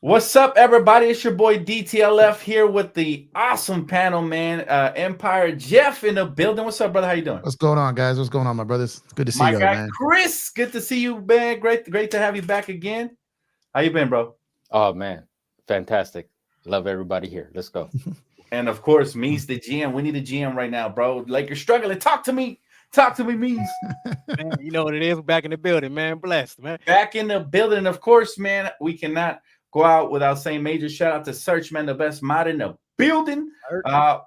What's up, everybody? It's your boy DTLF here with the awesome panel, man. Empire Jeff in the building. What's up, brother? How you doing? What's going on, guys? What's going on, my brothers? Good to see My y'all, guy man. Chris, good to see you, man. Great to have you back again. How you been, bro? Oh man, fantastic! Love everybody here. Let's go. And of course, Me's the GM. We need a GM right now, bro. Like you're struggling. Talk to me, Me's. Man, you know what it is. We're back in the building, man. Blessed, man. Back in the building. Of course, man, we cannot go out without saying major shout out to Search, man, the best mod in the building.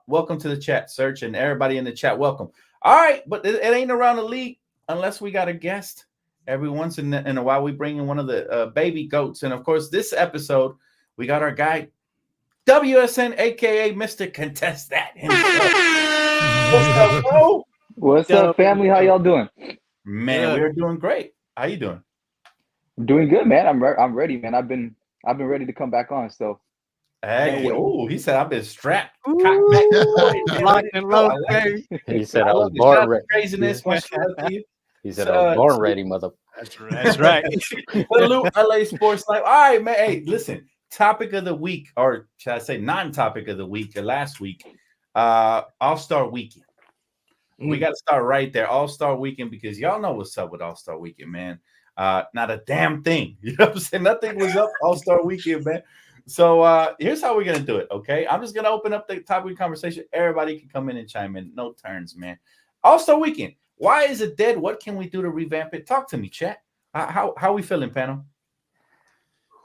Welcome to the chat, Search, and everybody in the chat. Welcome. All right, but it ain't around the league unless we got a guest. Every once in a while, we bring in one of the baby goats. And of course, this episode, we got our guy, WSN, aka Mr. Contest That himself. What's up, bro? What's up, family? How y'all doing? Man, we're doing great. How you doing? I'm doing good, man. I'm ready, man. I've been ready to come back on. So, hey, he said I've been strapped. Locked and loaded, baby. He said I was born ready. Craziness. He said I was born ready, mother. That's right. Salute LA Sports Life. All right, man. Hey, listen. Topic of the week, or should I say non-topic of the week, last week, All-Star Weekend. We got to start right there. All-Star Weekend, because y'all know what's up with All-Star Weekend, man. Not a damn thing. You know what I'm saying? Nothing was up All-Star Weekend, man. So here's how we're going to do it, okay? I'm just going to open up the topic of conversation. Everybody can come in and chime in. No turns, man. All-Star Weekend. Why is it dead? What can we do to revamp it? Talk to me, chat. How we feeling, panel?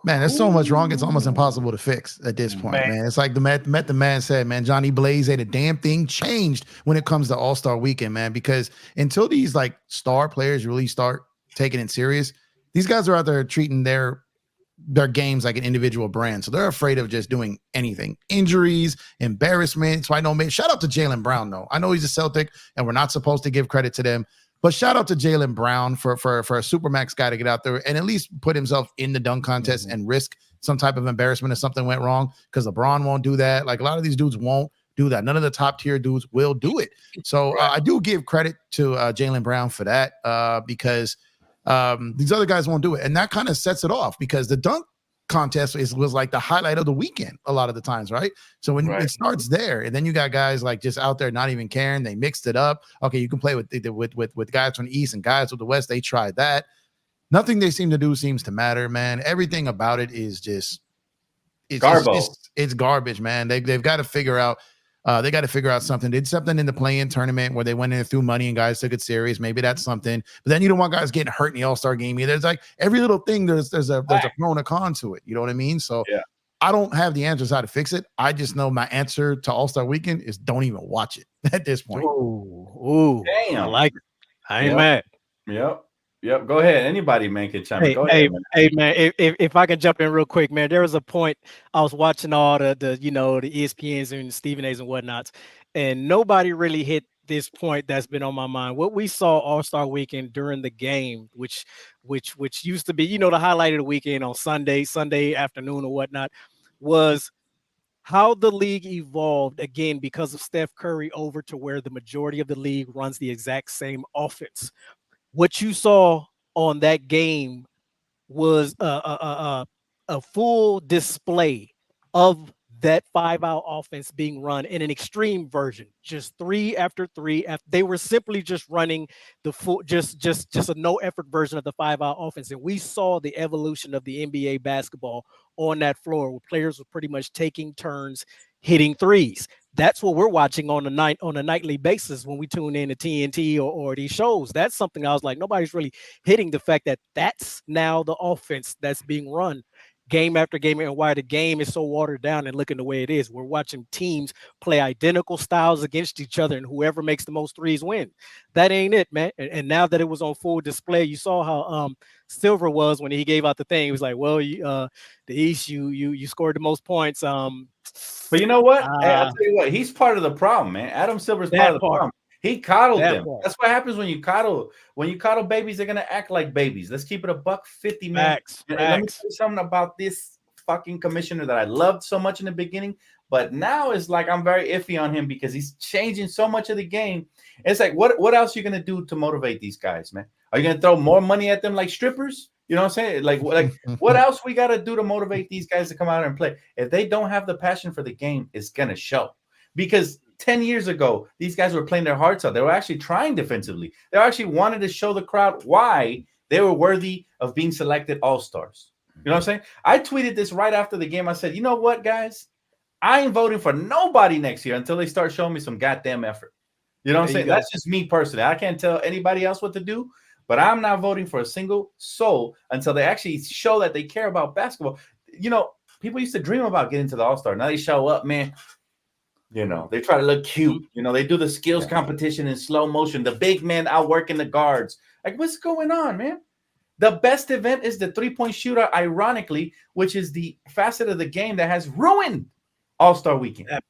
Man, there's so much wrong. It's almost impossible to fix at this point, man. It's like the man said, man, Johnny Blaze ain't a damn thing changed when it comes to All-Star Weekend, man, because until these like star players really start taking it serious, these guys are out there treating their games like an individual brand. So they're afraid of just doing anything. Injuries, embarrassment. So I know, man, shout out to Jaylen Brown, though. I know he's a Celtic and we're not supposed to give credit to them. But shout out to Jaylen Brown for a Supermax guy to get out there and at least put himself in the dunk contest and risk some type of embarrassment if something went wrong, because LeBron won't do that. Like a lot of these dudes won't do that. None of the top tier dudes will do it. So I do give credit to Jaylen Brown for that because these other guys won't do it. And that kind of sets it off, because the dunk contest was like the highlight of the weekend a lot of the times, right? So when it starts there, and then you got guys like just out there not even caring. They mixed it up. Okay, you can play with guys from the East and guys from the West. They tried that. Nothing they seem to do seems to matter, man. Everything about it is just it's garbage, man. They've got to figure out. They got to figure out something. They did something in the play-in tournament where they went in and threw money and guys took it serious. Maybe that's something. But then you don't want guys getting hurt in the All-Star game either. There's like every little thing. There's a pro and a con to it. You know what I mean? So I don't have the answers how to fix it. I just know my answer to All-Star Weekend is don't even watch it at this point. Ooh, damn! I like it. I ain't mad. Yep. Go ahead. Anybody, man, can chime in. Go ahead, man. Hey, man. If I can jump in real quick, man. There was a point I was watching all the ESPNs and Stephen A's and whatnots, and nobody really hit this point that's been on my mind. What we saw All-Star Weekend during the game, which used to be, the highlight of the weekend on Sunday afternoon or whatnot, was how the league evolved again because of Steph Curry over to where the majority of the league runs the exact same offense. What you saw on that game was a full display of that 5-out offense being run in an extreme version, just 3 after 3. They were simply just running the full, just a no effort version of the 5-out offense, and we saw the evolution of the NBA basketball on that floor, where players were pretty much taking turns hitting threes. That's what we're watching on a nightly basis when we tune in to TNT or these shows. That's something I was like, nobody's really hitting the fact that that's now the offense that's being run game after game, and why the game is so watered down and looking the way it is. We're watching teams play identical styles against each other, and whoever makes the most threes win. That ain't it, man. And now that it was on full display, you saw how Silver was when he gave out the thing. He was like, well, the East, you scored the most points. But you know what? Hey, I'll tell you what, he's part of the problem, man. Adam Silver's part of the problem. He coddled them. That's what happens when you coddle. When you coddle babies, they're gonna act like babies. Let's keep it $150, man. Let me tell you something about this fucking commissioner that I loved so much in the beginning, but now it's like I'm very iffy on him because he's changing so much of the game. It's like, what else are you gonna do to motivate these guys, man? Are you gonna throw more money at them like strippers? You know what I'm saying? Like what else we got to do to motivate these guys to come out and play? If they don't have the passion for the game, it's going to show. Because 10 years ago, these guys were playing their hearts out. They were actually trying defensively. They actually wanted to show the crowd why they were worthy of being selected all-stars. You know what I'm saying? I tweeted this right after the game. I said, you know what, guys? I ain't voting for nobody next year until they start showing me some goddamn effort. You know what I'm saying? That's just me personally. I can't tell anybody else what to do. But I'm not voting for a single soul until they actually show that they care about basketball. You know, people used to dream about getting to the All-Star. Now they show up, man. You know, they try to look cute. You know, they do the skills competition in slow motion. The big men outworking the guards. Like, what's going on, man? The best event is the three-point shooter, ironically, which is the facet of the game that has ruined All-Star Weekend. That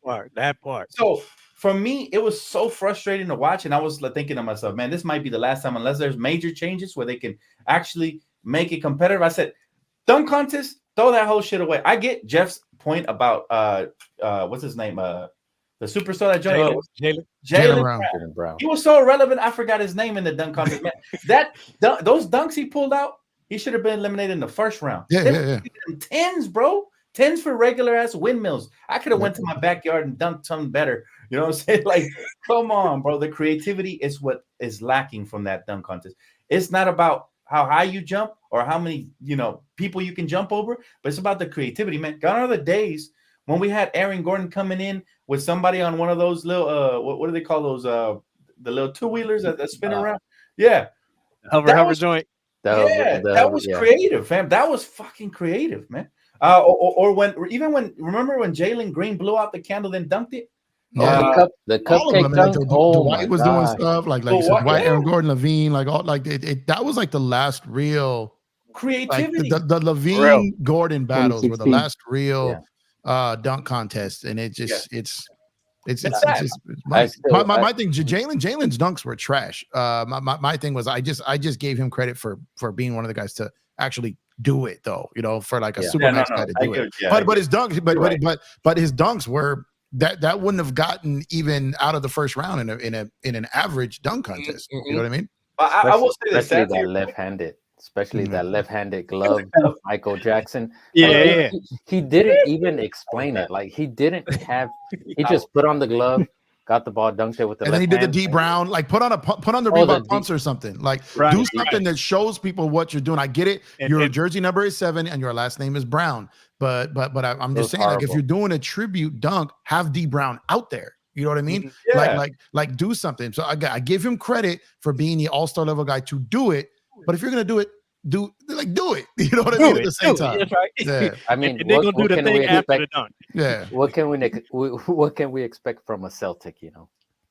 part. So, for me, it was so frustrating to watch, and I was thinking to myself, man, this might be the last time unless there's major changes where they can actually make it competitive. I said, dunk contest, throw that whole shit away. I get Jeff's point about what's his name? The superstar that joined Jaylen Brown. He was so irrelevant, I forgot his name in the dunk contest. Man, those dunks he pulled out, he should have been eliminated in the first round. Yeah. Tens, bro. 10s for regular ass windmills. I could have went to my backyard and dunked something better. You know what I'm saying? Like, come on, bro. The creativity is what is lacking from that dunk contest. It's not about how high you jump or how many, people you can jump over, but it's about the creativity, man. Gone are the days when we had Aaron Gordon coming in with somebody on one of those little what do they call those the little two-wheelers that spin around? Yeah. Hover joint. That was creative, fam. That was fucking creative, man. Or remember when Jalen Green blew out the candle then dunked it? Yeah, the cupcake dunk. Dwight was doing stuff like you said, Dwight, Aaron Gordon, Levine, like all like that was like the last real creativity. Like the Levine Gordon battles were the last real dunk contest, and it just it's my thing. Jalen's dunks were trash. My thing was I just gave him credit for being one of the guys to actually do it though, for like a super max guy to do it. But his dunks, but his dunks were that wouldn't have gotten even out of the first round in an average dunk contest. You know what I mean? I will say this, especially that left-handed glove of Michael Jackson. Yeah. He didn't even explain it. Like he just put on the glove, got the ball, dunked it with the and left then he did hand. the D Brown, like put on the Reebok pumps or something. Like do something that shows people what you're doing. I get it. Your jersey number is 7 and your last name is Brown. But I'm just saying, like if you're doing a tribute dunk, have D Brown out there. You know what I mean? Yeah. Like do something. So I give him credit for being the all-star level guy to do it. But if you're gonna do it, do it. You know what I mean? At the same time. That's right. Yeah. I mean, they're gonna do the thing after the dunk. Yeah. What can we expect from a Celtic?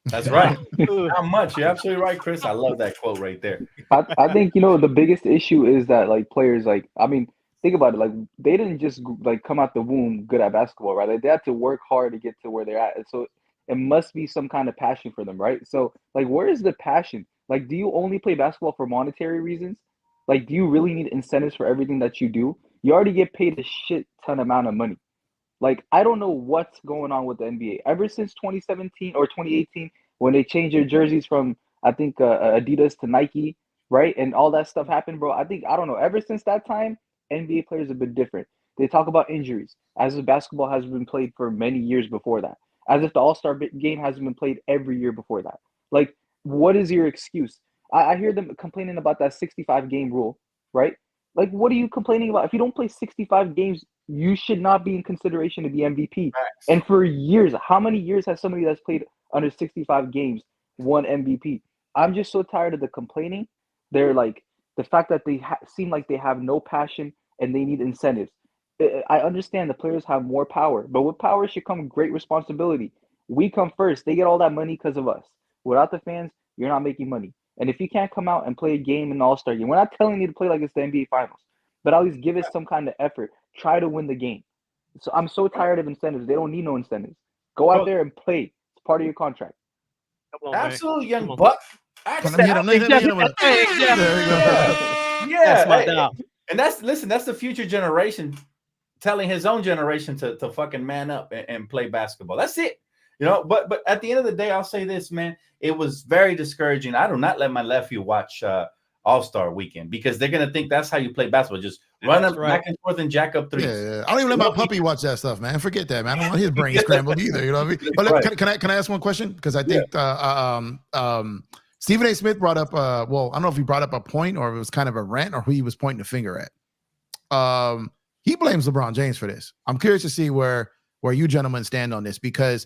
That's right. Not much. You're absolutely right, Chris. I love that quote right there. I think the biggest issue is that like players think about it, like they didn't just like come out the womb good at basketball, right? Like they had to work hard to get to where they're at. And so it must be some kind of passion for them, right? So like where is the passion? Like, do you only play basketball for monetary reasons? Like, do you really need incentives for everything that you do? You already get paid a shit ton amount of money. Like, I don't know what's going on with the NBA. Ever since 2017 or 2018, when they changed their jerseys from, I think, Adidas to Nike, right? And all that stuff happened, bro. I don't know. Ever since that time, NBA players have been different. They talk about injuries, as if basketball has been played for many years before that. As if the All-Star game hasn't been played every year before that. Like, what is your excuse? I hear them complaining about that 65-game rule, right? Like, what are you complaining about? If you don't play 65 games, you should not be in consideration to be MVP. Nice. And for years, how many years has somebody that's played under 65 games won MVP? I'm just so tired of the complaining. They're like, the fact that they seem like they have no passion and they need incentives. I understand the players have more power, but with power should come great responsibility. We come first. They get all that money because of us. Without the fans, you're not making money. And if you can't come out and play a game in the All-Star game, we're not telling you to play like it's the NBA Finals, but at least give it some kind of effort. Try to win the game. So I'm so tired of incentives. They don't need no incentives. Go out there and play. It's part of your contract. Come on, absolutely, young buck. Let me hit him. Yeah, that's my dog. And that's the future generation telling his own generation to fucking man up and play basketball. That's it. But at the end of the day, I'll say this, man. It was very discouraging. I do not let my nephew watch All-Star weekend because they're gonna think that's how you play basketball. Just run up back and forth and jack up threes. Yeah. I don't even let my puppy watch that stuff, man. Forget that, man. I don't want his brain scrambled either. You know what I mean? But can I ask one question? Because I think Stephen A. Smith brought up well, I don't know if he brought up a point or it was kind of a rant or who he was pointing the finger at. He blames LeBron James for this. I'm curious to see where you gentlemen stand on this because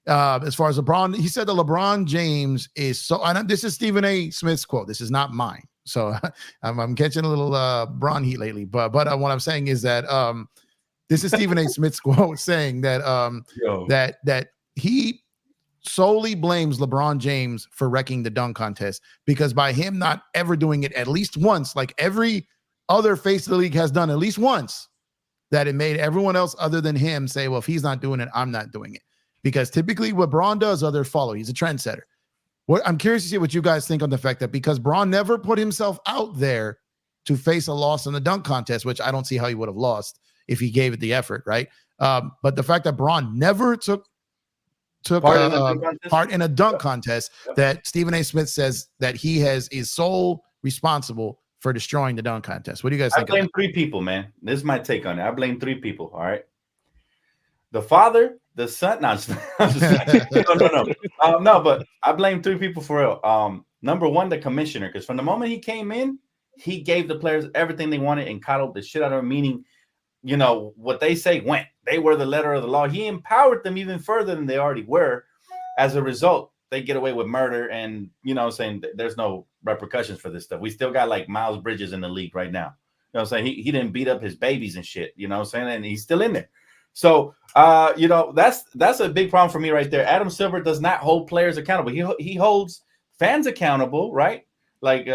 as far as LeBron, he said that LeBron James is so. And this is Stephen A. Smith's quote. This is not mine. So I'm catching a little Bron heat lately. But what I'm saying is that this is Stephen A. Smith's quote saying that that he solely blames LeBron James for wrecking the dunk contest because by him not ever doing it at least once, like every other face of the league has done at least once, that it made everyone else other than him say, well, if he's not doing it, I'm not doing it. Because typically what Bron does, others follow. He's a trendsetter. I'm curious to see what you guys think on the fact that because Bron never put himself out there to face a loss in the dunk contest, which I don't see how he would have lost if he gave it the effort, right? But the fact that Bron never took part in a dunk contest, that Stephen A. Smith says that he is sole responsible for destroying the dunk contest. What do you guys think? I blame three people, man. This is my take on it. I blame three people. All right. The father, the son. No, no, but I blame three people for real. Number one, the commissioner, because from the moment he came in, he gave the players everything they wanted and coddled the shit out of them, meaning, you know, what they say went. They were the letter of the law. He empowered them even further than they already were. As a result, they get away with murder and, you know, saying there's no repercussions for this stuff. We still got like Miles Bridges in the league right now. You know what I'm saying? He didn't beat up his babies and shit, you know what I'm saying? And he's still in there. So, you know, that's a big problem for me right there. Adam Silver does not hold players accountable. He holds fans accountable, right? Like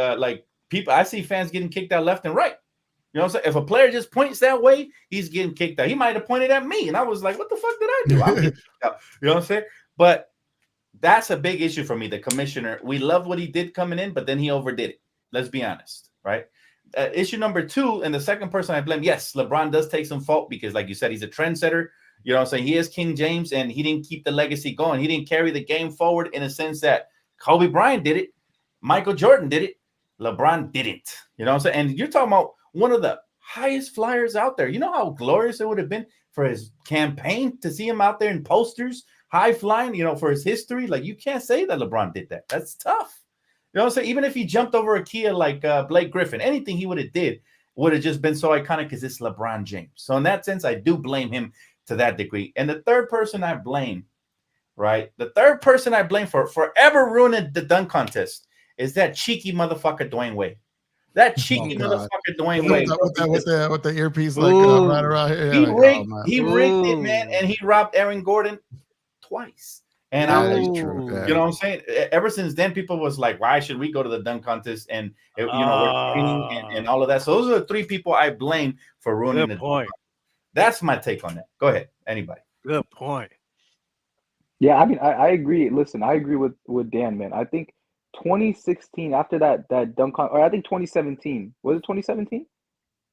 people, I see fans getting kicked out left and right. You know what I'm saying? If a player just points that way, he's getting kicked out. He might have pointed at me, and I was like, what the fuck did I do? I'm getting kicked out. You know what I'm saying? But that's a big issue for me. The commissioner, we love what he did coming in, but then he overdid it. Let's be honest, right? Issue number two, and the second person I blame, yes, LeBron does take some fault because, like you said, he's a trendsetter. You know what I'm saying? He is King James, and he didn't keep the legacy going. He didn't carry the game forward in a sense that Kobe Bryant did it, Michael Jordan did it, LeBron didn't. You know what I'm saying? And you're talking about one of the highest flyers out there. You know how glorious it would have been for his campaign to see him out there in posters, high flying, you know, for his history. Like, you can't say that LeBron did that. That's tough. You know what I'm saying? Even if he jumped over a Kia like Blake Griffin, anything he would have did would have just been so iconic because it's LeBron James. So in that sense, I do blame him to that degree. And the third person I blame, right? The third person I blame for forever ruining the dunk contest is that cheeky motherfucker Dwayne Wade. That cheeky motherfucker Dwayne Wade. With the earpiece like right around here. He rigged it, man, and he robbed Aaron Gordon twice. And true. You know what I'm saying? Ever since then, people was like, why should we go to the dunk contest? And, you know, we're training and all of that. So those are the three people I blame for ruining the point. That's my take on that. Go ahead. Anybody. Good point. Yeah, I mean, I agree. Listen, I agree with Dan, man. I think 2016, after that dunk or I think 2017. Was it 2017?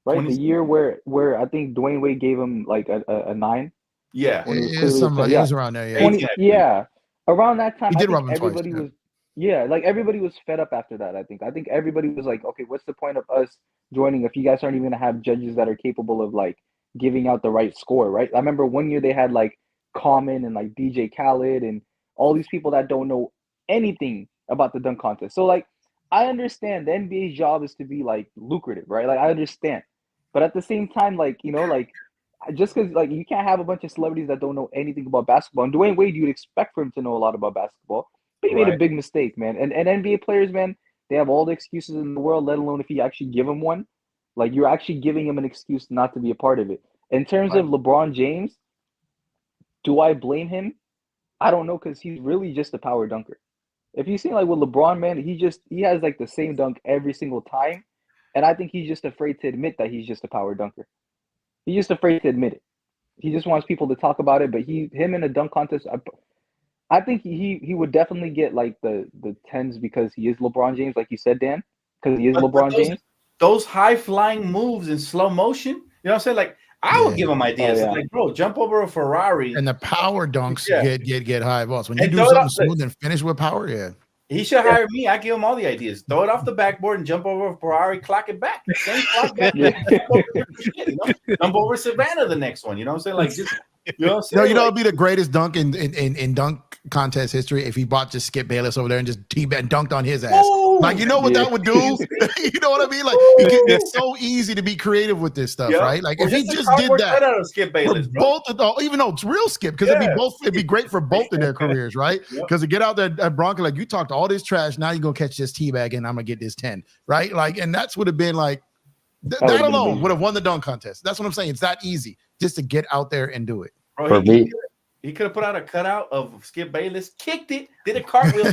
Right? The year where I think Dwayne Wade gave him like a 9. Yeah, it was around there. Yeah, around that time, I think everybody was. Yeah, like everybody was fed up after that. I think everybody was like, okay, what's the point of us joining if you guys aren't even gonna have judges that are capable of like giving out the right score, right? I remember one year they had like Common and like DJ Khaled and all these people that don't know anything about the dunk contest. So like, I understand the NBA's job is to be like lucrative, right? Like I understand, but at the same time, like, you know, like. Just because, like, you can't have a bunch of celebrities that don't know anything about basketball. And Dwayne Wade, you'd expect for him to know a lot about basketball. But he made a big mistake, man. And NBA players, man, they have all the excuses in the world, let alone if you actually give him one. Like, you're actually giving him an excuse not to be a part of it. In terms of LeBron James, do I blame him? I don't know, because he's really just a power dunker. If you see, like, with LeBron, man, he has, like, the same dunk every single time. And I think he's just afraid to admit that he's just a power dunker. He's just afraid to admit it. He just wants people to talk about it. But him in a dunk contest, I think he would definitely get like the 10s because he is LeBron James, like you said, Dan. Because he is LeBron James. Those high flying moves in slow motion, you know what I'm saying? Like I would give him ideas. Like, bro, jump over a Ferrari. And the power dunks get high balls. When you do something smooth and finish with power, He should hire me. I give him all the ideas. Throw it off the backboard and jump over Ferrari, clock it back. Same clock back. Jump over different shit, you know? Jump over Savannah the next one. You know what I'm saying? Like, just, you know what I'm saying? You know, it'd be the greatest dunk in dunk contest history if he bought just Skip Bayless over there and just dunked on his ass. Ooh, like, you know what that would do? You know what I mean? Like, it's so easy to be creative with this stuff, right? Like, if he just did that, out of Skip Bayless, both of them, even though it's real Skip, because it'd be great for both of their careers, right? Because to get out there at Bronco, like, you talked all this trash, now you're gonna catch this teabag and I'm gonna get this 10, right? Like, and that's would have been like that alone would have won the dunk contest. That's what I'm saying. It's that easy just to get out there and do it. Bro, for me, he could have put out a cutout of Skip Bayless, kicked it, did a cartwheel.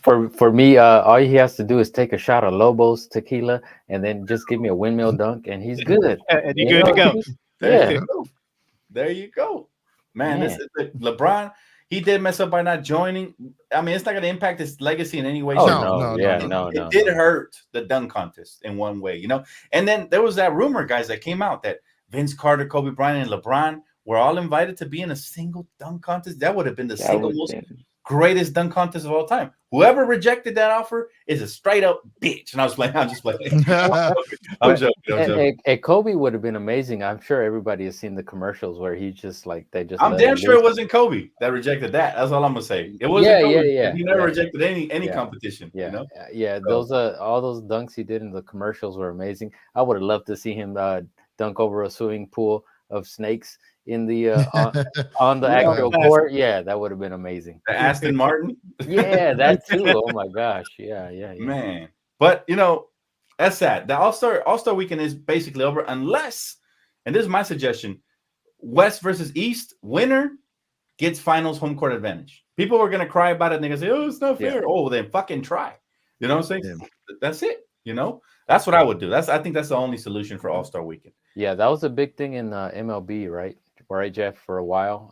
For me, all he has to do is take a shot of Lobo's tequila and then just give me a windmill dunk, and he's good. And you're good to go. There you go, man. This is LeBron. He did mess up by not joining. I mean, it's not going to impact his legacy in any way. No. It did hurt the dunk contest in one way, you know. And then there was that rumor, guys, that came out that Vince Carter, Kobe Bryant, and LeBron were all invited to be in a single dunk contest. That would have been the single most greatest dunk contest of all time. Whoever rejected that offer is a straight up bitch. And I was like, I'm just playing. I'm joking. And Kobe would have been amazing. I'm sure everybody has seen the commercials where he just like I'm damn sure it wasn't Kobe that rejected that. That's all I'm gonna say. It wasn't Kobe. He never rejected any competition. You know? Those all those dunks he did in the commercials were amazing. I would have loved to see him dunk over a swimming pool of snakes in the on the actual court. Yeah, that would have been amazing. The Aston Martin. Yeah, that too. Oh my gosh. Yeah. Man. But you know, that's sad. The All-Star weekend is basically over unless, and this is my suggestion, West versus East, winner gets finals home court advantage. People were gonna cry about it and they're gonna say, oh, it's not fair. Oh, then fucking try. You know what I'm saying? That's it. You know, that's what I would do. I think that's the only solution for All-Star weekend. Yeah, that was a big thing in MLB, right, Jeff? For a while,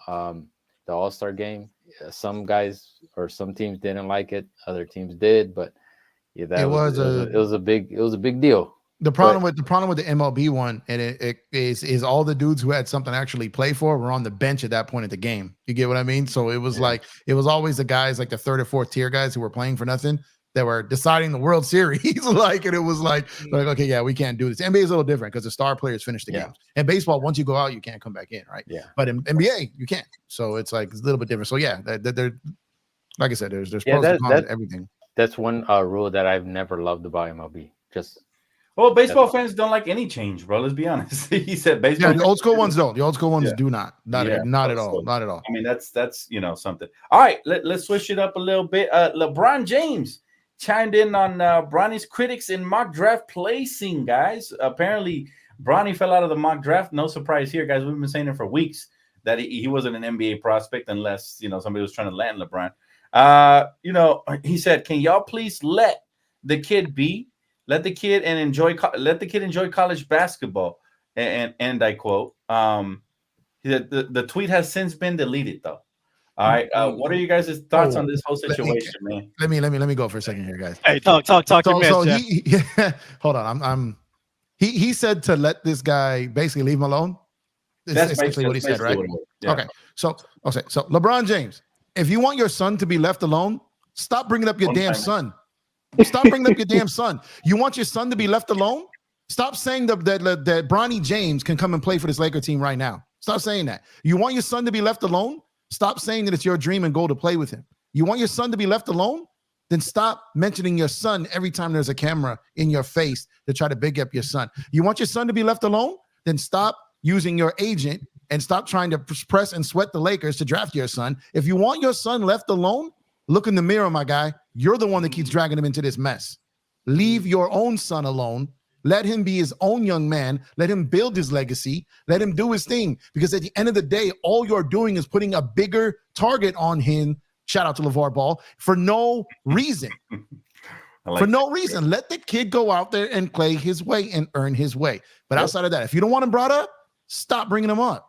the All-Star game. Some guys or some teams didn't like it. Other teams did, but yeah, it was a big deal. The problem with the MLB one, and it is all the dudes who had something to actually play for were on the bench at that point of the game. You get what I mean? So it was like it was always the guys like the third or fourth tier guys who were playing for nothing that were deciding the World Series. Like, and it was like, okay, yeah, we can't do this. NBA is a little different because the star players finish the games. And baseball, once you go out, you can't come back in, right? Yeah. But in NBA, you can. So it's like it's a little bit different. So yeah, they're like I said, there's pros and cons to everything. That's one rule that I've never loved about MLB. Well, baseball fans don't like any change, bro. Let's be honest. He said baseball. Yeah, the old school ones don't. The old school ones do not. Not at all. Not at all. I mean, that's you know something. All right, let's switch it up a little bit. LeBron James chimed in on Bronny's critics in mock draft placing, guys. Apparently, Bronny fell out of the mock draft. No surprise here, guys. We've been saying it for weeks that he wasn't an NBA prospect unless somebody was trying to land LeBron. He said, "Can y'all please let the kid be? Let the kid enjoy college basketball." And I quote, the tweet has since been deleted though. All right. What are you guys' thoughts on this whole situation, man? Let me go for a second here, guys. Hey, talk your mess, hold on. He said to let this guy basically leave him alone. That's essentially what he said, right? Yeah. Okay. So LeBron James, if you want your son to be left alone, stop bringing up your damn son. Stop bringing up your damn son. You want your son to be left alone? Stop saying that Bronny James can come and play for this Laker team right now. Stop saying that. You want your son to be left alone? Stop saying that it's your dream and goal to play with him. You want your son to be left alone? Then stop mentioning your son every time there's a camera in your face to try to big up your son. You want your son to be left alone? Then stop using your agent and stop trying to press and sweat the Lakers to draft your son. If you want your son left alone, look in the mirror, my guy. You're the one that keeps dragging him into this mess. Leave your own son alone. Let him be his own young man. Let him build his legacy. Let him do his thing. Because at the end of the day, all you're doing is putting a bigger target on him. Shout out to LeVar Ball for no reason. For no reason. Let the kid go out there and play his way and earn his way. But outside of that, if you don't want him brought up, stop bringing him up.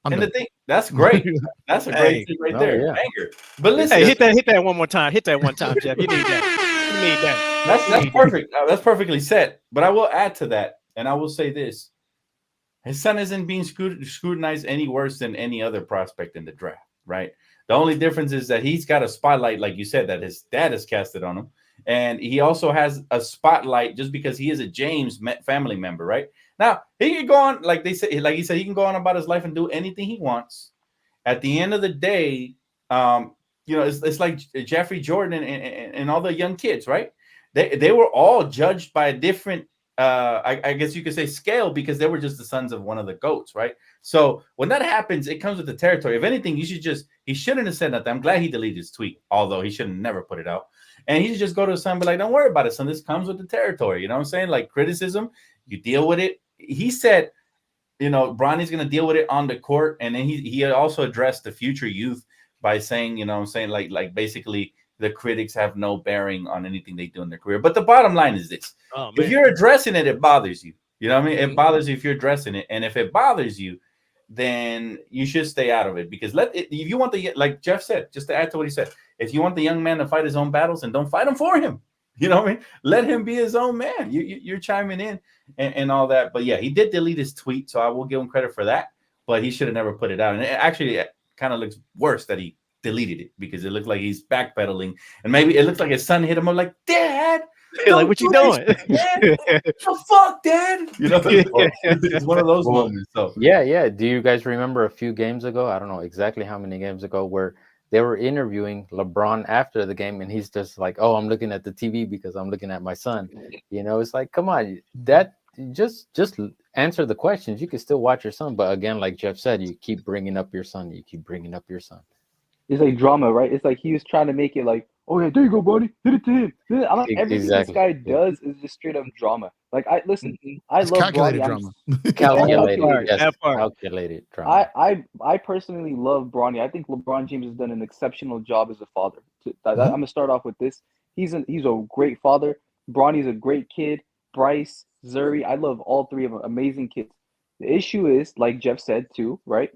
The thing, that's great. That's a great thing right there. Yeah. Banger. But listen, hit that one more time. Hit that one time, Jeff. You need that. That's perfect. That's perfectly said. But I will add to that, and I will say this: his son isn't being scrutinized any worse than any other prospect in the draft. right? The only difference is that he's got a spotlight, like you said, that his dad has casted on him. And he also has a spotlight just because he is a James family member, right? Now, he can go on, like they say, like he said, he can go on about his life and do anything he wants. At the end of the day, it's like Jeffrey Jordan and all the young kids, right? They were all judged by a different, I guess you could say, scale, because they were just the sons of one of the GOATs, right? So when that happens, it comes with the territory. If anything, he shouldn't have said nothing. I'm glad he deleted his tweet, although he should have never put it out. And he should just go to his son and be like, don't worry about it, son. This comes with the territory. You know what I'm saying? Like, criticism, you deal with it. He said, Bronny's going to deal with it on the court. And then he also addressed the future youth by saying, you know what I'm saying, like basically the critics have no bearing on anything they do in their career. But the bottom line is this. If you're addressing it, it bothers you. You know what I mean? It bothers you if you're addressing it. And if it bothers you, then you should stay out of it, because if you want like Jeff said, just to add to what he said, if you want the young man to fight his own battles, and don't fight him for him, you know what I mean? Let him be his own man. You're chiming in and all that. But yeah, he did delete his tweet, so I will give him credit for that, but he should have never put it out. And it kind of looks worse that he deleted it, because it looked like he's backpedaling, and maybe it looks like his son hit him up like, Dad, like, what you doing? The fuck, Dad? It's one of those moments. So yeah. Do you guys remember a few games ago? I don't know exactly how many games ago, where they were interviewing LeBron after the game, and he's just like, "Oh, I'm looking at the TV because I'm looking at my son." It's like, come on, that just answer the questions. You can still watch your son, but again, like Jeff said, you keep bringing up your son. It's like drama, right? It's like he was trying to make it like, oh yeah, there you go, Bronny, hit it to him. I'm like, everything this guy does is just straight up drama. Like, I love calculated Bronny. Calculated drama. I personally love Bronny. I think LeBron James has done an exceptional job as a father. I'm gonna start off with this. He's a great father. Bronny's a great kid. Bryce, Zuri, I love all three of them. Amazing kids. The issue is, like Jeff said too, right?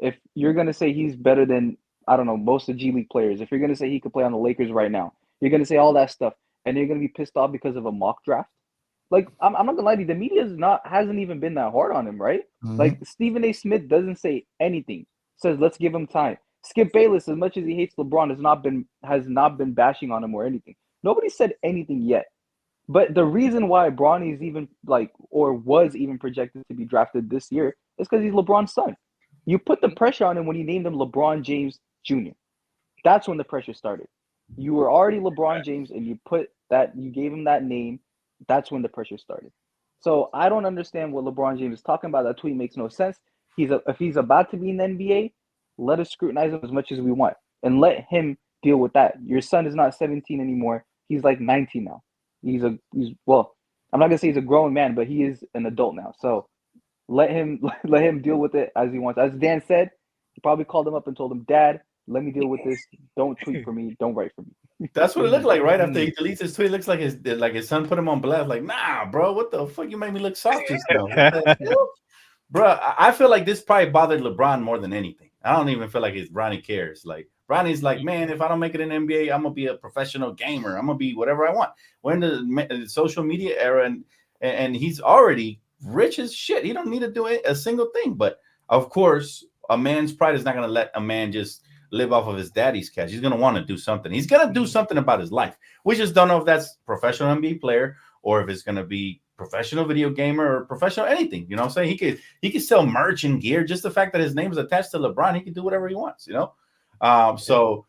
If you're gonna say he's better than, I don't know, most of G League players, if you're going to say he could play on the Lakers right now, you're going to say all that stuff, and you're going to be pissed off because of a mock draft. Like, I'm not going to lie to you, the media hasn't even been that hard on him, right? Like, Stephen A. Smith doesn't say anything. Says, let's give him time. Skip Bayless, as much as he hates LeBron, has not been bashing on him or anything. Nobody said anything yet. But the reason why Bronny is even, or was even projected to be drafted this year is because he's LeBron's son. You put the pressure on him when you named him LeBron James Jr. That's when the pressure started. You were already LeBron James, and you gave him that name. That's when the pressure started. So I don't understand what LeBron James is talking about. That tweet makes no sense. If he's about to be in the NBA, let us scrutinize him as much as we want, and let him deal with that. Your son is not 17 anymore. He's like 19 now. Well, I'm not gonna say he's a grown man, but he is an adult now. So let him deal with it as he wants. As Dan said, he probably called him up and told him, Dad, let me deal with this. Don't tweet for me. Don't write for me. That's what it looked like, right? After he deletes his tweet, it looks like his son put him on blast. Like, nah, bro, what the fuck? You made me look soft just now. Bro, I feel like this probably bothered LeBron more than anything. I don't even feel like Bronny cares. Like, Bronny's like, man, if I don't make it in the NBA, I'm gonna be a professional gamer. I'm gonna be whatever I want. We're in the social media era, and he's already rich as shit. He don't need to do a single thing. But of course, a man's pride is not gonna let a man just live off of his daddy's cash. He's gonna want to do something. He's gonna do something about his life. We just don't know if that's professional NBA player or if it's gonna be professional video gamer or professional anything. You know what I'm saying? He could sell merch and gear. Just the fact that his name is attached to LeBron, he can do whatever he wants, you know? So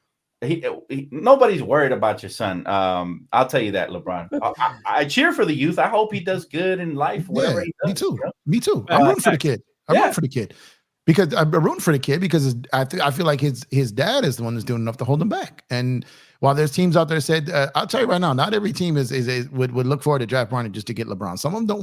nobody's worried about your son. I'll tell you that, LeBron. I cheer for the youth. I hope he does good in life, whatever he does. Me too. You know? Me too. I'm rooting for the kid. I'm rooting for the kid. Because I'm rooting for the kid because I feel like his dad is the one that's doing enough to hold him back. And while there's teams out there that said, I'll tell you right now, not every team would look forward to draft Bronny just to get LeBron. Some of them don't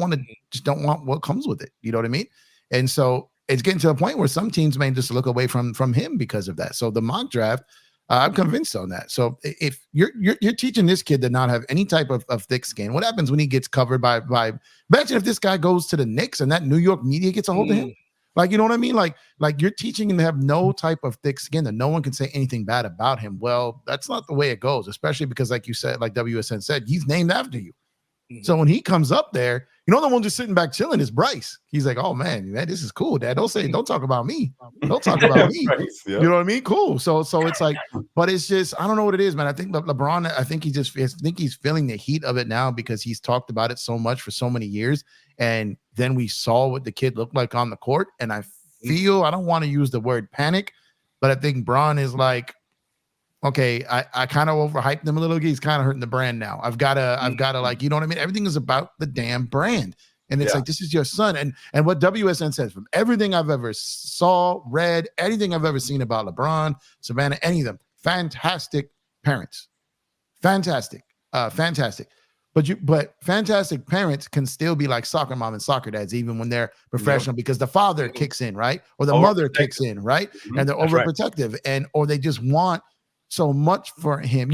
want what comes with it. You know what I mean? And so it's getting to a point where some teams may just look away from him because of that. So the mock draft, I'm convinced on that. So if you're teaching this kid to not have any type of thick skin, what happens when he gets covered by imagine if this guy goes to the Knicks and that New York media gets a hold of him. Like, you know what I mean? Like you're teaching him to have no type of thick skin, that no one can say anything bad about him. Well, that's not the way it goes, especially because, like you said, like WSN said, he's named after you. So when he comes up there, the one just sitting back chilling is Bryce. He's like, oh man, this is cool, Dad. Don't talk about me. Don't talk about me. Bryce, yep. You know what I mean? Cool. So it's like, but it's just, I don't know what it is, man. I think LeBron, I think he's feeling the heat of it now because he's talked about it so much for so many years. And then we saw what the kid looked like on the court. And I feel, I don't want to use the word panic, but I think Bron is like, okay, I kind of overhyped him a little. He's kind of hurting the brand now. I've got to like, you know what I mean? Everything is about the damn brand. And it's like, this is your son. And what WSN says, from everything I've ever saw, read, anything I've ever seen about LeBron, Savannah, any of them, fantastic parents. Fantastic. But fantastic parents can still be like soccer mom and soccer dads, even when they're professional, because the father kicks in, right? Or the mother kicks in, right? And they're overprotective, or they just want so much for him.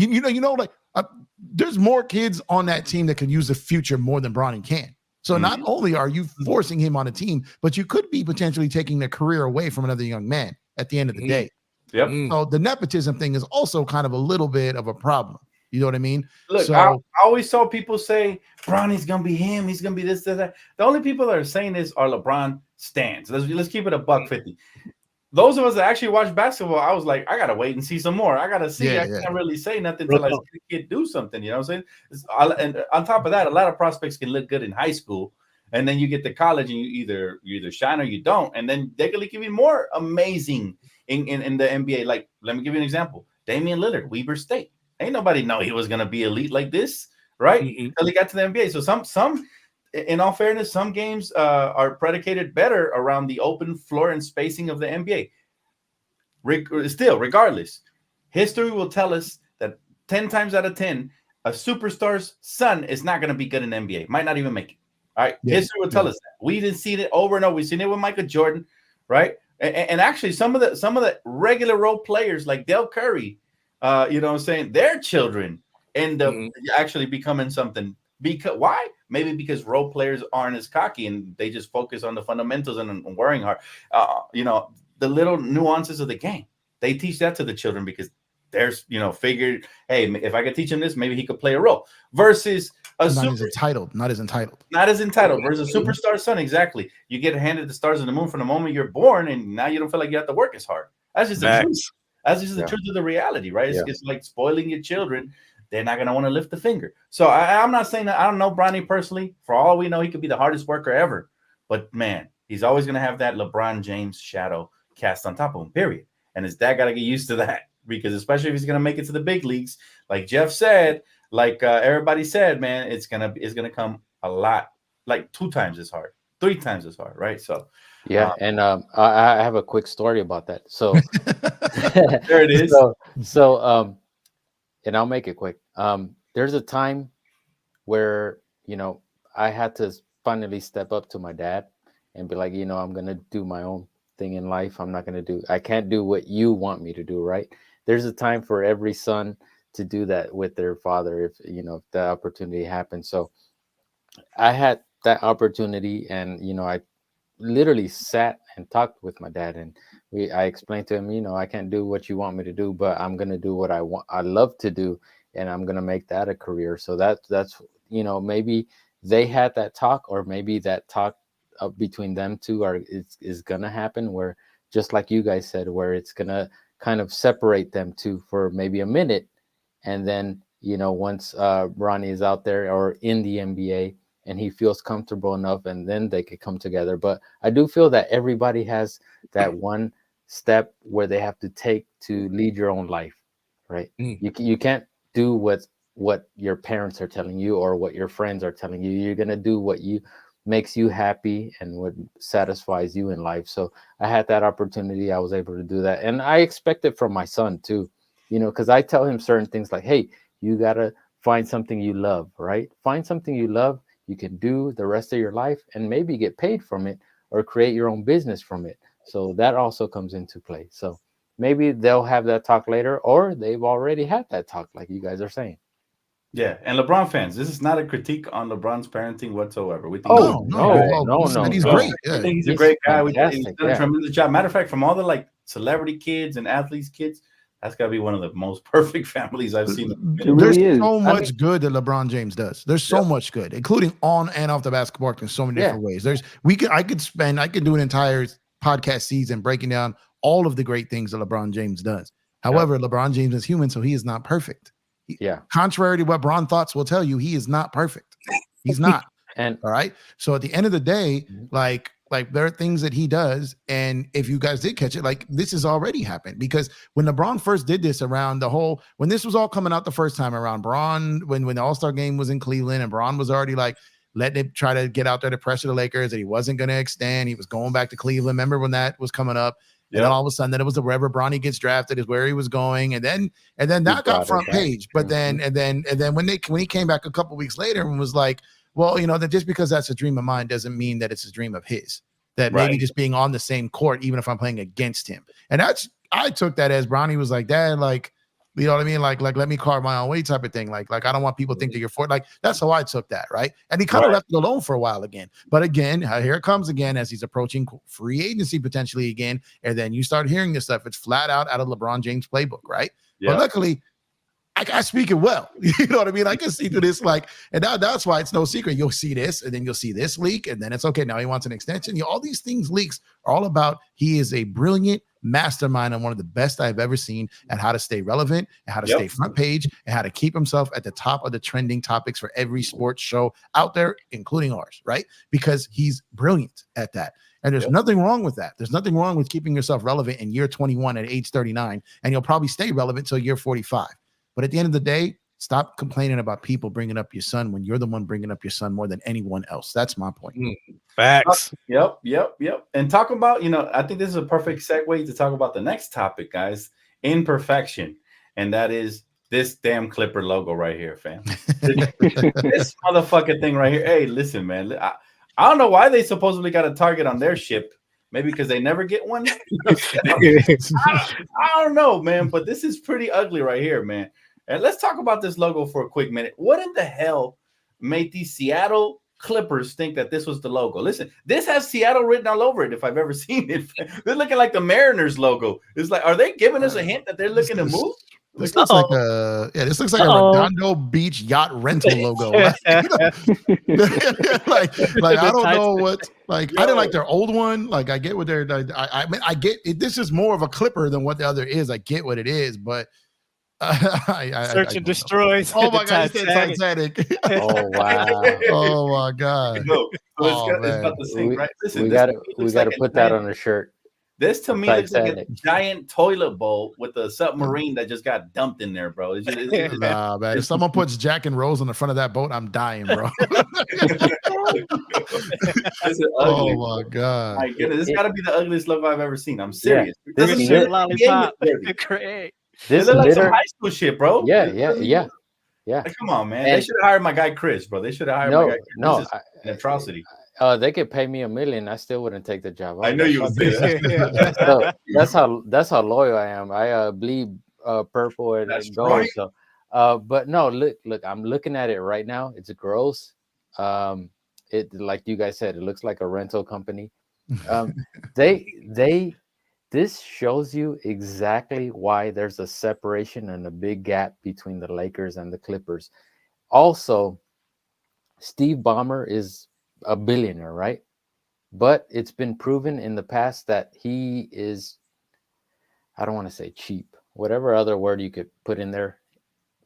There's more kids on that team that could use the future more than Bronny can. So not only are you forcing him on a team, but you could be potentially taking their career away from another young man at the end of the day. Yep. So the nepotism thing is also kind of a little bit of a problem. You know what I mean? Look, so, I always saw people say Bronny's gonna be him. He's gonna be this, that. The only people that are saying this are LeBron stans. Let's keep it $150. Those of us that actually watch basketball, I was like, I gotta wait and see some more. I gotta see. I can't really say nothing until I see the kid do something. You know what I'm saying? And on top of that, a lot of prospects can look good in high school, and then you get to college and you either shine or you don't, and then they can look even more amazing in the NBA. Like, let me give you an example: Damian Lillard, Weber State. Ain't nobody know he was gonna be elite like this, right? Until he got to the NBA. So some. In all fairness, some games are predicated better around the open floor and spacing of the NBA. Still, regardless, history will tell us that 10 times out of 10, a superstar's son is not going to be good in the NBA. Might not even make it. All right. Yeah. History will tell us that. We didn't see it over and over. We've seen it with Michael Jordan, right? And actually, some of the regular role players like Del Curry, you know what I'm saying, their children end up actually becoming something. Because why? Maybe because role players aren't as cocky and they just focus on the fundamentals and worrying hard. The little nuances of the game. They teach that to the children because there's, figured, hey, if I could teach him this, maybe he could play a role. Versus not as entitled. Versus a superstar son. Exactly. You get handed the stars of the moon from the moment you're born, and now you don't feel like you have to work as hard. That's just the truth. That's just the truth of the reality, right? It's like spoiling your children. They're not going to want to lift the finger. So I'm not saying that I don't know Bronny personally. For all we know, he could be the hardest worker ever. But, man, he's always going to have that LeBron James shadow cast on top of him, period. And his dad got to get used to that because especially if he's going to make it to the big leagues, like Jeff said, like everybody said, man, it's going to come a lot, like 2 times as hard, 3 times as hard, right? So, and I have a quick story about that. So there it is. And I'll make it quick. There's a time where, I had to finally step up to my dad and be like, I'm going to do my own thing in life. I can't do what you want me to do, right? There's a time for every son to do that with their father if the opportunity happens. So I had that opportunity and, I literally sat and talked with my dad and I explained to him, I can't do what you want me to do, but I'm going to do what I love to do. And I'm going to make that a career. So that's, maybe they had that talk or maybe that talk between them two is going to happen where just like you guys said, where it's going to kind of separate them two for maybe a minute. And then, once Bronny is out there or in the NBA, and he feels comfortable enough, and then they could come together. But I do feel that everybody has that one step where they have to take to lead your own life, right? You can't do what your parents are telling you or what your friends are telling you. You're gonna do what makes you happy and what satisfies you in life. So I had that opportunity. I was able to do that, and I expect it from my son too. Because I tell him certain things like, "Hey, you gotta find something you love, right? Find something you love." You can do the rest of your life and maybe get paid from it or create your own business from it. So that also comes into play. So maybe they'll have that talk later or they've already had that talk like you guys are saying. Yeah. And LeBron fans, this is not a critique on LeBron's parenting whatsoever. We think no. He's great. Yeah. I think he's a great guy. He's done a tremendous job. Matter of fact, from all the like celebrity kids and athletes kids, That's got to be one of the most perfect families I've seen. There's so much good that LeBron James does. There's so much good, including on and off the basketball court in so many different ways. I could do an entire podcast season breaking down all of the great things that LeBron James does. However, LeBron James is human, so he is not perfect. Contrary to what Bron thoughts will tell you, he is not perfect. He's not. And all right. So at the end of the day, like there are things that he does, and if you guys did catch it, like this has already happened, because when LeBron first did this around when this was all coming out the first time around, Bron, when the All-Star game was in Cleveland, and Bron was already like letting it try to get out there to pressure the Lakers that he wasn't going to extend. He was going back to Cleveland. Remember when that was coming up? And then all of a sudden, then it was wherever Bronny gets drafted is where he was going, and then that got front page. But then when he came back a couple weeks later and was like, well, that just because that's a dream of mine doesn't mean that it's a dream of his. That maybe just being on the same court, even if I'm playing against him. And I took that as Bronny was like, Dad, like, you know what I mean? Like let me carve my own way type of thing. Like I don't want people to think that you're for it. Like that's how I took that, right? And he kind of left it alone for a while again. But again, here it comes again as he's approaching free agency potentially again. And then you start hearing this stuff. It's flat out of LeBron James playbook, right? But luckily, I speak it well. You know what I mean? I can see through this, and that's why it's no secret. You'll see this, and then you'll see this leak, and then it's okay. Now he wants an extension. All these things leaks are all about he is a brilliant mastermind and one of the best I've ever seen at how to stay relevant and how to stay front page and how to keep himself at the top of the trending topics for every sports show out there, including ours, right? Because he's brilliant at that. And there's nothing wrong with that. There's nothing wrong with keeping yourself relevant in year 21 at age 39, and you'll probably stay relevant till year 45. But at the end of the day, stop complaining about people bringing up your son when you're the one bringing up your son more than anyone else. That's my point. Facts. Yep. And talk about, I think this is a perfect segue to talk about the next topic, guys. Imperfection. And that is this damn Clipper logo right here, fam. This motherfucking thing right here. Hey, listen, man. I don't know why they supposedly got a target on their ship. Maybe because they never get one. I don't know, man. But this is pretty ugly right here, man. And let's talk about this logo for a quick minute. What in the hell made these Seattle Clippers think that this was the logo? Listen, this has Seattle written all over it if I've ever seen it. They're looking like the Mariners logo. It's like, are they giving us a hint that they're looking to move? This looks like a Redondo Beach yacht rental logo. Like, I don't know what. I didn't like their old one. Like I get what they're. I get it. This is more of a Clipper than what the other is. I get what it is, but Search and Destroy. Oh my God, it's Titanic. Oh wow. Oh my God. No, it's about the same, right? Listen, we gotta put that on a shirt. This to me looks like a giant toilet bowl with a submarine that just got dumped in there, bro. Nah, man. If someone puts Jack and Rose on the front of that boat, I'm dying, bro. Oh my God. My goodness, this got to be the ugliest logo I've ever seen. I'm serious. This is lollipop. This is like some high school shit, bro. Yeah. Like, come on, man. They should have hired my guy Chris, bro. They should have hired my guy Chris. No, an atrocity. They could pay me $1 million. I still wouldn't take the job. I know you would say that. So that's how loyal I am. I bleed purple and gold. Right. So, but no, look. I'm looking at it right now. It's gross. It, like you guys said, it looks like a rental company. This shows you exactly why there's a separation and a big gap between the Lakers and the Clippers. Also, Steve Ballmer is a billionaire, right? But it's been proven in the past that he is, I don't want to say cheap, whatever other word you could put in there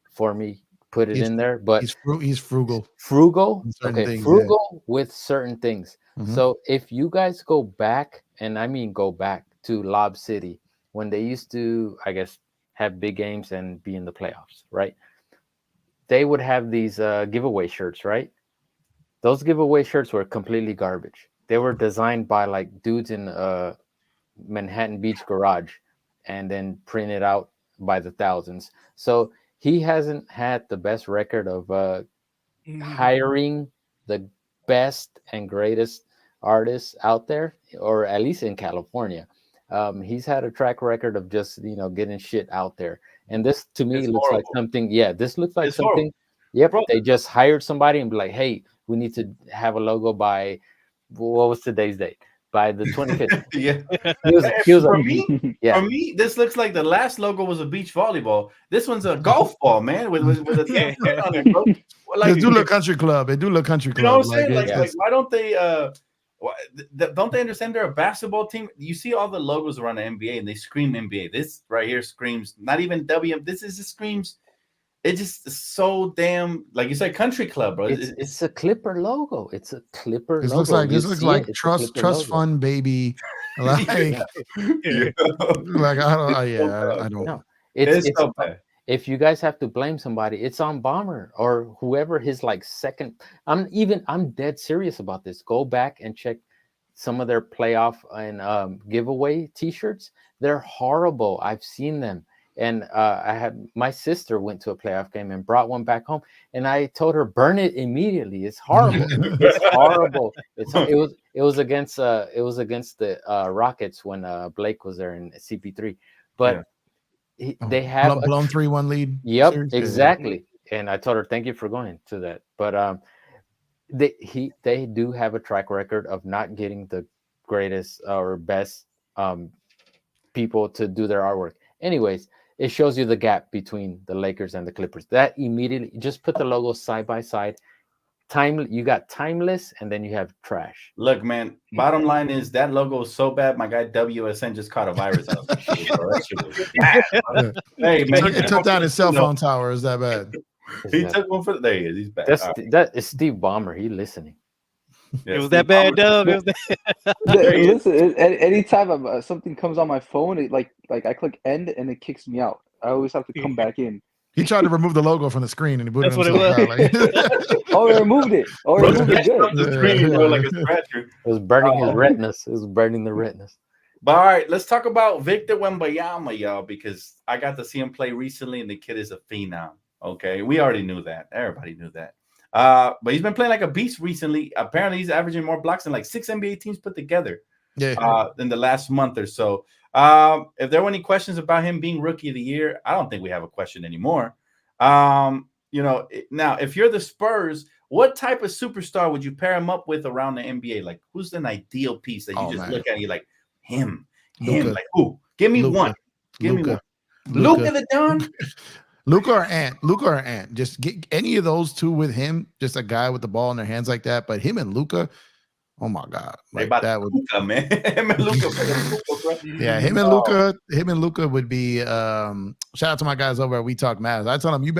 for me, put it in there. But he's frugal. Frugal? Okay, frugal with certain things. Mm-hmm. So if you guys go back, and I mean go back to Lob City, when they used to, I guess, have big games and be in the playoffs, right? They would have these giveaway shirts, right? Those giveaway shirts were completely garbage. They were designed by like dudes in Manhattan Beach garage and then printed out by the thousands. So he hasn't had the best record of hiring the best and greatest artists out there, or at least in California. He's had a track record of just, getting shit out there. And this to me looks like something. Yeah, this looks like something. Horrible. Yep. Bro. They just hired somebody and be like, hey, we need to have a logo by, what was today's date? by the 25th. Yeah. He was For me, this looks like the last logo was a beach volleyball. This one's a golf ball, man, with a damn thing on it, bro. Like, they do look country club. They do look country club. You know what I'm saying? Like why don't they? Don't they understand they're a basketball team? You see all the logos around the NBA, and they scream NBA. This right here screams not even WM. This just screams. It just is so damn, like you said, country club, bro. It's a Clipper logo. It's a Clipper this logo. This looks like trust fund baby. Like, yeah. Like I don't know. It's so bad. If you guys have to blame somebody, it's on Bomber or whoever his like second. I'm dead serious about this. Go back and check some of their playoff and giveaway T-shirts. They're horrible. I've seen them. And my sister went to a playoff game and brought one back home, and I told her burn it immediately. It's horrible. It's horrible. It was against the Rockets when Blake was there in CP3, but they have blown 3-1 lead. Yep, series. Exactly. And I told her thank you for going to that, but they do have a track record of not getting the greatest or best people to do their artwork. Anyways. It shows you the gap between the Lakers and the Clippers. That immediately, just put the logos side by side. You got timeless, and then you have trash. Look, man. Bottom line is that logo is so bad. My guy WSN just caught a virus out of that shit, bro. That shit was bad. Hey, man, he took down his cell phone tower. Is that bad? He took one for. There he is. He's bad. That is Steve Ballmer. He listening. Yeah, it was that bad, Dub. Listen, anytime something comes on my phone, it like I click end and it kicks me out. I always have to come back in. He tried to remove the logo from the screen and he booted That's himself what it was. out. Like, oh, he removed it. Oh, he removed it good. The screen, like a scratcher. It was burning his retinas. It was burning the retinas. But all right, let's talk about Victor Wembanyama, y'all, because I got to see him play recently, and the kid is a phenom. Okay, we already knew that. Everybody knew that. But he's been playing like a beast recently. Apparently, he's averaging more blocks than like 6 NBA teams put together. Yeah. In the last month or so. If there were any questions about him being Rookie of the Year, I don't think we have a question anymore. Now, if you're the Spurs, what type of superstar would you pair him up with around the NBA? Like, who's an ideal piece that you look at and you're like, him, Luka. like who? Give me one. Give me one. Luka the Don. Luka or Ant. Just get any of those two with him. Just a guy with the ball in their hands like that. But him and Luka, oh my God, like that would. Luka, man. Him and Luka. Yeah, him and Luka would be. Shout out to my guys over at We Talk Matters. I tell them you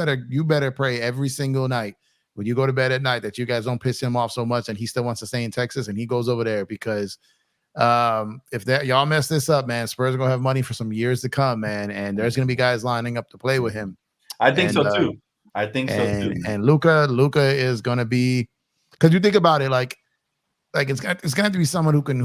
better pray every single night when you go to bed at night that you guys don't piss him off so much and he still wants to stay in Texas and he goes over there because. If that y'all mess this up, man, Spurs are gonna have money for some years to come, man, and there's gonna be guys lining up to play with him. I think so too. And Luka is gonna be, because you think about it, like it's gonna have to be someone who can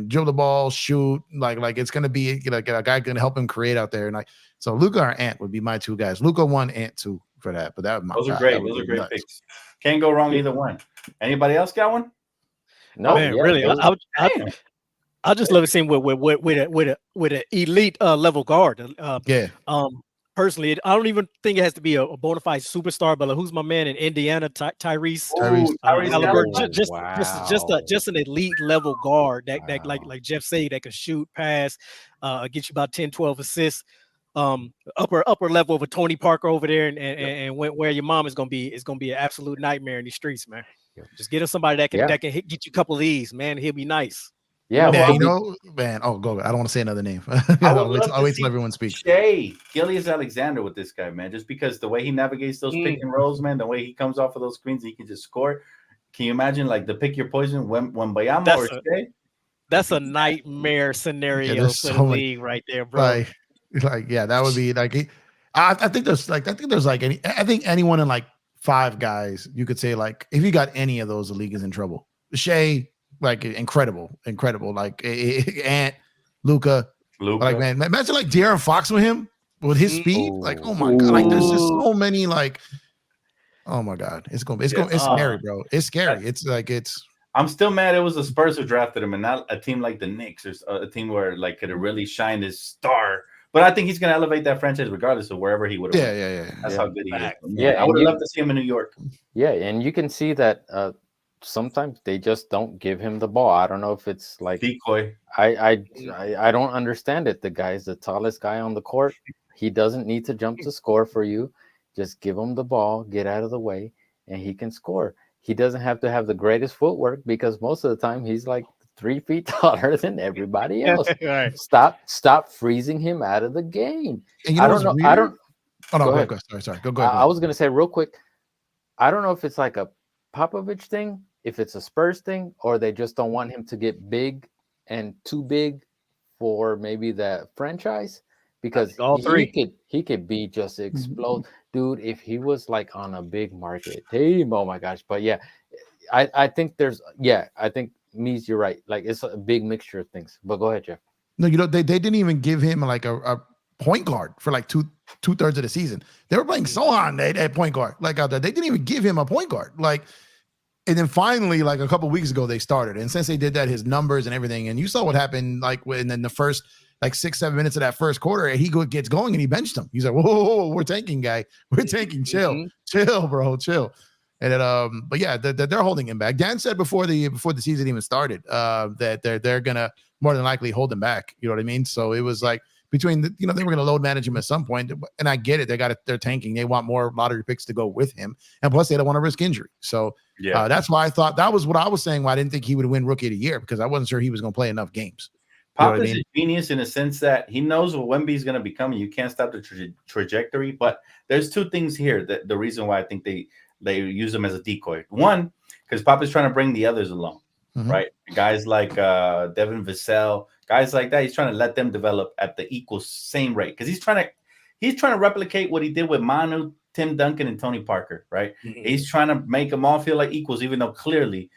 dribble the ball, shoot, like it's gonna be like a guy can help him create out there, and like so Luka or Ant would be my two guys. Luka 1, Ant 2 for that, but those are great. Those are great picks. Can't go wrong either one. Anybody else got one? No, man, really. I just love seeing with an elite level guard. Personally, I don't even think it has to be a bona fide superstar, but like, who's my man in Indiana, Tyrese Halliburton, just an elite level guard that like Jeff said, that can shoot, pass, get you about 10, 12 assists. Upper level of a Tony Parker over there, and where your mom is gonna be an absolute nightmare in these streets, man. Just get us somebody that can get you a couple of these, man. He'll be nice. Yeah, man. Oh, go. I don't want to say another name. I'll wait till everyone speaks. Gillius Alexander with this guy, man. Just because the way he navigates those pick and rolls, man, the way he comes off of those screens, and he can just score. Can you imagine like the pick your poison when Wembanyama or Shea? That's a nightmare scenario for the league right there, bro. Like that would be like. I think anyone in like 5 guys you could say like if you got any of those, the league is in trouble. Shea. Like incredible. Like Ant, Luka. Like man, imagine like De'Aaron Fox with him with his speed. Like oh my God, like there's just so many like. Oh my God, it's scary, bro. It's scary. I'm still mad it was the Spurs who drafted him and not a team like the Knicks or a team where like could have really shined his star. But I think he's gonna elevate that franchise regardless of wherever he would have. Yeah. That's how good he is. Yeah, I would love to see him in New York. Yeah, and you can see that. sometimes they just don't give him the ball. I don't know if it's like decoy. I don't understand it. The guy's the tallest guy on the court. He doesn't need to jump to score for you. Just give him the ball, get out of the way, and he can score. He doesn't have to have the greatest footwork because most of the time he's like 3 feet taller than everybody else. Right. Stop freezing him out of the game. And you know I don't know. weird? I don't. Oh no, Go go ahead. ahead. Sorry. Go ahead. I was gonna say real quick. I don't know if it's like a Popovich thing, if it's a Spurs thing, or they just don't want him to get big and too big for maybe the franchise. Because all three. He could be just explode, dude. If he was like on a big market team, oh my gosh! But yeah, I think I think Mies, you're right. Like it's a big mixture of things. But go ahead, Jeff. No, they didn't even give him like a point guard for like two-thirds of the season. They were playing Sohan at point guard, like out there. They didn't even give him a point guard, like. And then finally, like a couple of weeks ago, they started. And since they did that, his numbers and everything, and you saw what happened, like when in the first like 6-7 minutes of that first quarter, and he gets going and he benched him. He's like, whoa, we're tanking, guy. We're tanking. Chill, bro, chill. And then, but yeah, they're holding him back. Dan said before the season even started, that they're gonna more than likely hold him back. You know what I mean? So it was like between the, they were gonna load manage him at some point, and I get it. They're tanking. They want more lottery picks to go with him, and plus they don't want to risk injury. So yeah, that's why I thought that was what I was saying. Why I didn't think he would win Rookie of the Year because I wasn't sure he was gonna play enough games. Pop is a genius in a sense that he knows what Wemby's going to become, and you can't stop the trajectory. But there's two things here that the reason why I think they use him as a decoy. One, because Pop is trying to bring the others along, right? Guys like Devin Vassell, guys like that. He's trying to let them develop at the equal same rate because he's trying to replicate what he did with Manu, Tim Duncan, and Tony Parker, right? He's trying to make them all feel like equals, even though clearly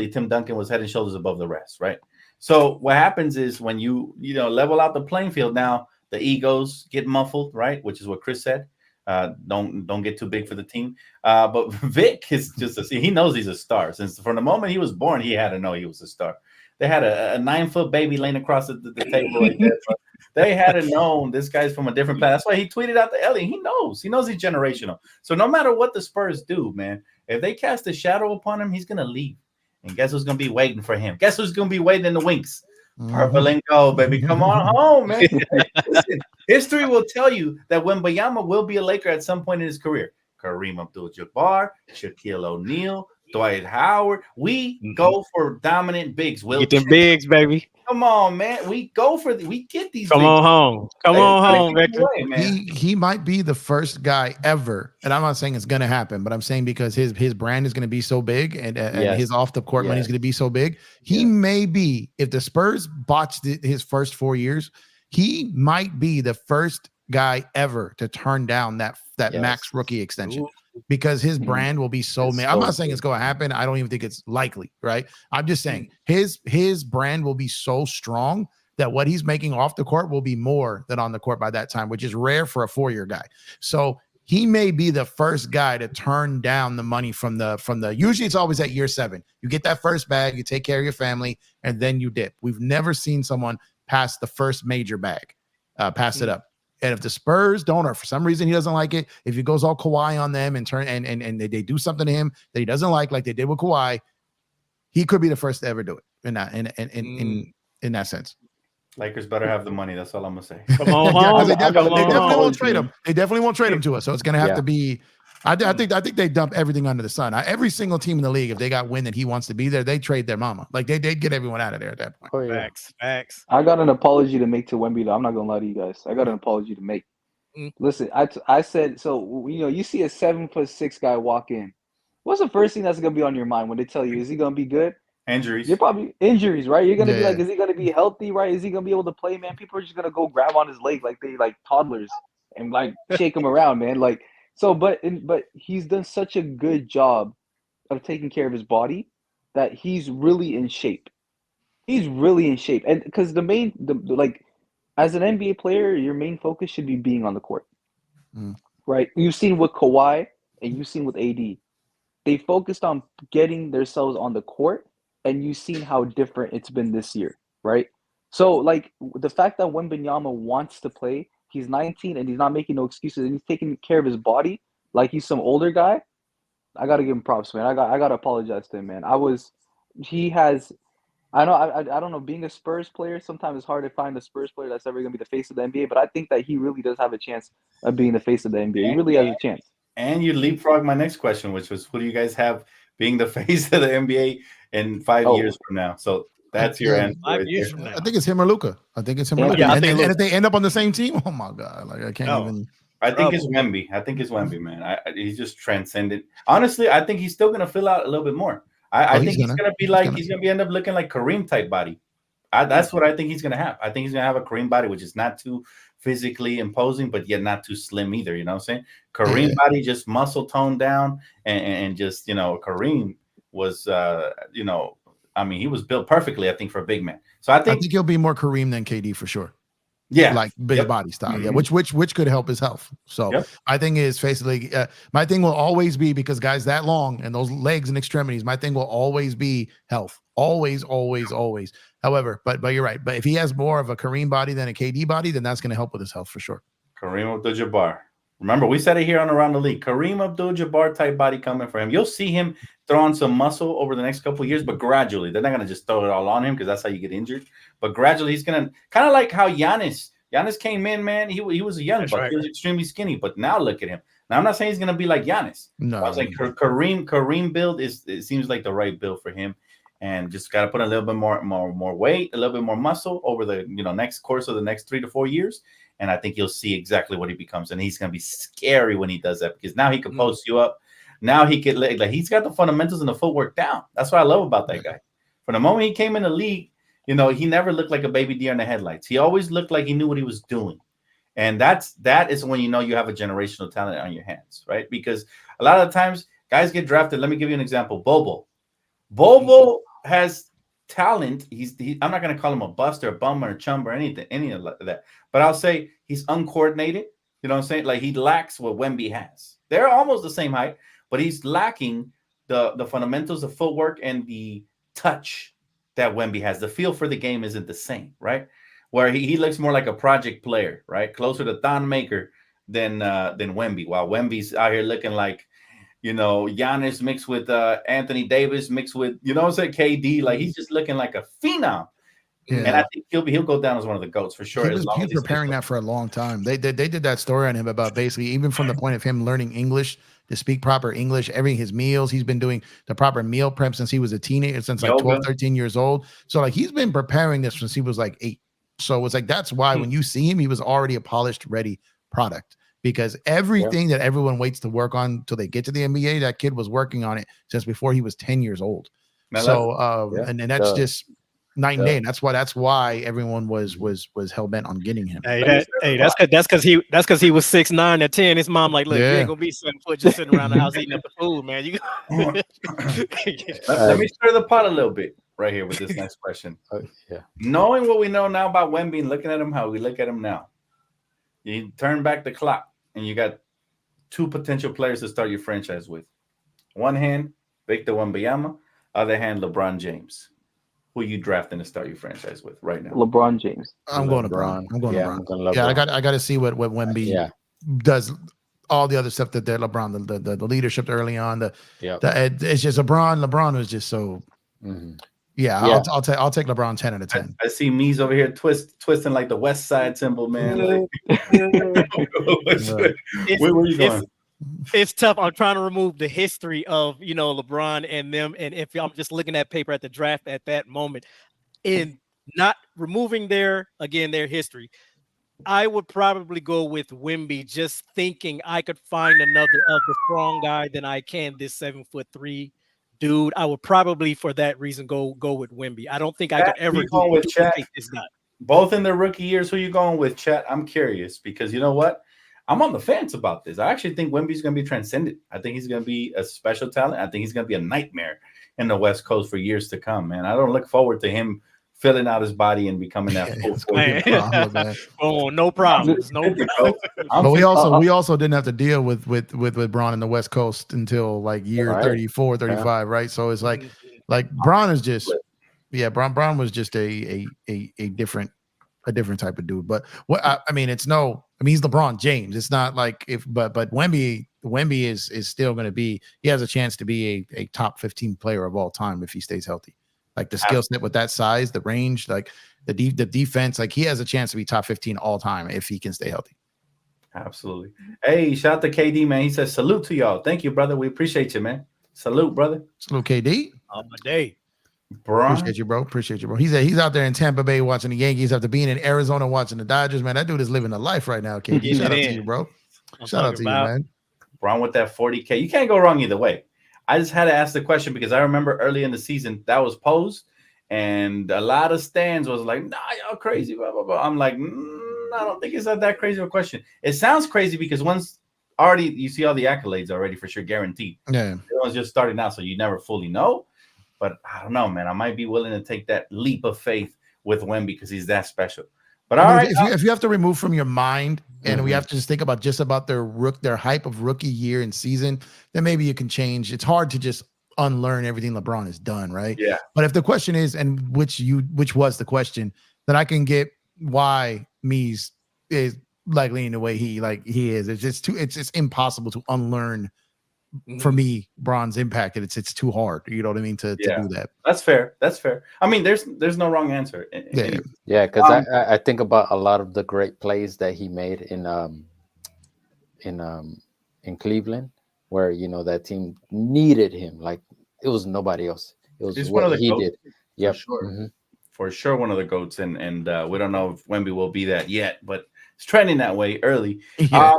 Tim Duncan was head and shoulders above the rest, right? So what happens is when you level out the playing field, now the egos get muffled, right? Which is what Chris said. Don't get too big for the team. But Vic is just he knows he's a star. Since from the moment he was born, he had to know he was a star. They had a 9-foot baby laying across the table right there. So they had to know this guy's from a different planet. That's why he tweeted out to Ellie. He knows he's generational. So no matter what the Spurs do, man, if they cast a shadow upon him, he's gonna leave. And guess who's going to be waiting for him? Guess who's going to be waiting in the wings? Purple and gold, baby. Come on home, man. Listen, history will tell you that Wembanyama will be a Laker at some point in his career. Kareem Abdul-Jabbar, Shaquille O'Neal, Dwight Howard. We go for dominant bigs. Get them bigs, baby. Come on, man. We get these. Come on home. Come on home, Victor. He might be the first guy ever, and I'm not saying it's gonna happen, but I'm saying because his brand is gonna be so big and his off the court money is gonna be so big. He may be, if the Spurs botched his first 4 years, he might be the first guy ever to turn down that max rookie extension. Because his brand will be so many. I'm not saying it's going to happen. I don't even think it's likely, right? I'm just saying his brand will be so strong that what he's making off the court will be more than on the court by that time, which is rare for a 4-year guy. So he may be the first guy to turn down the money from the. Usually it's always at year 7. You get that first bag, you take care of your family, and then you dip. We've never seen someone pass the first major bag, pass it up. And if the Spurs don't, or for some reason he doesn't like it, if he goes all Kawhi on them and they do something to him that he doesn't like they did with Kawhi, he could be the first to ever do it in that sense. Lakers better have the money. That's all I'm gonna say. Come on, home. They definitely won't trade him. They definitely won't trade him to us. So it's gonna have to be. I think they dump everything under the sun. Every single team in the league, if they got wind that he wants to be there, they trade their mama. Like they'd get everyone out of there at that point. Oh, yeah. Facts. I got an apology to make to Wemby, though. I'm not gonna lie to you guys. I got an apology to make. Listen, I said so. You see a 7'6" guy walk in. What's the first thing that's gonna be on your mind when they tell you, is he gonna be good? Injuries. You're probably injuries, right? You're gonna be like, is he gonna be healthy, right? Is he gonna be able to play, man? People are just gonna go grab on his leg like they like toddlers and like shake him around, man. Like. So, but he's done such a good job of taking care of his body that he's really in shape. He's really in shape, and because like as an NBA player, your main focus should be being on the court, right? You've seen with Kawhi and you've seen with AD, they focused on getting themselves on the court, and you've seen how different it's been this year, right? So, like the fact that Wembanyama wants to play. He's 19 and he's not making no excuses and he's taking care of his body like he's some older guy. I gotta give him props, man. I gotta apologize to him, man. He has. I know. I don't know. Being a Spurs player, sometimes it's hard to find a Spurs player that's ever gonna be the face of the NBA. But I think that he really does have a chance of being the face of the NBA. He really has a chance. And you leapfrog my next question, which was, who do you guys have being the face of the NBA in 5 years from now? So that's your answer. 5 years from now. I think it's him or Luka. I think it's him or Luka. And if they end up on the same team, oh my God, like I can't even. I think it's Wemby. Man. He's just transcended. Honestly, I think he's still gonna fill out a little bit more. I think he's gonna be like he's gonna end up looking like Kareem type body. That's what I think he's gonna have. I think he's gonna have a Kareem body, which is not too physically imposing, but yet not too slim either. You know what I'm saying? Kareem body, just muscle toned down, and just Kareem was I mean, he was built perfectly, I think, for a big man. So I think he'll be more Kareem than KD for sure. Yeah, like big body style. Yeah, which could help his health. So my thing is basically my thing will always be, because guys that long and those legs and extremities, my thing will always be health. Always. However, but you're right. But if he has more of a Kareem body than a KD body, then that's going to help with his health for sure. Kareem Abdul-Jabbar. Remember, we said it here on Around the League. Kareem Abdul-Jabbar type body coming for him. You'll see him throwing some muscle over the next couple of years, but gradually. They're not going to just throw it all on him, because that's how you get injured. But gradually, he's going to kind of like how Giannis came in, man. He was a young buck. Right. He was extremely skinny, but now look at him. Now, I'm not saying he's going to be like Giannis. No. I was like, Kareem build it seems like the right build for him. And just got to put a little bit more weight, a little bit more muscle over the next course of the next 3 to 4 years. And I think you'll see exactly what he becomes. And he's going to be scary when he does that, because now he can post you up. Now he could, like he's got the fundamentals and the footwork down. That's what I love about that guy. From the moment he came in the league, he never looked like a baby deer in the headlights. He always looked like he knew what he was doing. And that is when you have a generational talent on your hands, right? Because a lot of the times guys get drafted. Let me give you an example. Bobo has talent. I'm not going to call him a bust or a bum or a chum or any of that. But I'll say he's uncoordinated. You know what I'm saying? Like, he lacks what Wemby has. They're almost the same height, but he's lacking the fundamentals of footwork and the touch that Wemby has. The feel for the game isn't the same, right? Where he looks more like a project player, right? Closer to Thon Maker than Wemby. While Wemby's out here looking like, Giannis mixed with Anthony Davis mixed with, KD. Like, he's just looking like a phenom. Yeah. And I think he'll go down as one of the GOATs for sure. He was preparing that for a long time. They did that story on him about basically, even from the point of him learning English, to speak proper English, his meals. He's been doing the proper meal prep since he was a teenager, since like 12, 13 years old. So like, he's been preparing this since he was like 8. So it's like, that's why when you see him, he was already a polished, ready product, because everything that everyone waits to work on till they get to the NBA, that kid was working on it since before he was 10 years old. So, and that's just night and day. And that's why everyone was hell bent on getting him. That's because he was 6'9" at 10. His mom like, look, you ain't gonna be 7 foot just sitting around the house eating up the food, man. Let me stir the pot a little bit right here with this next question. Knowing what we know now about Wemby and looking at him how we look at him now, you turn back the clock and you got 2 potential players to start your franchise with. One hand, Victor Wembanyama. Other hand, LeBron James. Who are you drafting to start your franchise with right now? LeBron James. I'm going LeBron. LeBron. Yeah, I got to see what Wemby does. All the other stuff that they're LeBron, the leadership early on. It's just LeBron was just so. Yeah, I'll take LeBron 10 out of 10. I see Mees over here twisting like the West Side symbol, man. Where were you going? It's tough. I'm trying to remove the history of LeBron and them, and if I'm just looking at paper at the draft at that moment, and not removing their history, I would probably go with Wemby, just thinking I could find another of the strong guy than I can this 7'3" dude. I would probably, for that reason, go with Wemby. I don't think I could ever duplicate this guy. Both in their rookie years, who you going with, Chet? I'm curious, because you know what? I'm on the fence about this. I actually think Wemby's going to be transcendent. I think he's going to be a special talent. I think he's going to be a nightmare in the West Coast for years to come, man. I don't look forward to him filling out his body and becoming that full. No problems. No problems. But we also didn't have to deal with Bron in the West Coast until like year 34, 35, right? So it's like Bron is just Bron was just a different a different type of dude. But what I mean, he's LeBron James. It's not like but Wemby is still going to be. He has a chance to be a top 15 player of all time if he stays healthy. Like the skill set with that size, the range, like the defense, like he has a chance to be top 15 all time if he can stay healthy. Absolutely. Hey, shout out to KD, man. He says salute to y'all. Thank you, brother. We appreciate you, man. Salute, brother. Salute, KD. On my day. Bro. Appreciate you, bro. He's out there in Tampa Bay watching the Yankees after being in Arizona watching the Dodgers. Man, that dude is living a life right now, KD. Shout out to you, bro. Shout out to you, man. Bron with that 40K. You can't go wrong either way. I just had to ask the question because I remember early in the season that was posed, and a lot of stands was like, "Nah, y'all crazy." Blah blah blah. I'm like, I don't think it's not that crazy of a question. It sounds crazy because once already you see all the accolades already for sure, guaranteed. Yeah, everyone's just starting out, so you never fully know. But I don't know, man. I might be willing to take that leap of faith with Wemby because he's that special. But all right, if you have to remove from your mind, and we have to just think about their hype of rookie year and season, then maybe you can change. It's hard to just unlearn everything LeBron has done, right? Yeah. But if the question is, and which was the question, that I can get why Mies is like leaning the way he is. It's impossible to unlearn. For me, Bron's impact, it's too hard. You know what I mean? To do that. That's fair. I mean, there's no wrong answer. Yeah, because I think about a lot of the great plays that he made in Cleveland, where that team needed him. Like it was nobody else. It was what he did. Yeah, for sure, one of the GOATs, and we don't know if Wemby will be that yet, but it's trending that way early. Yeah.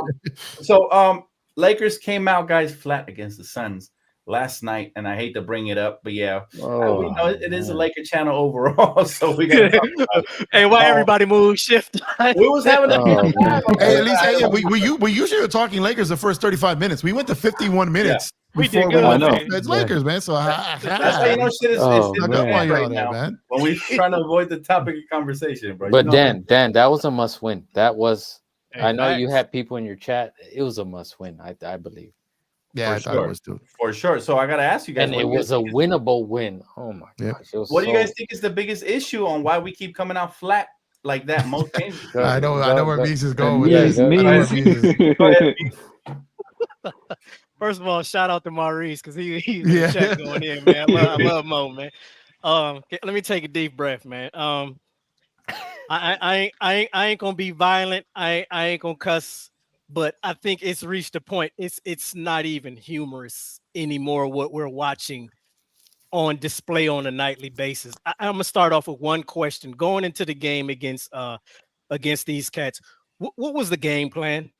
Lakers came out, guys, flat against the Suns last night, and I hate to bring it up, but we know it is a Laker channel overall, so we got. Hey, why everybody move shift? We was having hey, at least we usually are talking Lakers the first 35 minutes. We went to 51 minutes. We did good. I know. It's Lakers, man. So that's how you know shit is right now, man. When we're trying to avoid the topic of conversation, bro. But Dan, that was a must win. That was. I know you had people in your chat. It was a must win, I believe. Yeah, I thought it was too. For sure. So I got to ask you guys. And it was a winnable win. Oh, my gosh. What do you guys think is the biggest issue on why we keep coming out flat like that most games? I know where Mies is going with this. Go ahead. First of all, shout out to Maurice because he's in the chat going in, man. I love Mo, man. Let me take a deep breath, man. I ain't gonna be violent. I ain't gonna cuss, but I think it's reached a point. It's not even humorous anymore what we're watching on display on a nightly basis. I'm gonna start off with one question. Going into the game against these cats, what was the game plan?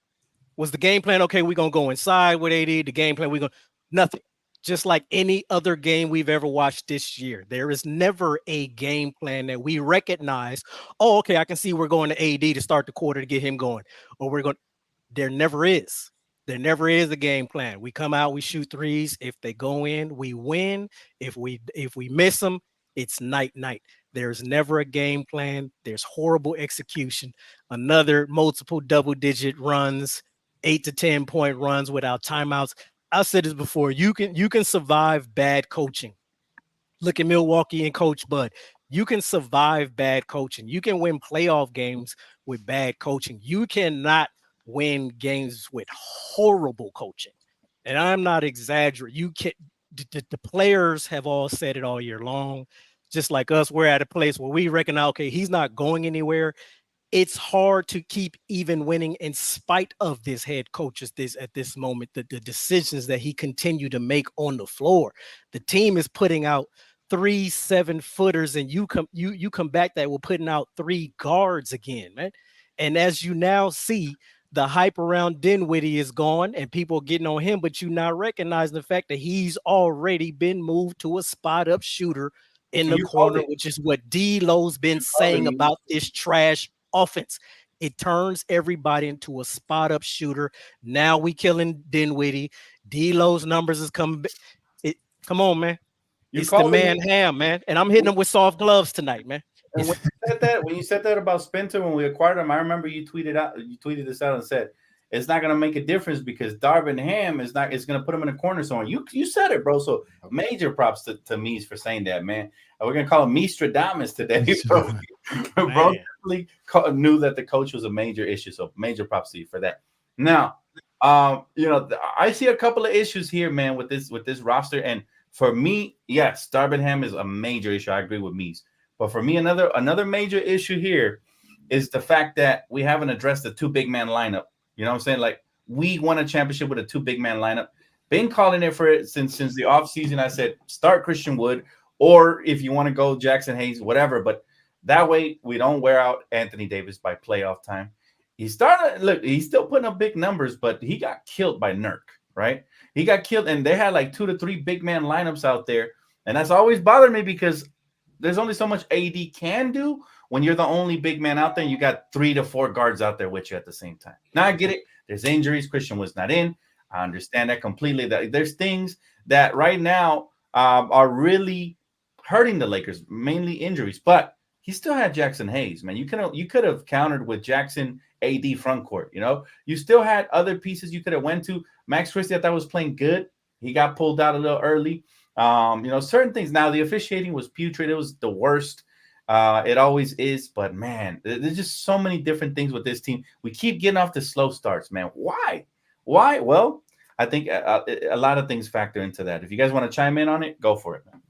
Was the game plan okay? We're gonna go inside with AD. The game plan nothing. Just like any other game we've ever watched this year, there is never a game plan that we recognize. Oh, okay, I can see we're going to AD to start the quarter to get him going, or we're going. There never is. There never is a game plan. We come out, we shoot threes. If they go in, we win. If we miss them, it's night. There's never a game plan. There's horrible execution. Another multiple double-digit runs, 8 to 10 point runs without timeouts. I've said this before. You can survive bad coaching. Look at Milwaukee and Coach Bud. You can survive bad coaching. You can win playoff games with bad coaching. You cannot win games with horrible coaching. And I'm not exaggerating. You can. The players have all said it all year long. Just like us, we're at a place where we reckon, okay, he's not going anywhere. It's hard to keep even winning in spite of this head coach at this moment, the decisions that he continued to make on the floor. The team is putting out 3 7-footers, and you come back that we're putting out 3 guards again, man. And as you now see, the hype around Dinwiddie is gone, and people are getting on him, but you now recognize the fact that he's already been moved to a spot-up shooter in the corner, which is what D-Lo's been saying about this trash offense. It turns everybody into a spot up shooter. Now we killing Dinwiddie. D-Lo's numbers is coming. Come on, man. It's the man Ham, man. And I'm hitting him with soft gloves tonight, man. And when you said that about Spencer when we acquired him, I remember you tweeted this out and said it's not going to make a difference because Darvin Ham is going to put him in a corner somewhere. You said it, bro. So major props to Mies for saying that, man. We're going to call him Miestradamus today, bro. Bro definitely knew that the coach was a major issue. So major props to you for that. Now, I see a couple of issues here, man, with this roster. And for me, yes, Darvin Ham is a major issue. I agree with Mies. But for me, another major issue here is the fact that we haven't addressed the 2 big man lineup. You know what I'm saying? Like, we won a championship with a 2 big man lineup. Been calling it for it since the offseason. I said, start Christian Wood, or if you want to go Jackson Hayes, whatever. But that way we don't wear out Anthony Davis by playoff time. He's still putting up big numbers, but he got killed by Nurk, right? He got killed, and they had like 2 to 3 big man lineups out there. And that's always bothered me because there's only so much AD can do when you're the only big man out there and you got 3 to 4 guards out there with you at the same time. Now I get it. There's injuries. Christian was not in. I understand that completely. That there's things that right now are really hurting the Lakers, mainly injuries. But he still had Jackson Hayes, man. You could have countered with Jackson AD front court. You still had other pieces you could have went to. Max Christie, I thought, was playing good. He got pulled out a little early. Certain things. Now the officiating was putrid. It was the worst. It always is. But man, there's just so many different things with this team. We keep getting off the slow starts, man. Why? Well, I think a lot of things factor into that. If you guys want to chime in on it, go for it, man.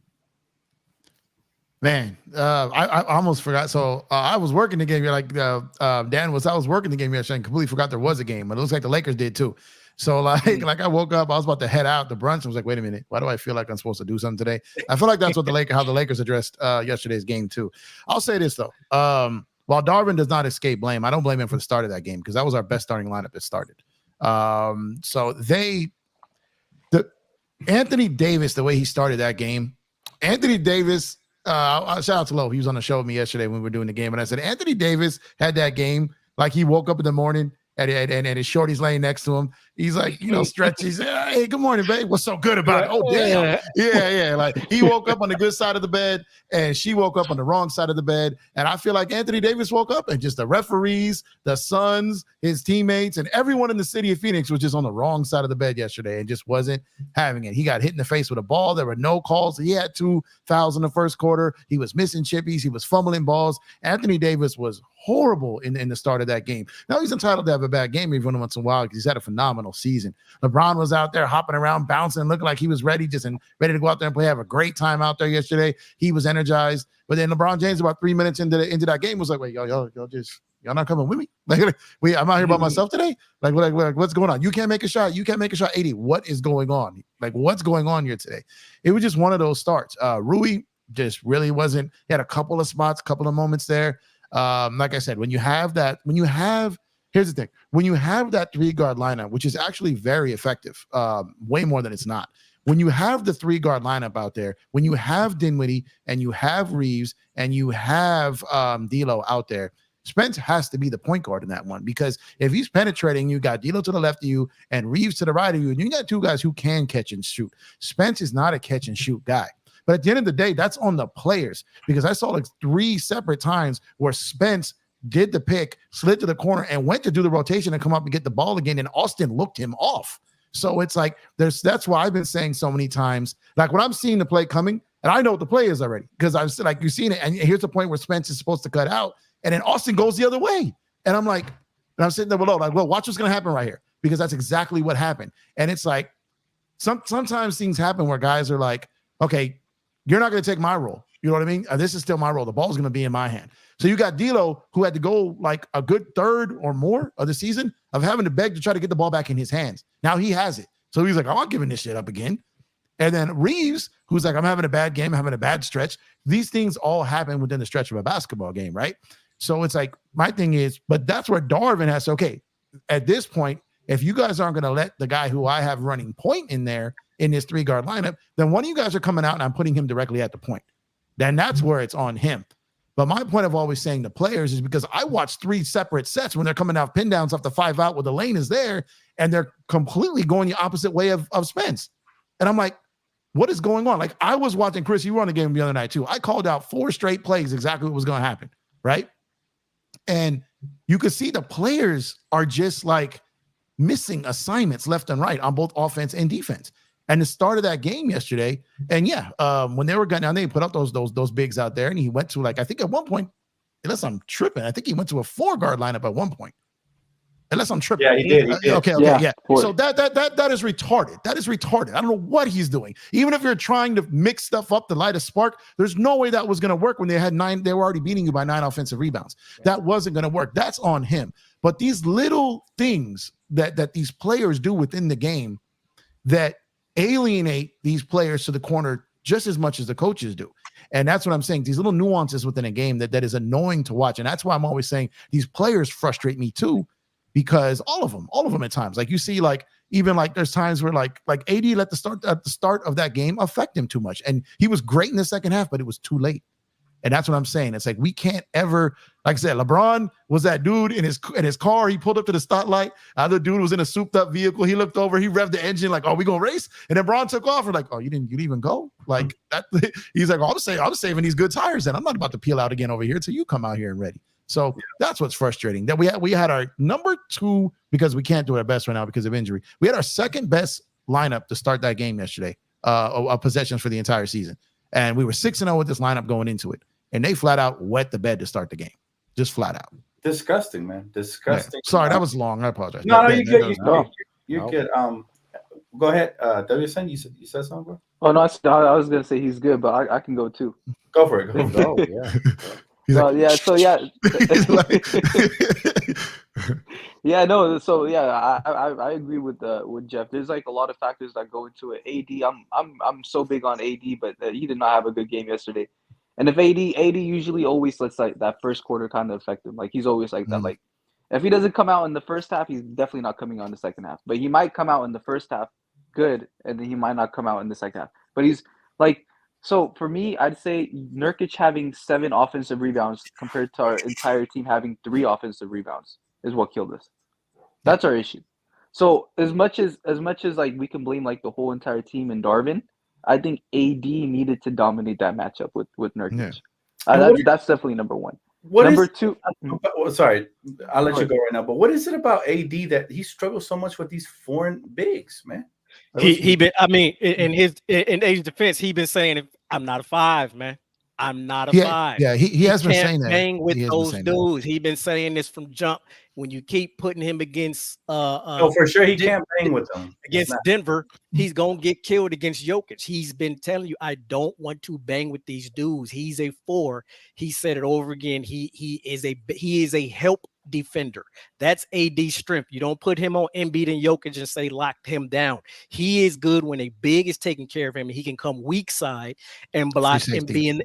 Man, I almost forgot. So I was working the game like Dan was. I was working the game yesterday and completely forgot there was a game. But it looks like the Lakers did too. So like I woke up, I was about to head out to brunch. I was like, wait a minute, why do I feel like I'm supposed to do something today? I feel like that's what how the Lakers addressed yesterday's game too. I'll say this though, while Darvin does not escape blame, I don't blame him for the start of that game because that was our best starting lineup that started. So Anthony Davis, the way he started that game, Anthony Davis. Shout out to Lo. He was on the show with me yesterday when we were doing the game, and I said Anthony Davis had that game like he woke up in the morning and his shorty's laying next to him. He's like, stretches. Hey, good morning, babe. What's so good about it? Oh, damn. Yeah. Like he woke up on the good side of the bed and she woke up on the wrong side of the bed. And I feel like Anthony Davis woke up and just the referees, the Suns, his teammates, and everyone in the city of Phoenix was just on the wrong side of the bed yesterday and just wasn't having it. He got hit in the face with a ball. There were no calls. He had 2 fouls in the first quarter. He was missing chippies. He was fumbling balls. Anthony Davis was horrible in the start of that game. Now he's entitled to have a bad game every once in a while because he's had a phenomenal season. LeBron was out there hopping around, bouncing, looking like he was ready to go out there and play, have a great time out there yesterday. He was energized. But then LeBron James, about 3 minutes into that game, was like, wait, y'all not coming with me? Like, I'm out here by myself today? Like, what's going on? You can't make a shot. You can't make a shot. 80. What is going on? Like, what's going on here today? It was just one of those starts. Rui just really wasn't. He had a couple of spots, couple of moments there. Like I said, here's the thing. When you have that 3-guard lineup, which is actually very effective, way more than it's not. When you have the 3-guard lineup out there, when you have Dinwiddie and you have Reeves and you have D'Lo out there, Spence has to be the point guard in that one because if he's penetrating, you got D'Lo to the left of you and Reeves to the right of you, and you got 2 guys who can catch and shoot. Spence is not a catch and shoot guy. But at the end of the day, that's on the players because I saw like 3 separate times where Spence did the pick, slid to the corner, and went to do the rotation and come up and get the ball again, and Austin looked him off. So it's like that's why I've been saying so many times, like when I'm seeing the play coming, and I know what the play is already because I've like you've seen it, and here's the point where Spence is supposed to cut out, and then Austin goes the other way, and I'm like, and I'm sitting there below, like, well, watch what's gonna happen right here because that's exactly what happened, and it's like sometimes things happen where guys are like, okay, you're not gonna take my role. You know what I mean? This is still my role. The ball's going to be in my hand. So you got D'Lo, who had to go like a good third or more of the season of having to beg to try to get the ball back in his hands. Now he has it. So he's like, I'm not giving this shit up again. And then Reeves, who's like, I'm having a bad game, I'm having a bad stretch. These things all happen within the stretch of a basketball game, right? So it's like, my thing is, but that's where Darvin has to, okay, at this point, if you guys aren't going to let the guy who I have running point in there in this 3-guard lineup, then one of you guys are coming out and I'm putting him directly at the point. Then that's where it's on him. But my point of always saying the players is because I watched 3 separate sets when they're coming out pin downs off the 5 out where the lane is there and they're completely going the opposite way of Spence. And I'm like, what is going on? Like I was watching, Chris, you were on the game the other night too. I called out 4 straight plays, exactly what was going to happen, right? And you could see the players are just like missing assignments left and right on both offense and defense. And the start of that game yesterday, and when they were getting down, they put up those bigs out there, and he went to like I think at one point unless I'm tripping. I think he went to a 4-guard lineup at one point. Unless I'm tripping. Yeah, he did. Okay, yeah. Four. So that is retarded. That is retarded. I don't know what he's doing. Even if you're trying to mix stuff up to light a spark, there's no way that was going to work when they had 9. They were already beating you by 9 offensive rebounds. That wasn't going to work. That's on him. But these little things that these players do within the game that alienate these players to the corner just as much as the coaches do. And that's what I'm saying. These little nuances within a game that is annoying to watch. And that's why I'm always saying these players frustrate me too. Because all of them at times, like you see, like even like there's times where like AD let the start of that game affect him too much, and he was great in the second half, but it was too late. And that's what I'm saying. It's like we can't ever, like I said, LeBron was that dude in his car. He pulled up to the stoplight. Other dude was in a souped up vehicle. He looked over. He revved the engine like, "Oh, we gonna race?" And then Bron took off. We're like, "Oh, you didn't even go?" Like that. He's like, "Oh, I'm saving these good tires, and I'm not about to peel out again over here till you come out here and ready." So that's what's frustrating. That we had our number 2, because we can't do our best right now because of injury. We had our second best lineup to start that game yesterday, of possessions for the entire season. And we were 6-0 with this lineup going into it. And they flat out wet the bed to start the game. Just flat out. Disgusting, man. Disgusting. Yeah. Sorry, that was long. I apologize. No, you're good. You're good. Go ahead. WSN, you said something, bro? Oh, no, I was going to say he's good, but I can go too. Go for it. Go, yeah. I agree with Jeff. There's like a lot of factors that go into it. AD, I'm so big on AD, but he did not have a good game yesterday. And if AD usually always lets like that first quarter kind of affect him. Like he's always like that. Like if he doesn't come out in the first half, he's definitely not coming out in the second half. But he might come out in the first half good, and then he might not come out in the second half. But he's like. So for me, I'd say Nurkic having 7 offensive rebounds compared to our entire team having 3 offensive rebounds is what killed us. That's our issue. So as much as like we can blame like the whole entire team and Darvin, I think AD needed to dominate that matchup with Nurkic. Yeah. That's definitely number 1. Number 2. Sorry, I'll let you go right now. But what is it about AD that he struggles so much with these foreign bigs, man? He been, I mean, in AD's defense, he been saying, I'm not a 5, man. I'm not a 5. Yeah, he has been saying that. Hang with those dudes. He's been saying this from jump. When you keep putting him against for sure he can't bang with them against Denver, he's gonna get killed against Jokic. He's been telling you, I don't want to bang with these dudes. He's a 4. He said it over again. He is a help defender. That's AD's strength. You don't put him on Embiid and Jokic and say lock him down. He is good when a big is taking care of him, and he can come weak side and block and be in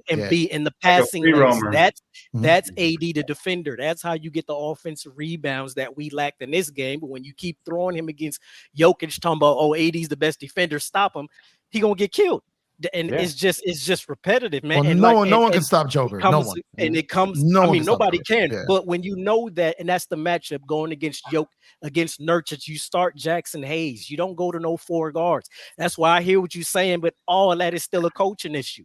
the passing lanes. That's AD the defender. That's how you get the offensive rebounds that we lacked in this game. But when you keep throwing him against Jokic, talking about AD's the best defender, stop him, he gonna get killed. And it's just repetitive, man. Well, and no one can stop Joker. No one. And it comes. Nobody can. Yeah. But when you know that, and that's the matchup going against against Nurkic, you start Jackson Hayes. You don't go to no 4 guards. That's why I hear what you're saying, but all of that is still a coaching issue.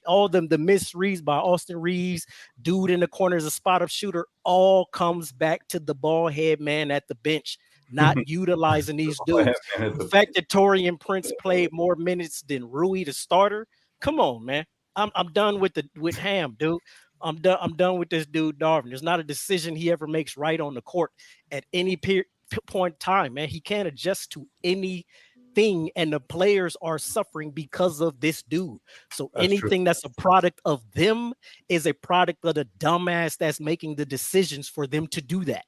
All the missed reads by Austin Reeves, dude in the corner is a spot up shooter, all comes back to the ball head man at the bench. Not utilizing these dudes. The fact that Taurean Prince played more minutes than Rui, the starter. Come on, man. I'm done with Ham, dude. I'm done with this dude, Darvin. There's not a decision he ever makes right on the court at any point in time, man. He can't adjust to anything, and the players are suffering because of this dude. So anything that's a product of them is a product of the dumbass that's making the decisions for them to do that.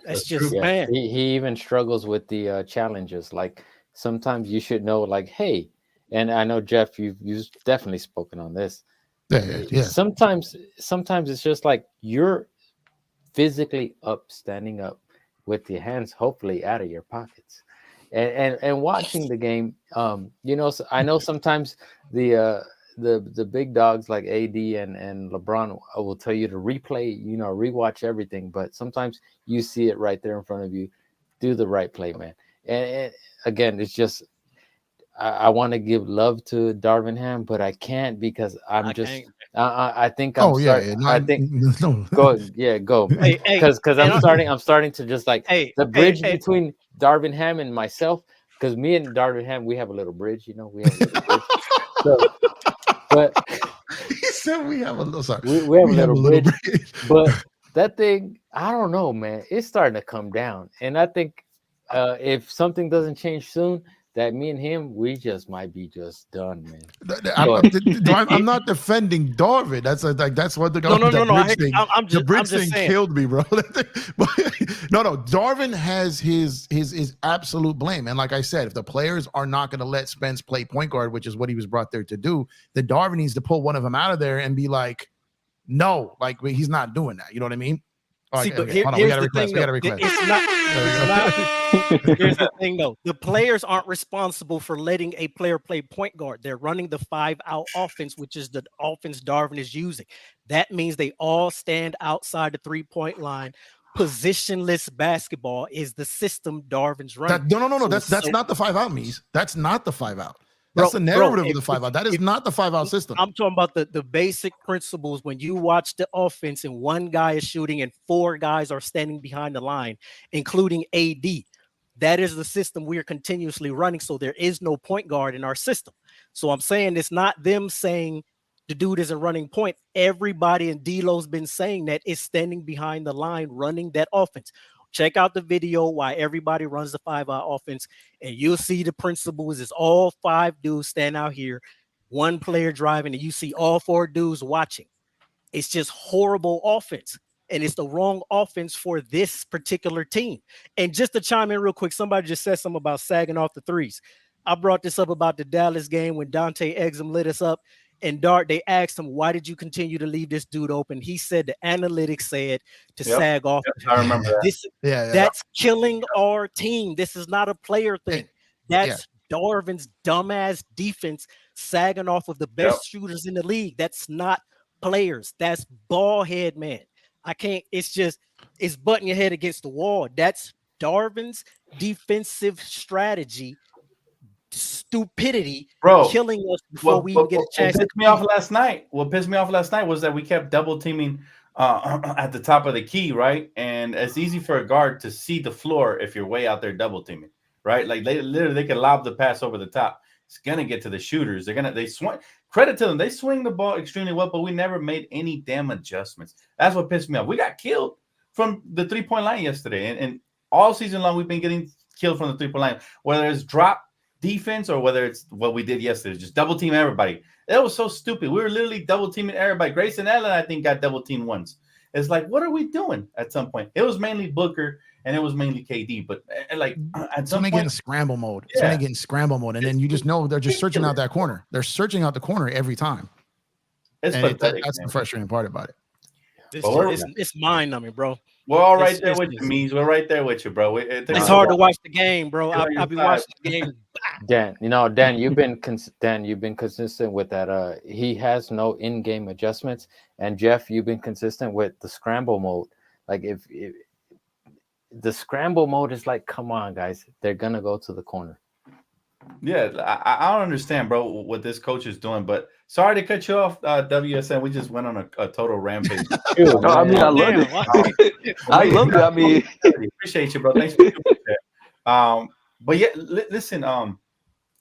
That's just true. Man. He even struggles with the challenges. Like sometimes you should know, like, hey, and I know Jeff, you've definitely spoken on this. Yeah. Sometimes it's just like you're physically standing up with your hands hopefully out of your pockets, and watching the game. So I know sometimes the big dogs like AD and LeBron will tell you to replay, rewatch everything. But sometimes you see it right there in front of you. Do the right play, man. And again, it's just I want to give love to Darvin Ham, but I can't because I think I'm starting. I think go because I'm starting to just like the bridge between Darvin Ham and myself, because me and Darvin Ham, we have a little bridge, we have a little bridge. So, He said we have a little. Sorry, we have a little bridge. bridge. But that thing, I don't know, man. It's starting to come down, and I think if something doesn't change soon, that me and him, we just might be just done, man. I'm not defending Darvin. That's what the bridge thing killed me, bro. No, Darvin has his absolute blame. And like I said, if the players are not going to let Spence play point guard, which is what he was brought there to do, then Darvin needs to pull one of them out of there and be like, no, like he's not doing that. You know what I mean? See, but here's the thing, here's the thing, though. The players aren't responsible for letting a player play point guard. They're running the 5-out offense, which is the offense Darvin is using. That means they all stand outside the 3-point line. Positionless basketball is the system Darvin's running. No. That's not the 5-out, Mies. That's not the 5-out. That's the narrative of the 5-out. That is not the 5-out system. I'm talking about the basic principles. When you watch the offense and one guy is shooting and 4 guys are standing behind the line, including AD, that is the system we are continuously running. So there is no point guard in our system. So I'm saying it's not them saying the dude isn't running point. Everybody, and D'Lo's been saying that, is standing behind the line running that offense. Check out the video why everybody runs the 5-out offense, and you'll see the principles is all 5 dudes stand out here, 1 player driving, and you see all 4 dudes watching. It's just horrible offense, and it's the wrong offense for this particular team. And just to chime in real quick, somebody just said something about sagging off the threes. I brought this up about the Dallas game when Dante Exum lit us up. And Dart, they asked him, why did you continue to leave this dude open? He said the analytics said to sag off. I remember that. That's killing our team. This is not a player thing. That's Darvin's dumbass defense sagging off of the best shooters in the league. That's not players. That's ball head, man. I can't. It's butting your head against the wall. That's Darvin's defensive strategy. Stupidity, bro, killing us before we even get a chance. What pissed me off last night was that we kept double teaming at the top of the key, right? And it's easy for a guard to see the floor if you're way out there double teaming, right? Like they can lob the pass over the top. It's gonna get to the shooters. They swing. Credit to them, they swing the ball extremely well, but we never made any damn adjustments. That's what pissed me off. We got killed from the 3-point line yesterday, and all season long we've been getting killed from the 3-point line, whether it's drop defense or whether it's what we did yesterday, just double team everybody. That was so stupid. We were literally double teaming everybody. Grayson Allen, I think, got double teamed once. It's like, what are we doing at some point? It was mainly Booker and it was mainly KD, but like at some point, getting scramble mode. It's when they get in scramble mode, and then you just know they're just searching out that corner. They're searching out the corner every time. That's the frustrating part about it. It's mind-numbing, bro. We're all right there with you, Mies. We're right there with you, bro. It's hard to watch the game, bro. I'll be watching the game. Dan, you've been consistent with that. He has no in-game adjustments, and Jeff, you've been consistent with the scramble mode. Like if the scramble mode is like, come on, guys, they're gonna go to the corner. Yeah, I don't understand, bro, what this coach is doing, but sorry to cut you off, WSN. We just went on a total rampage. I love it. I love it. I mean, appreciate you, bro. Thanks for doing that. But yeah, listen,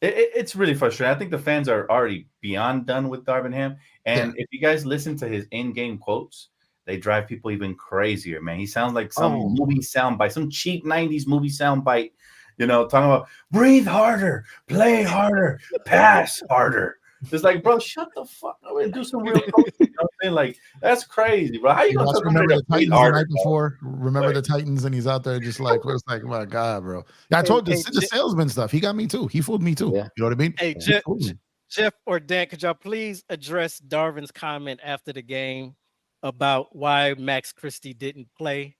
it's really frustrating. I think the fans are already beyond done with Darvin Ham. And if you guys listen to his in-game quotes, they drive people even crazier, man. He sounds like some movie soundbite, some cheap 90s movie soundbite. You know, talking about breathe harder, play harder, pass harder. It's like, bro, shut the fuck up and do some real coaching. You know what I'm saying? Like, that's crazy, bro. How you gonna remember the Titans the night before? Remember the Titans, and he's out there just like, it's like, my God, bro. Yeah, I told you the salesman stuff. He got me too. He fooled me too. Yeah. You know what I mean? Hey, Jeff or Dan, could y'all please address Darvin's comment after the game about why Max Christie didn't play?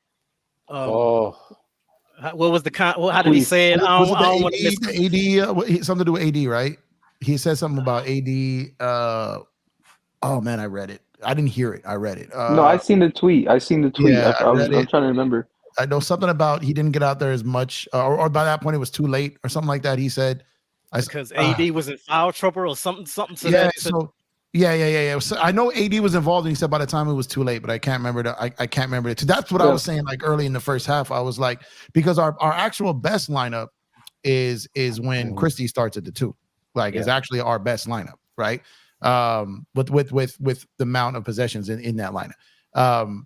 What was the how did he say it? I don't want to AD, something to do with AD, right? He said something about AD. Oh man, I read it. I didn't hear it. I read it. No, I seen the tweet. Yeah, I'm trying to remember. I know something about he didn't get out there as much, or by that point it was too late, or something like that. He said because AD was in foul trouble or something. So yeah. So I know AD was involved, and he said by the time it was too late, but I can't remember I can't remember it. So that's what I was saying. Like early in the first half, I was like, because our actual best lineup is when Christie starts at the 2. Like is actually our best lineup, right? with the amount of possessions in that lineup.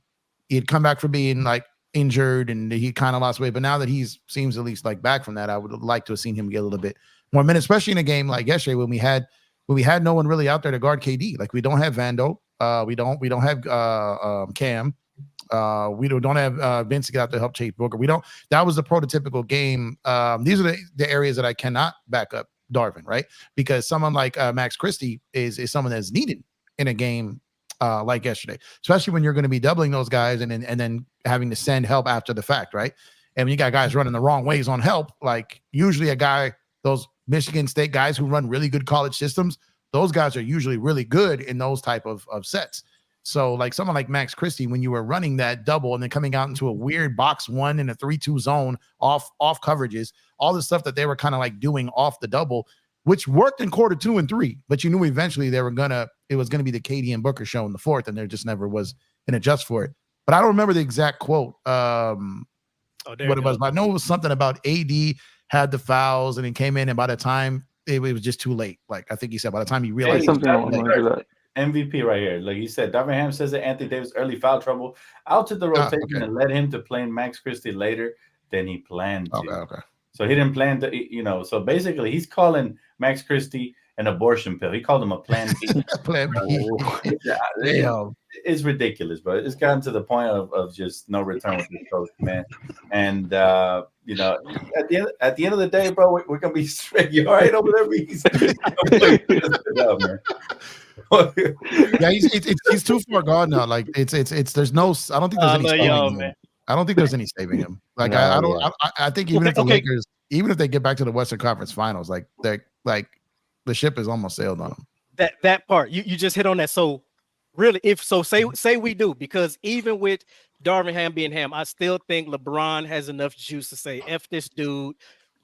He'd come back from being like injured and he kind of lost weight, but now that he's seems at least like back from that, I would like to have seen him get a little bit more minutes, especially in a game like yesterday when we had no one really out there to guard KD. Like we don't have Vando, we don't have Cam. We don't have Vince to get out to help Chase Booker. That was the prototypical game. These are the areas that I cannot back up Darvin, right? Because someone like Max Christie is someone that's needed in a game like yesterday, especially when you're going to be doubling those guys and then having to send help after the fact, right? And when you got guys running the wrong ways on help, like usually a guy, those Michigan State guys who run really good college systems, those guys are usually really good in those type of sets. So like someone like Max Christie, when you were running that double and then coming out into a weird box one in a 3-2 zone off coverages, all the stuff that they were kind of like doing off the double, which worked in quarter 2 and 3, but you knew eventually it was gonna be the KD and Booker show in the fourth, and there just never was an adjust for it. But I don't remember the exact quote, what it was, but I know it was something about AD had the fouls and it came in, and by the time it was just too late. Like I think he said by the time he realized something along that. MVP right here. Like you said, Darvin Ham says that Anthony Davis early foul trouble out to the rotation and led him to playing Max Christie later than he planned to. Okay. So he didn't plan to, so basically he's calling Max Christie an abortion pill. He called him a plan B. Plan B. It's ridiculous, bro. It's gotten to the point of just no return with this coach, man. And at the end of the day, bro, we're gonna be straight. You all right over there, Reese? Yeah, he's too far gone now. Like it's there's no. I don't think there's any saving him. I don't think there's any saving him. Like I think even if the Lakers, even if they get back to the Western Conference Finals, like the ship is almost sailed on them. That part you just hit on that. So really, say we do, because even with Darvin Ham being Ham, I still think LeBron has enough juice to say, F this dude.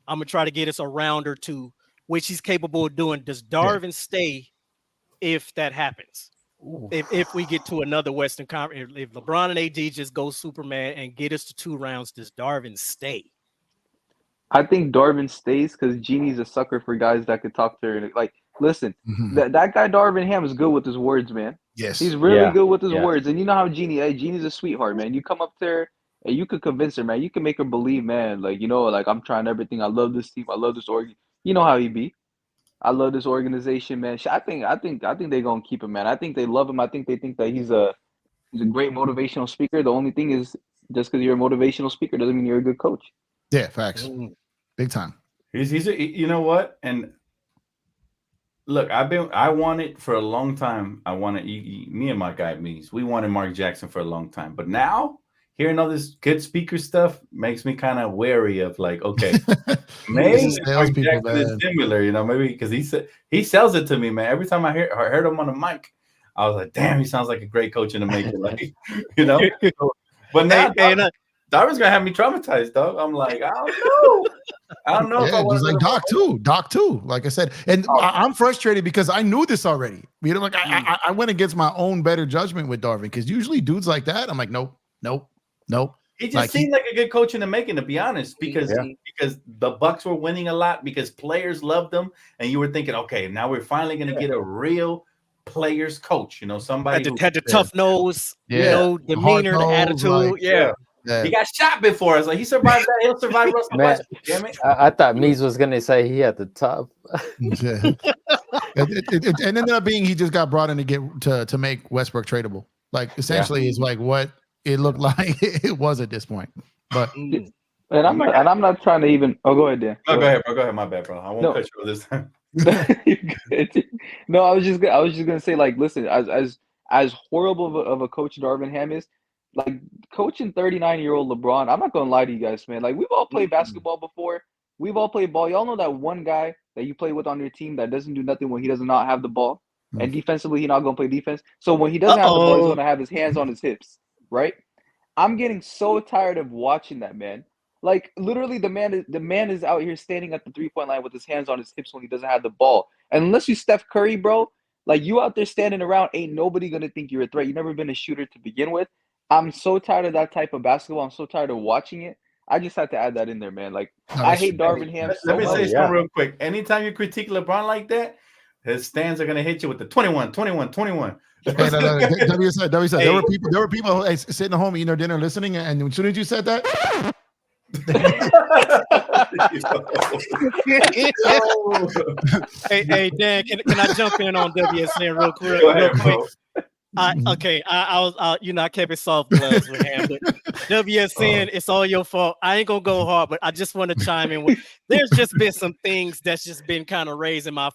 I'm gonna try to get us a round or two, which he's capable of doing. Does Darvin stay if that happens? If we get to another Western Conference, if LeBron and AD just go Superman and get us to 2 rounds, does Darvin stay? I think Darvin stays because Genie's a sucker for guys that could talk to her. Like, listen, that guy Darvin Ham is good with his words, man. Yes, he's really good with his words. And you know how Genie's a sweetheart, man. You come up to her and you could convince her, man. You can make her believe, man. Like, like I'm trying everything. I love this team. I love this org. You know how he be. I love this organization, man. I think they're gonna keep him, man. I think they love him. I think they think that he's a great motivational speaker. The only thing is, just because you're a motivational speaker doesn't mean you're a good coach. Yeah, facts. Big time. You know what? And look, I wanted for a long time. I wanted me and my guy Mees. We wanted Mark Jackson for a long time, but now hearing all this good speaker stuff makes me kind of wary of like, okay, maybe Mark Jackson is similar, maybe because he sells it to me, man. Every time I heard him on the mic, I was like, damn, he sounds like a great coach in the making, like, But now Darvin's gonna have me traumatized, dog. I'm like, I don't know. Yeah, he's like Doc too. Like I said, and I'm frustrated because I knew this already. I went against my own better judgment with Darvin, because usually dudes like that, I'm like, nope. He just seemed like a good coach in the making, to be honest, because the Bucks were winning a lot, because players loved them, and you were thinking, okay, now we're finally going to get a real players coach. Somebody had the tough nose, demeanor, the attitude. Yeah. He got shot before. I was like, he survived that. He'll survive Russell Westbrook. Damn it. I thought Mees was gonna say he had the top. It ended up being he just got brought in to make Westbrook tradable. Like essentially, is like what it looked like it was at this point. But and I'm not trying to even. Oh, go ahead, Dan. Go ahead, bro. Go ahead. My bad, bro. I won't cut you this time. No, I was just gonna say, like, listen, as horrible of a coach Darvin Ham is, like coaching 39-year-old LeBron, I'm not gonna lie to you guys, man. Like, we've all played basketball before. We've all played ball. Y'all know that one guy that you play with on your team that doesn't do nothing when he does not have the ball, and defensively he's not gonna play defense. So when he doesn't have the ball, he's gonna have his hands on his hips, right? I'm getting so tired of watching that, man. Like, literally, the man is out here standing at the 3-point line with his hands on his hips when he doesn't have the ball. And unless you Steph Curry, bro, like, you out there standing around, ain't nobody gonna think you're a threat. You've never been a shooter to begin with. I'm so tired of that type of basketball. I'm so tired of watching it. I just had to add that in there, man. Like, I hate Darvin Ham. Let me say something real quick. Anytime you critique LeBron like that, his stands are gonna hit you with the 21, 21, 21. Hey, WSN. Hey. There were people sitting at home eating their dinner, listening, and as soon as you said that. Hey, Dan, can I jump in on WSN real quick? Go ahead, bro. I was you know, I kept it soft gloves with him, but WSN, it's all your fault. I ain't gonna go hard, but I just want to chime in with. There's just been some things that's just been kind of raising my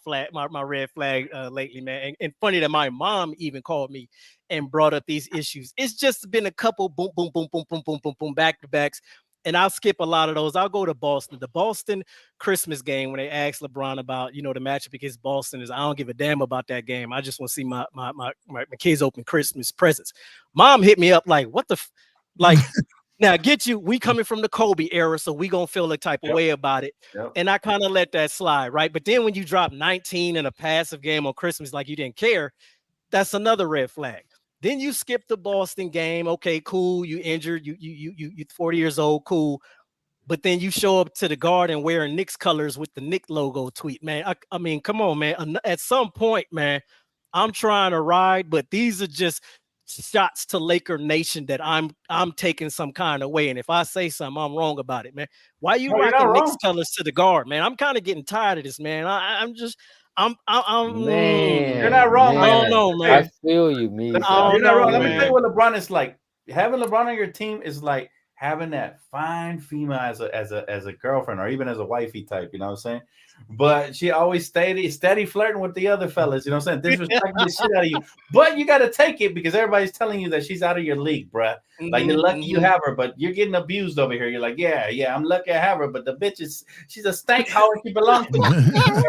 red flag lately, man. And funny that my mom even called me and brought up these issues. It's just been a couple boom, boom, boom, boom, boom, boom, boom, boom, back to backs. And I'll skip a lot of those. I'll go to Boston. The Boston Christmas game, when they asked LeBron about, you know, the matchup against Boston, is I don't give a damn about that game. I just want to see my kids open Christmas presents. Mom hit me up like, what the like, now get you, we coming from the Kobe era, so we gonna feel a type of way about it. And I kind of let that slide, right? But then when you drop 19 in a passive game on Christmas like you didn't care, that's another red flag. Then you skip the Boston game. Okay, cool. You injured. You 40 years old. Cool. But then you show up to the Garden wearing Knicks colors with the Knicks logo tweet, man. I mean, come on, man. At some point, man, I'm trying to ride, but these are just shots to Laker Nation that I'm taking some kind of way. And if I say something, I'm wrong about it, man. Why you rocking Knicks colors to the Garden, man? I'm kind of getting tired of this, man. I'm man, you're not wrong. Man. I don't know, man. I feel you, me. You're not wrong. Let me tell you what LeBron is like. Having LeBron on your team is like having that fine female as a girlfriend or even as a wifey type. You know what I'm saying? But she always steady flirting with the other fellas. You know what I'm saying? Disrespecting the shit out of you. But you got to take it because everybody's telling you that she's out of your league, bruh. Like you're lucky you have her, but you're getting abused over here. You're like, yeah, I'm lucky I have her, but the bitch she's a stank hoe and she belongs to me.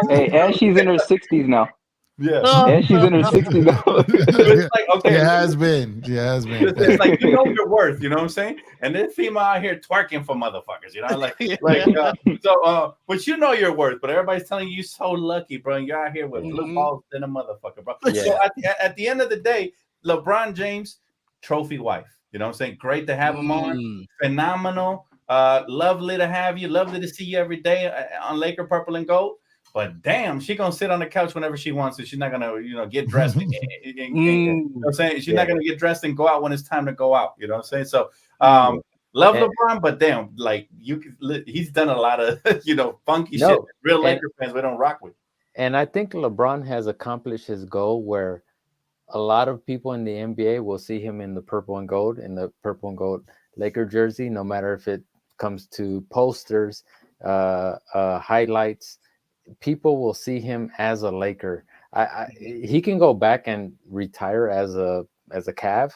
Hey, and she's in her 60s now. Yeah, and she's in her 60s now. It's like, okay, it has been. It's like, you know your worth, you know what I'm saying? And this female out here twerking for motherfuckers, you know, but you know your worth. But everybody's telling you so lucky, bro. And you're out here with blue balls than a motherfucker, bro. Yeah. So at the end of the day, LeBron James, trophy wife. You know what I'm saying? Great to have him on. Phenomenal. Lovely to have you. Lovely to see you every day on Laker Purple and Gold. But damn, she's gonna sit on the couch whenever she wants to. She's not gonna, get dressed. You know what I'm saying? She's not gonna get dressed and go out when it's time to go out. You know what I'm saying? So love LeBron, but damn, like he's done a lot of funky shit. Real Laker fans we don't rock with. And I think LeBron has accomplished his goal where a lot of people in the NBA will see him in the purple and gold, Laker jersey, no matter if it comes to posters, highlights. People will see him as a Laker. He can go back and retire as a Cav,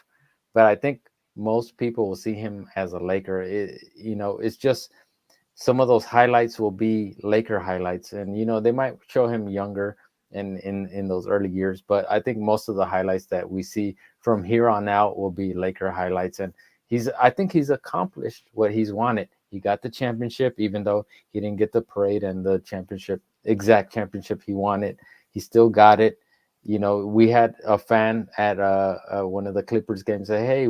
but I think most people will see him as a Laker. It's just some of those highlights will be Laker highlights, and they might show him younger in those early years, but I think most of the highlights that we see from here on out will be Laker highlights, and I think he's accomplished what he's wanted. He got the championship, even though he didn't get the parade and the exact championship he wanted. He still got it. We had a fan at one of the Clippers games say, "Hey,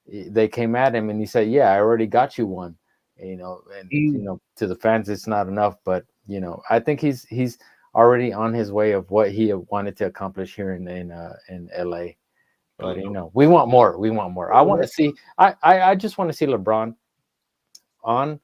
they came at him and he said, "Yeah, I already got you one." To the fans, it's not enough, but I think he's already on his way of what he wanted to accomplish here in LA. But we want more. I want to see. I just want to see LeBron on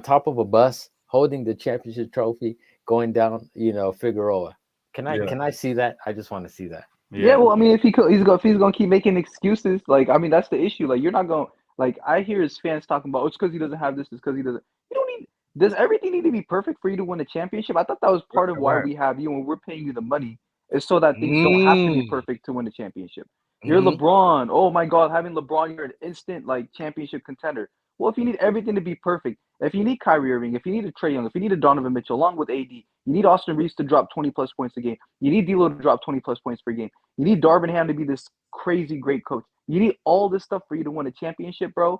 top of a bus holding the championship trophy going down Figueroa. Can I see that? I just want to see that. Yeah, well, I mean, if he's gonna keep making excuses, like, I mean, that's the issue. Like, you're not gonna, like, I hear his fans talking about, it's because he doesn't have this, it's because he doesn't. You don't need. Does everything need to be perfect for you to win a championship? I thought that was part of why we have you and we're paying you the money, is so that things don't have to be perfect to win a championship. You're LeBron. Oh my God, having LeBron, you're an instant championship contender. Well, if you need everything to be perfect, if you need Kyrie Irving, if you need a Trae Young, if you need a Donovan Mitchell, along with AD, you need Austin Reeves to drop 20+ points a game. You need D'Lo to drop 20+ points per game. You need Darvin Ham to be this crazy great coach. You need all this stuff for you to win a championship, bro.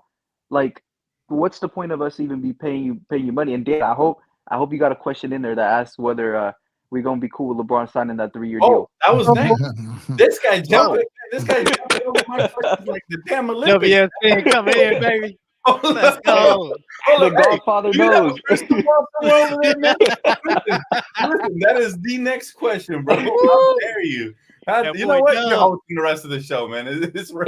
Like, what's the point of us even be paying you money? And Dan, I hope you got a question in there that asks whether we're gonna be cool with LeBron signing that 3-year deal. That was next. This guy jumping over my questions like the damn Olympics. WSN coming in, baby. Let's go. The Godfather knows. Listen, that is the next question, bro. How dare you? You know what? You're hosting the rest of the show, man. It's over.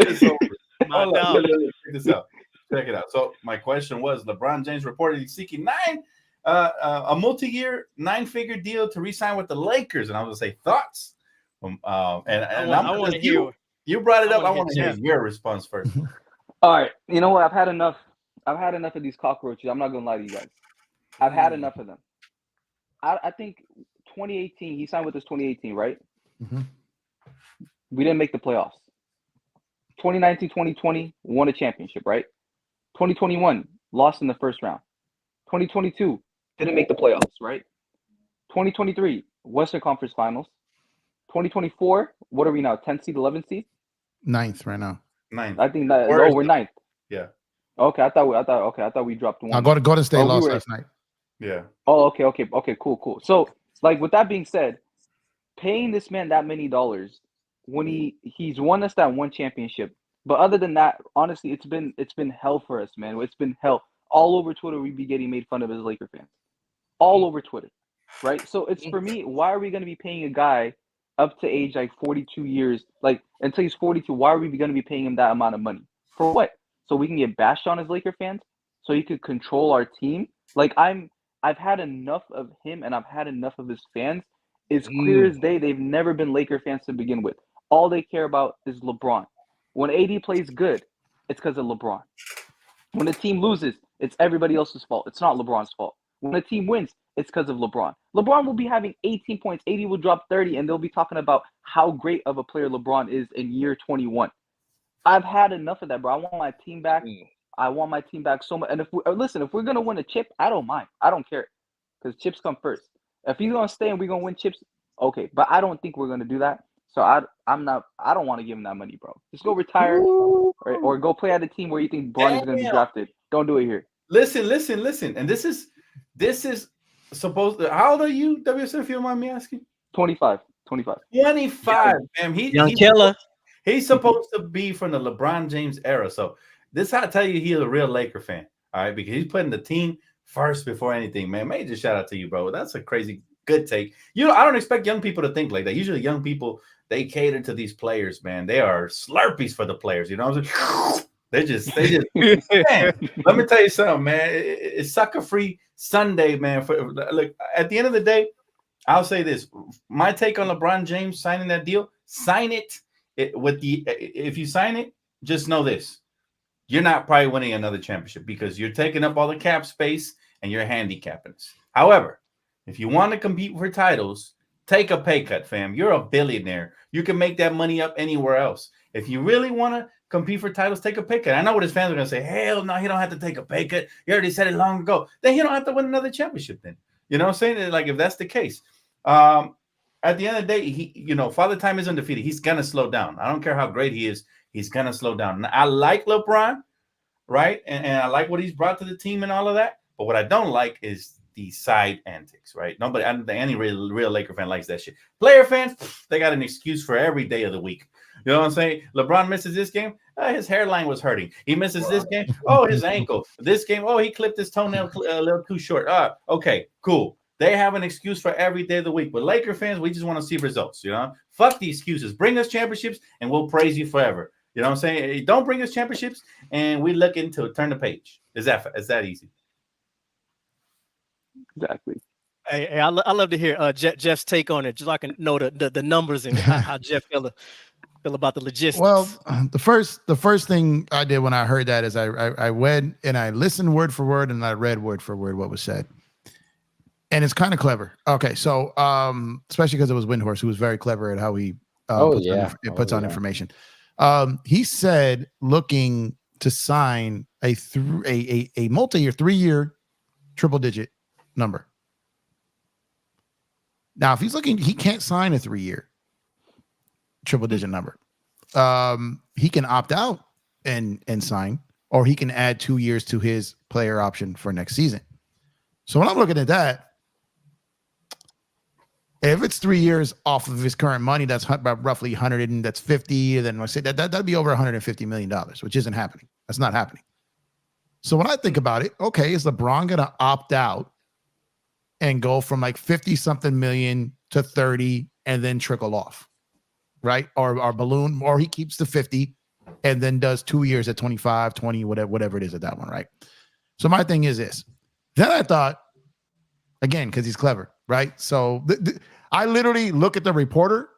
Look, check this out. Check it out. So my question was: LeBron James reportedly seeking a multi-year, 9-figure deal to re-sign with the Lakers, and I was gonna say thoughts. I want to hear. You brought it up. I want to hear your response first. All right. You know what? I've had enough. I've had enough of these cockroaches. I'm not gonna lie to you guys. I've had enough of them. I think 2018. He signed with us 2018, right? Mm-hmm. We didn't make the playoffs. 2019, 2020, won a championship, right? 2021, lost in the first round. 2022, didn't make the playoffs, right? 2023, Western Conference Finals. 2024, what are we now? 10th seed, 11th seed? 9th right now. 9th. I think that. Oh, we're 9th. Yeah. Okay, I thought we dropped one. Golden State lost last night. Yeah. Oh, okay, cool. So, like, with that being said, paying this man that many dollars when he's won us that one championship, but other than that, honestly, it's been hell for us, man. It's been hell. All over Twitter, we'd be getting made fun of as Laker fans. All over Twitter, right? So it's, for me, why are we going to be paying a guy up to age like 42 years, like until he's 42? Why are we going to be paying him that amount of money? For what? So we can get bashed on as Laker fans? So he could control our team? Like, I've had enough of him, and I've had enough of his fans. It's clear as day they've never been Laker fans to begin with. All they care about is LeBron. When AD plays good, it's because of LeBron. When the team loses, it's everybody else's fault. It's not LeBron's fault. When the team wins, it's because of LeBron. LeBron will be having 18 points. AD will drop 30, and they'll be talking about how great of a player LeBron is in year 21. I've had enough of that, bro. I want my team back. I want my team back so much. And if we're going to win a chip, I don't mind. I don't care, because chips come first. If he's going to stay and we're going to win chips, okay. But I don't think we're going to do that. So I don't want to give him that money, bro. Just go retire or go play at a team where you think Bronny's going to be drafted. Don't do it here. Listen. And this is supposed to, how old are you, WSN, if you don't mind me asking? 25, man. Young killer. He's supposed to be from the LeBron James era. So this is how I tell you he's a real Laker fan. All right, because he's putting the team first before anything, man. Major shout out to you, bro. That's a crazy good take. I don't expect young people to think like that. Usually young people, they cater to these players, man. They are Slurpees for the players. You know what I'm saying? They just man, let me tell you something, man. It's sucker-free Sunday, man. Look, at the end of the day, I'll say this. My take on LeBron James signing that deal, sign it. If you sign it, just know this. You're not probably winning another championship because you're taking up all the cap space and you're handicapping us. However, if you want to compete for titles, take a pay cut, fam. You're a billionaire. You can make that money up anywhere else. If you really want to compete for titles, take a pay cut. I know what his fans are going to say. Hell no, he don't have to take a pay cut. You already said it long ago. Then he don't have to win another championship then. You know what I'm saying? Like, if that's the case. At the end of the day, Father Time is undefeated. He's going to slow down. I don't care how great he is. He's going to slow down. I like LeBron, right? And I like what he's brought to the team and all of that. But what I don't like is the side antics, right? Nobody, I don't think any real Laker fan likes that shit. Player fans, they got an excuse for every day of the week. You know what I'm saying? LeBron misses this game. His hairline was hurting. He misses this game. Oh, his ankle. This game. Oh, he clipped his toenail a little too short. Okay, cool. They have an excuse for every day of the week. But Laker fans, we just want to see results. Fuck the excuses. Bring us championships, and we'll praise you forever. You know what I'm saying? Don't bring us championships, and we look into it. Turn the page. Is that easy? Exactly. Hey, I love to hear Jeff's take on it, just so I can know the numbers and how Jeff feel about the logistics. Well, the first thing I did when I heard that is I read and I listened word for word and I read word for word what was said. And it's kind of clever. Okay, so especially because it was Windhorse, who was very clever at how he puts on information. He said looking to sign a multi-year, 3-year triple-digit number. Now, if he's looking, he can't sign a 3-year triple-digit number. He can opt out and sign, or he can add 2 years to his player option for next season. So when I'm looking at that, if it's 3 years off of his current money, that's roughly 100, and that's 50. Then I say that'd be over $150 million, which isn't happening. That's not happening. So when I think about it, okay, is LeBron going to opt out and go from like 50 something million to 30 and then trickle off, right? Or balloon, or he keeps the 50 and then does 2 years at 25, 20, whatever it is at that one, right? So my thing is this. Then I thought, again, because he's clever, right? So I literally look at the reporter,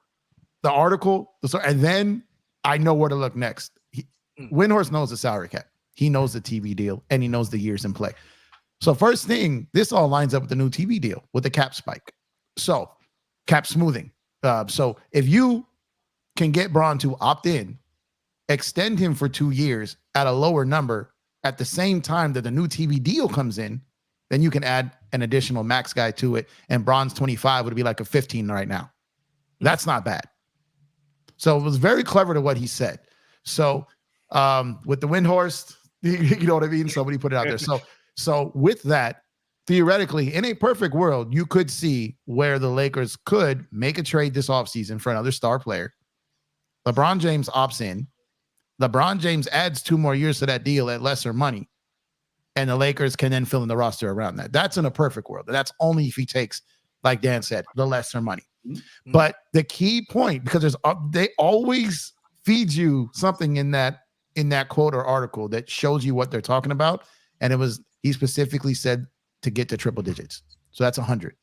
the article, and then I know where to look next. Windhorst knows the salary cap. He knows the TV deal, and he knows the years in play. So first thing, this all lines up with the new TV deal with the cap spike. So cap smoothing. So if you can get Bron to opt in, extend him for 2 years at a lower number at the same time that the new TV deal comes in, then you can add an additional max guy to it. And Bron's 25 would be like a 15 right now. That's not bad. So it was very clever to what he said. So with the Windhorst, you know what I mean? Somebody put it out there. So with that, theoretically, in a perfect world, you could see where the Lakers could make a trade this offseason for another star player. LeBron James opts in. LeBron James adds 2 more years to that deal at lesser money. And the Lakers can then fill in the roster around that. That's in a perfect world. That's only if he takes, like Dan said, the lesser money. Mm-hmm. But the key point, because they always feed you something in that quote or article that shows you what they're talking about. And he specifically said to get to triple digits. So that's 100.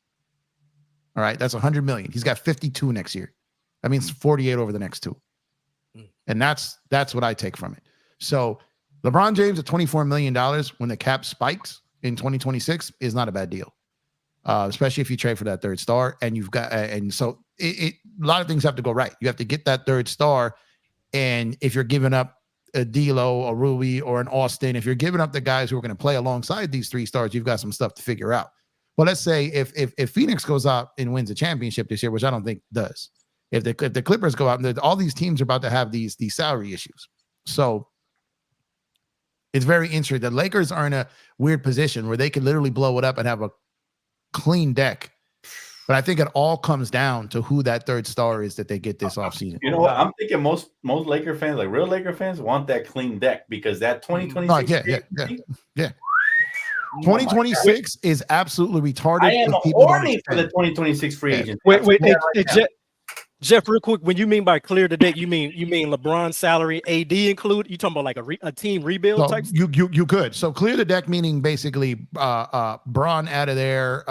All right. That's 100 million. He's got 52 next year. That means 48 over the next 2. And that's what I take from it. So LeBron James at $24 million when the cap spikes in 2026 is not a bad deal. Especially if you trade for that third star, and you've got, and so a lot of things have to go right. You have to get that third star. And if you're giving up a D'Lo, a Rui, or an Austin, if you're giving up the guys who are going to play alongside these 3 stars, you've got some stuff to figure out. Well, let's say if Phoenix goes out and wins a championship this year, which I don't think does, if the Clippers go out, and all these teams are about to have these salary issues. So it's very interesting. The Lakers are in a weird position where they could literally blow it up and have a clean deck. But I think it all comes down to who that third star is that they get this offseason. You know what? I'm thinking most Laker fans, like real Laker fans, want that clean deck because that 2026. Yeah. 2026 is absolutely retarded. I am horny for the 2026 free agent. Wait, Jeff, real quick, when you mean by clear the deck, you mean LeBron's salary, AD include? You talking about like a team rebuild type? You could. So clear the deck meaning basically Bron out of there.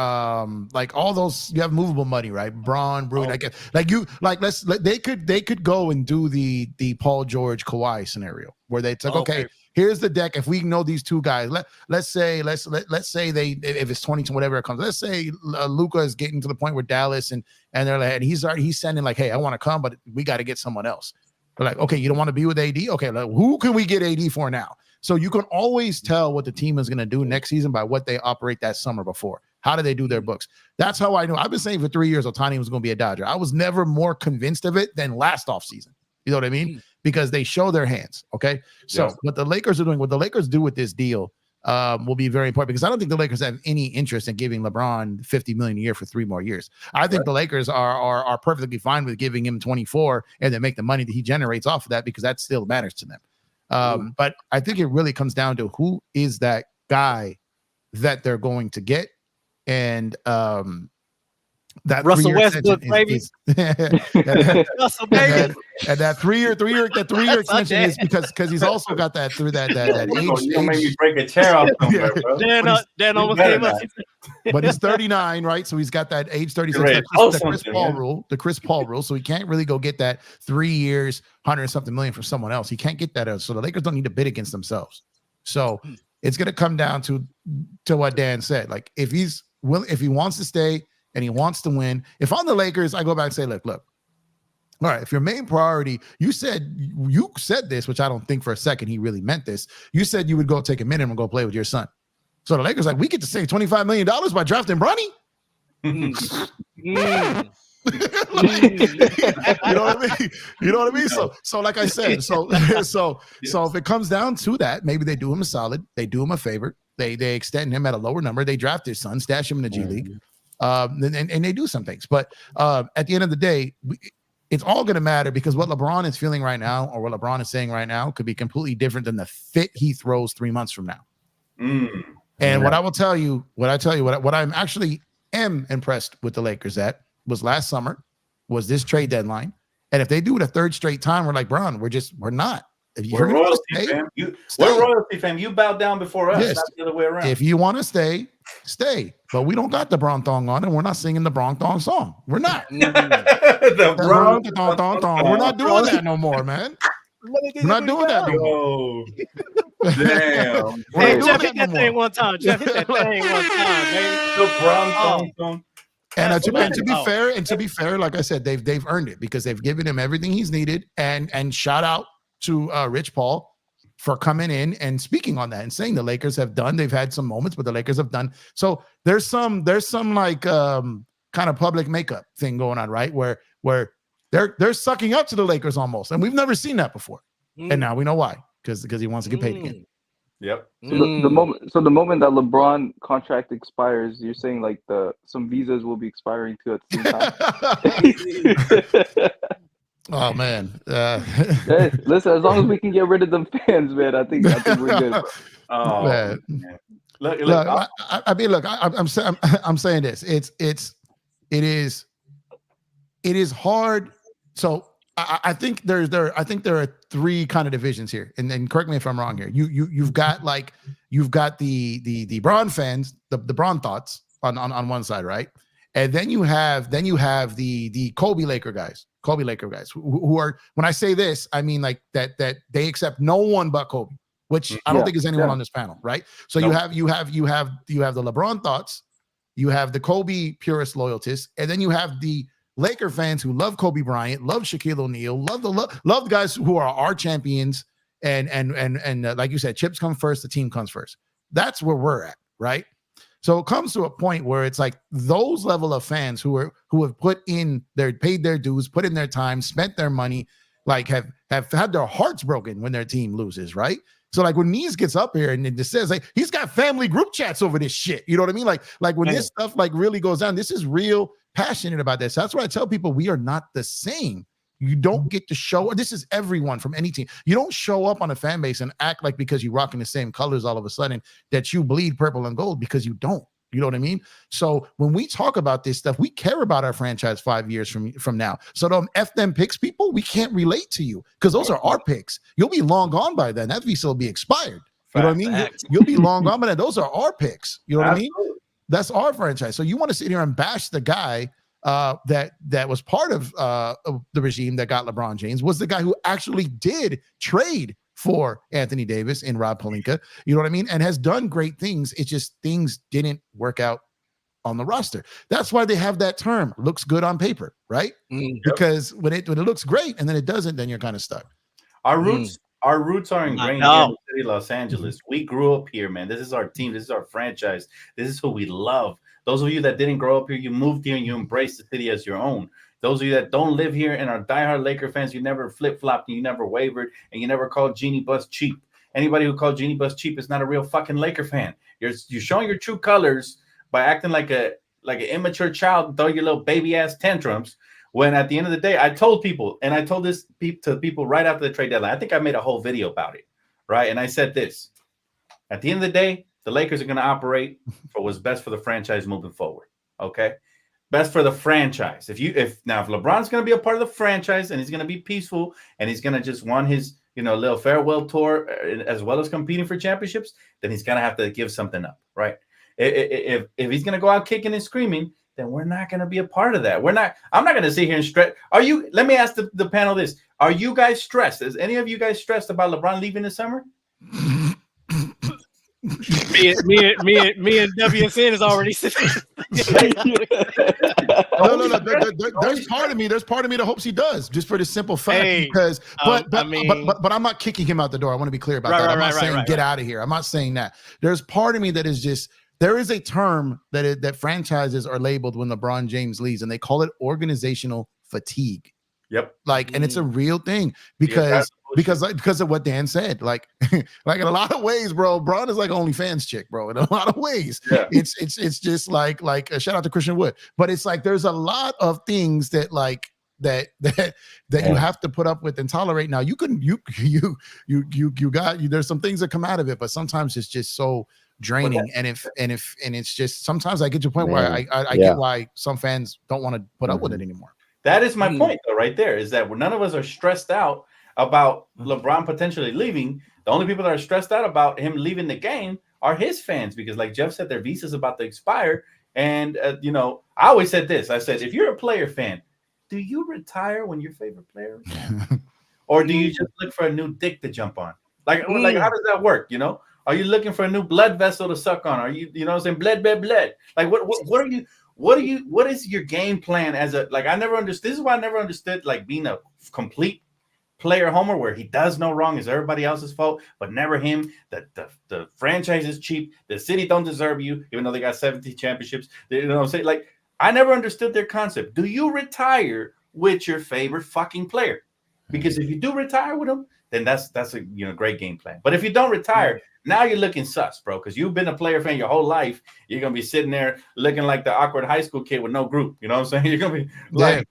Like all those, you have movable money, right? Bron, Rui, they could go and do the Paul George Kawhi scenario where they took okay, here's the deck. If we know these 2 guys, let's say they, if it's 20 to whatever it comes, let's say Luka is getting to the point where Dallas and they're like, and he's sending like, hey, I want to come, but we got to get someone else. They're like, okay, you don't want to be with AD? Okay, like, who can we get AD for now? So you can always tell what the team is going to do next season by what they operate that summer before. How do they do their books? That's how I know. I've been saying for 3 years Ohtani was going to be a Dodger. I was never more convinced of it than last offseason. You know what I mean? Because they show their hands. Okay. So what the Lakers are doing, what the Lakers do with this deal will be very important, because I don't think the Lakers have any interest in giving LeBron $50 million a year for 3 more years. I think the Lakers are perfectly fine with giving him 24 and then make the money that he generates off of that, because that still matters to them. But I think it really comes down to who is that guy that they're going to get. And that Russell Westbrook, baby. Russell, baby. And that three-year extension is because he's also got that through that age. You make me break a chair off somewhere, bro. Dan almost came up. But he's 39, right? So he's got that age 36. The Chris Paul rule. So he can't really go get that 3 years, 100-something million from someone else. He can't get that. So the Lakers don't need to bid against themselves. So it's going to come down to what Dan said. Like if he wants to stay and he wants to win. If I'm the Lakers, I go back and say, look. All right, if your main priority, you said this, which I don't think for a second he really meant this. You said you would go take a minute and go play with your son. So the Lakers like, we get to save $25 million by drafting Bronny. You know what I mean? So like I said, so if it comes down to that, maybe they do him a solid, they do him a favor, they extend him at a lower number, they draft his son, stash him in the G League. And they do some things, but at the end of the day, it's all going to matter, because what LeBron is feeling right now, or what LeBron is saying right now, could be completely different than the fit he throws 3 months from now. And what I will tell you, what I'm actually am impressed with the Lakers at was last summer was this trade deadline. And if they do it a third straight time, we're like, Bron, we're not. If we're royalty, fam. We're royalty, fam. You bow down before us, not the other way around. If you want to stay, stay. But we don't got the Bron thong on, and we're not singing the Bron thong song. We're not. The Bron thong. We're not doing that no more, man. We're not doing that no more. Damn. Hey, Jeff, hit that thing one time. Jeff, hit that thing one time, baby. The Bron song. And to be fair, like I said, they've earned it because they've given him everything he's needed. And shout out to Rich Paul for coming in and speaking on that and saying the Lakers have done. They've had some moments, but the Lakers have done. So there's some like kind of public makeup thing going on, right? Where they're sucking up to the Lakers almost, and we've never seen that before. And now we know why, because he wants to get paid again. Yep. So the moment that LeBron contract expires, you're saying like some visas will be expiring too at the same time. Oh man! Hey, listen, as long as we can get rid of them fans, man, I think we're good. Oh man. Look, I mean, look, I'm saying this. It is hard. So I think there are three kind of divisions here, and correct me if I'm wrong here. You've got the Bron fans, the Bron thoughts on one side, right? And then you have the Kobe Laker guys who are, when I say this, I mean like that they accept no one but Kobe, which I don't think is anyone on this panel, right? So you have the LeBron thoughts, you have the Kobe purist loyalists, and then you have the Laker fans who love Kobe Bryant, love Shaquille O'Neal, love the guys who are our champions, and like you said, chips come first, the team comes first. That's where we're at, right? So it comes to a point where it's like those level of fans who have paid their dues, put in their time, spent their money, like have had their hearts broken when their team loses, right? So like when Nees gets up here and it just says like he's got family group chats over this shit, you know what I mean? Like when this stuff like really goes down, this is real passionate about this. That's why I tell people we are not the same. You don't get to show. This is everyone from any team. You don't show up on a fan base and act like because you're rocking the same colors all of a sudden that you bleed purple and gold, because you don't. You know what I mean? So when we talk about this stuff, we care about our franchise 5 years from now. So don't F them picks, people. We can't relate to you because those are our picks. You'll be long gone by then. That visa will be expired. You know what I mean? You'll be long gone by then. Those are our picks. You know what I mean? That's our franchise. So you want to sit here and bash the guy that was part of the regime that got LeBron James, was the guy who actually did trade for Anthony Davis and Rob Pelinka, you know what I mean? And has done great things. It's just things didn't work out on the roster. That's why they have that term, looks good on paper, right? Because when it looks great and then it doesn't, then you're kind of stuck. Our roots are ingrained in the city of Los Angeles. We grew up here, man. This is our team. This is our franchise. This is who we love. Those of you that didn't grow up here, you moved here and you embraced the city as your own. Those of you that don't live here and are diehard Laker fans, you never flip-flopped and you never wavered and you never called Jeannie Buss cheap. Anybody who called Jeannie Buss cheap is not a real fucking Laker fan. You're showing your true colors by acting like an immature child and throwing your little baby-ass tantrums, when at the end of the day, I told people, and I told this to people right after the trade deadline. I think I made a whole video about it, right? And I said this. At the end of the day, the Lakers are going to operate for what's best for the franchise moving forward, okay? Best for the franchise. If LeBron's going to be a part of the franchise and he's going to be peaceful and he's going to just want his, little farewell tour as well as competing for championships, then he's going to have to give something up, right? If he's going to go out kicking and screaming, then we're not going to be a part of that. I'm not going to sit here and stress. Let me ask the panel this. Are you guys stressed? Is any of you guys stressed about LeBron leaving this summer? Me and WSN is already sitting. No. There's part of me that hopes he does, just for the simple fact but I'm not kicking him out the door. I want to be clear about that. I'm not saying get out of here. I'm not saying that. There's part of me that is just, there is a term that franchises are labeled when LeBron James leaves, and they call it organizational fatigue. Yep. And it's a real thing because of what Dan said. Like in a lot of ways, bro, Bron is like OnlyFans chick, bro. In a lot of ways, it's just like a shout out to Christian Wood. But it's like there's a lot of things that you have to put up with and tolerate. Now there's some things that come out of it, but sometimes it's just so draining. And it's just sometimes I get to a point where I Yeah. get why some fans don't want to put up with it anymore. That is my point, though, right there, is that none of us are stressed out about LeBron potentially leaving. The only people that are stressed out about him leaving the game are his fans, because, like Jeff said, their visa's about to expire. And, you know, I always said this. I said, if you're a player fan, do you retire when your favorite player retires? Or do you just look for a new dick to jump on? Like how does that work, you know? Are you looking for a new blood vessel to suck on? Are you know what I'm saying? Blood. Like, what is your game plan as a, like, I never understood. This is why I never understood, like, being a complete player homer where he does no wrong, is everybody else's fault, but never him. The franchise is cheap. The city don't deserve you, even though they got 17 championships. You know what I'm saying? Like, I never understood their concept. Do you retire with your favorite fucking player? Because if you do retire with him, then that's a great game plan. But if you don't retire, now you're looking sus, bro. Because you've been a player fan your whole life. You're gonna be sitting there looking like the awkward high school kid with no group. You know what I'm saying? You're gonna be like,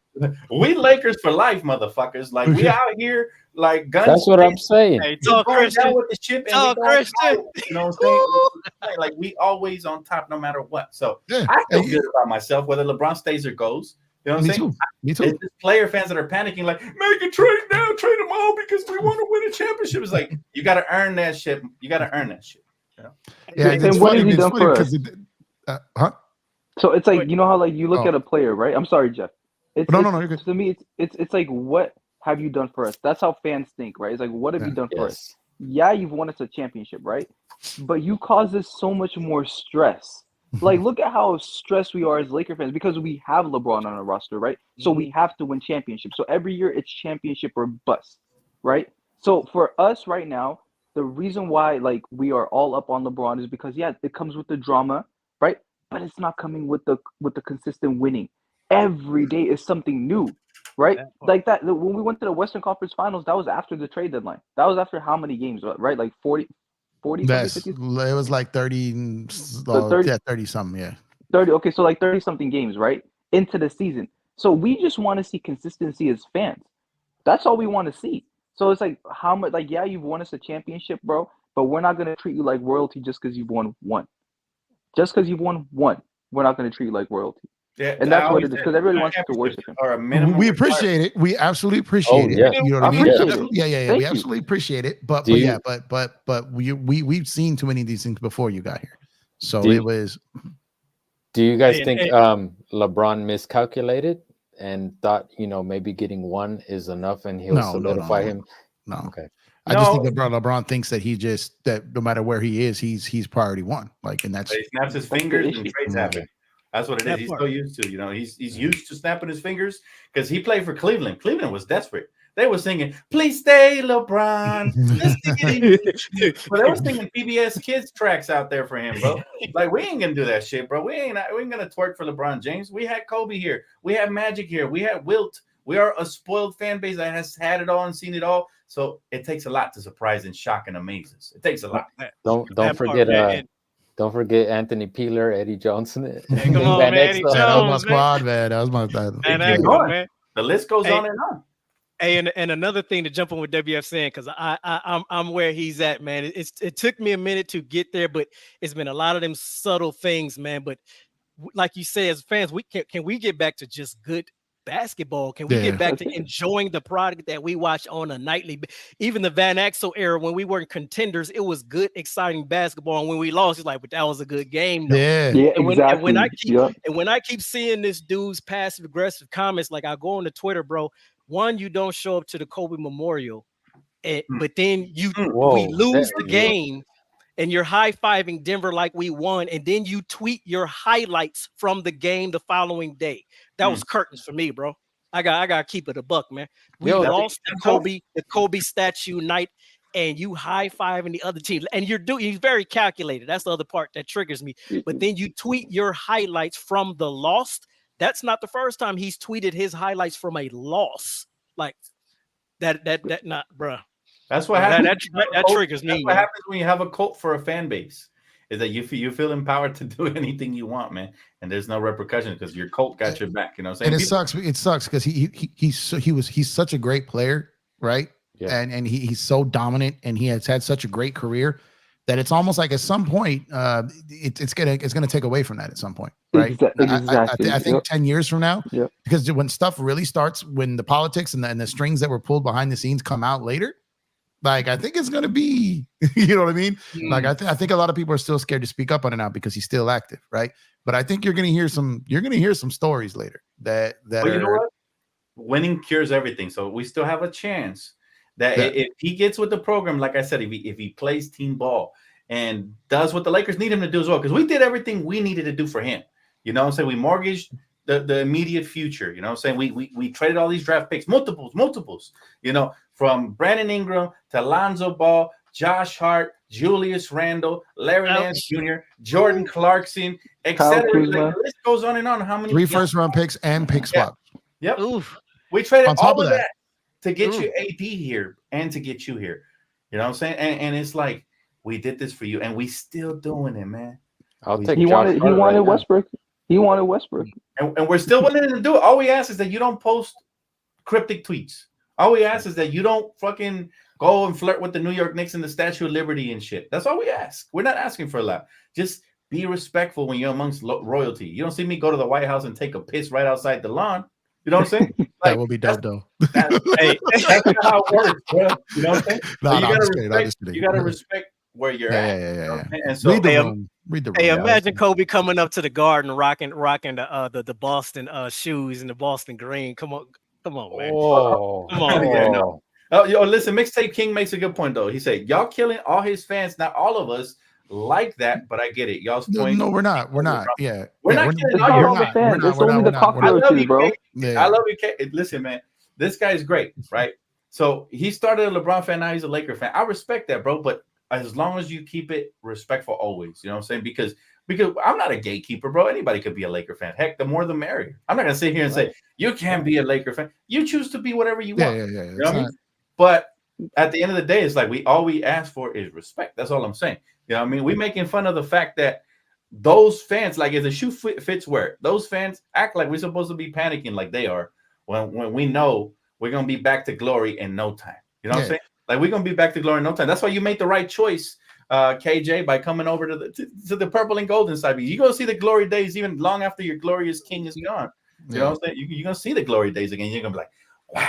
we Lakers for life, motherfuckers. Like, we out here like guns. That's what I'm saying. Hey, talk Christian. With the ship talk Christian. You know what I'm saying? Like, we always on top no matter what. So I feel good about myself, whether LeBron stays or goes. You know what I'm saying? Me too. It's just player fans that are panicking, like, make a trade now, trade them all because we want to win a championship. It's like, you got to earn that shit. You got to earn that shit. You know? Yeah, and what has he done for us? So it's like, you know how, like, you look at a player, right? I'm sorry, Jeff. No, you're good. To me, it's like, what have you done for us? That's how fans think, right? It's like, what have you done for us? Yeah, you've won us a championship, right? But you cause us so much more stress. Like, look at how stressed we are as Laker fans because we have LeBron on our roster, right? So we have to win championships. So every year it's championship or bust, right? So for us right now, the reason why, like, we are all up on LeBron is because, yeah, it comes with the drama, right? But it's not coming with the consistent winning. Every day is something new, right? Like that. When we went to the Western Conference Finals, that was after the trade deadline. That was after how many games, right? Like 40. It was like 30 something, yeah. 30, okay, so like 30 something games, right? Into the season. So we just want to see consistency as fans. That's all we want to see. So it's like, how much, like, yeah, you've won us a championship, bro, but we're not going to treat you like royalty just because you've won one. Just because you've won one, we're not going to treat you like royalty. Yeah, and that's what it is, because everybody wants to worship him. We appreciate it. We absolutely appreciate it. You know what I mean? Yeah. We absolutely appreciate it. But we've seen too many of these things before you got here. So it was. Do you guys think LeBron miscalculated and thought, maybe getting one is enough and he'll solidify him? No. Okay. I just think that LeBron thinks that that no matter where he is, he's priority one. Like, and that's. He snaps his fingers and trades happen. That's what it is. He's so used to, he's used to snapping his fingers because he played for Cleveland. Cleveland was desperate. They were singing, "Please stay, LeBron." But they were singing PBS Kids tracks out there for him, bro. Like, we ain't gonna do that shit, bro. We ain't gonna twerk for LeBron James. We had Kobe here. We had Magic here. We had Wilt. We are a spoiled fan base that has had it all and seen it all. So it takes a lot to surprise and shock and amaze us. It takes a lot. Don't forget Anthony Peeler, Eddie Johnson. Hey, come on, man. Eddie Jones, that was my squad, man. That was my man. The list goes on and on. Hey, and another thing to jump on with WSN, because I'm where he's at, man. It took me a minute to get there, but it's been a lot of them subtle things, man. But like you say, as fans, can we get back to just good basketball? Can we get back to enjoying the product that we watch on a nightly? Even the Van Exel era, when we weren't contenders, it was good, exciting basketball. And when we lost, it's like, but that was a good game, though. Yeah, exactly. And when I keep seeing this dude's passive aggressive comments, like, I go on to Twitter, bro. One, you don't show up to the Kobe Memorial, but then we lose the game. And you're high-fiving Denver like we won, and then you tweet your highlights from the game the following day. That was curtains for me, bro. I gotta keep it a buck, man. We lost the Kobe statue night, and you high-fiving the other team. And he's very calculated. That's the other part that triggers me. But then you tweet your highlights from the loss. That's not the first time he's tweeted his highlights from a loss. Like that not, bro. That's what happens. That triggers me. That's what happens when you have a cult for a fan base, is that you feel empowered to do anything you want, man, and there's no repercussions because your cult got your back. You know what I'm saying? And it sucks because he's such a great player, right? Yeah. And he's so dominant, and he has had such a great career. that it's almost like at some point it's gonna take away from that at some point, right? Exactly. I think 10 years from now, Yep. because when stuff really starts, when the politics and the strings that were pulled behind the scenes come out later, like I think it's gonna be, you know what I mean? Like I think a lot of people are still scared to speak up on it now because he's still active, right? But I think you're gonna hear some stories later that but you know what? Winning cures everything. So we still have a chance that if he gets with the program, like I said, if he plays team ball and does what the Lakers need him to do as well, because we did everything we needed to do for him. You know what I'm saying? We mortgaged the immediate future. You know what I'm saying? We traded all these draft picks, multiples, you know, from Brandon Ingram to Lonzo Ball, Josh Hart, Julius Randle, Larry Nance Jr., Jordan Clarkson, etc. Like, the list goes on and on. How many 3 first-round picks and pick swaps? Yep. Oof. We traded all of that to get you AD here and to get you here. You know what I'm saying? And it's like, we did this for you, and we still doing it, man. He wanted Westbrook. He wanted Westbrook. And we're still willing to do it. All we ask is that you don't post cryptic tweets. All we ask is that you don't fucking go and flirt with the New York Knicks and the Statue of Liberty and shit. That's all we ask. We're not asking for a lot. Just be respectful when you're amongst royalty. You don't see me go to the White House and take a piss right outside the lawn. You know what I'm saying? Like, that will be dope, though. Hey, that's not how it works, bro. You know what I'm saying? So you gotta respect where you're at. Yeah. And so read the room. Hey, imagine Kobe coming up to the Garden, rocking the Boston shoes and the Boston green. Come on, man. Oh, come on. Yeah, no. Oh, yo, listen, Mixtape King makes a good point though. He said, "Y'all killing all his fans. Not all of us like that, but I get it. Y'all's point. No, we're not. We're not. Yeah, we're not killing all your fans. It's only the cockroaches, bro. I love you, K. Listen, man, this guy's great, right? So he started a LeBron fan. Now he's a Laker fan. I respect that, bro. But as long as you keep it respectful, always, you know what I'm saying? Because I'm not a gatekeeper, bro. Anybody could be a Laker fan. Heck, the more the merrier. I'm not gonna sit here and say you can't be a Laker fan. You choose to be whatever you want. Yeah. You know what I mean? But at the end of the day, it's like all we ask for is respect. That's all I'm saying. You know what I mean? We're making fun of the fact that those fans, like if the shoe fits, wear it. Those fans act like we're supposed to be panicking like they are when we know we're gonna be back to glory in no time. You know what I'm saying? Like we're gonna be back to glory in no time. That's why you made the right choice, KJ, by coming over to the purple and golden side. You're gonna see the glory days even long after your glorious king is gone. You know what I'm saying? You're gonna see the glory days again. You're gonna be like, wow.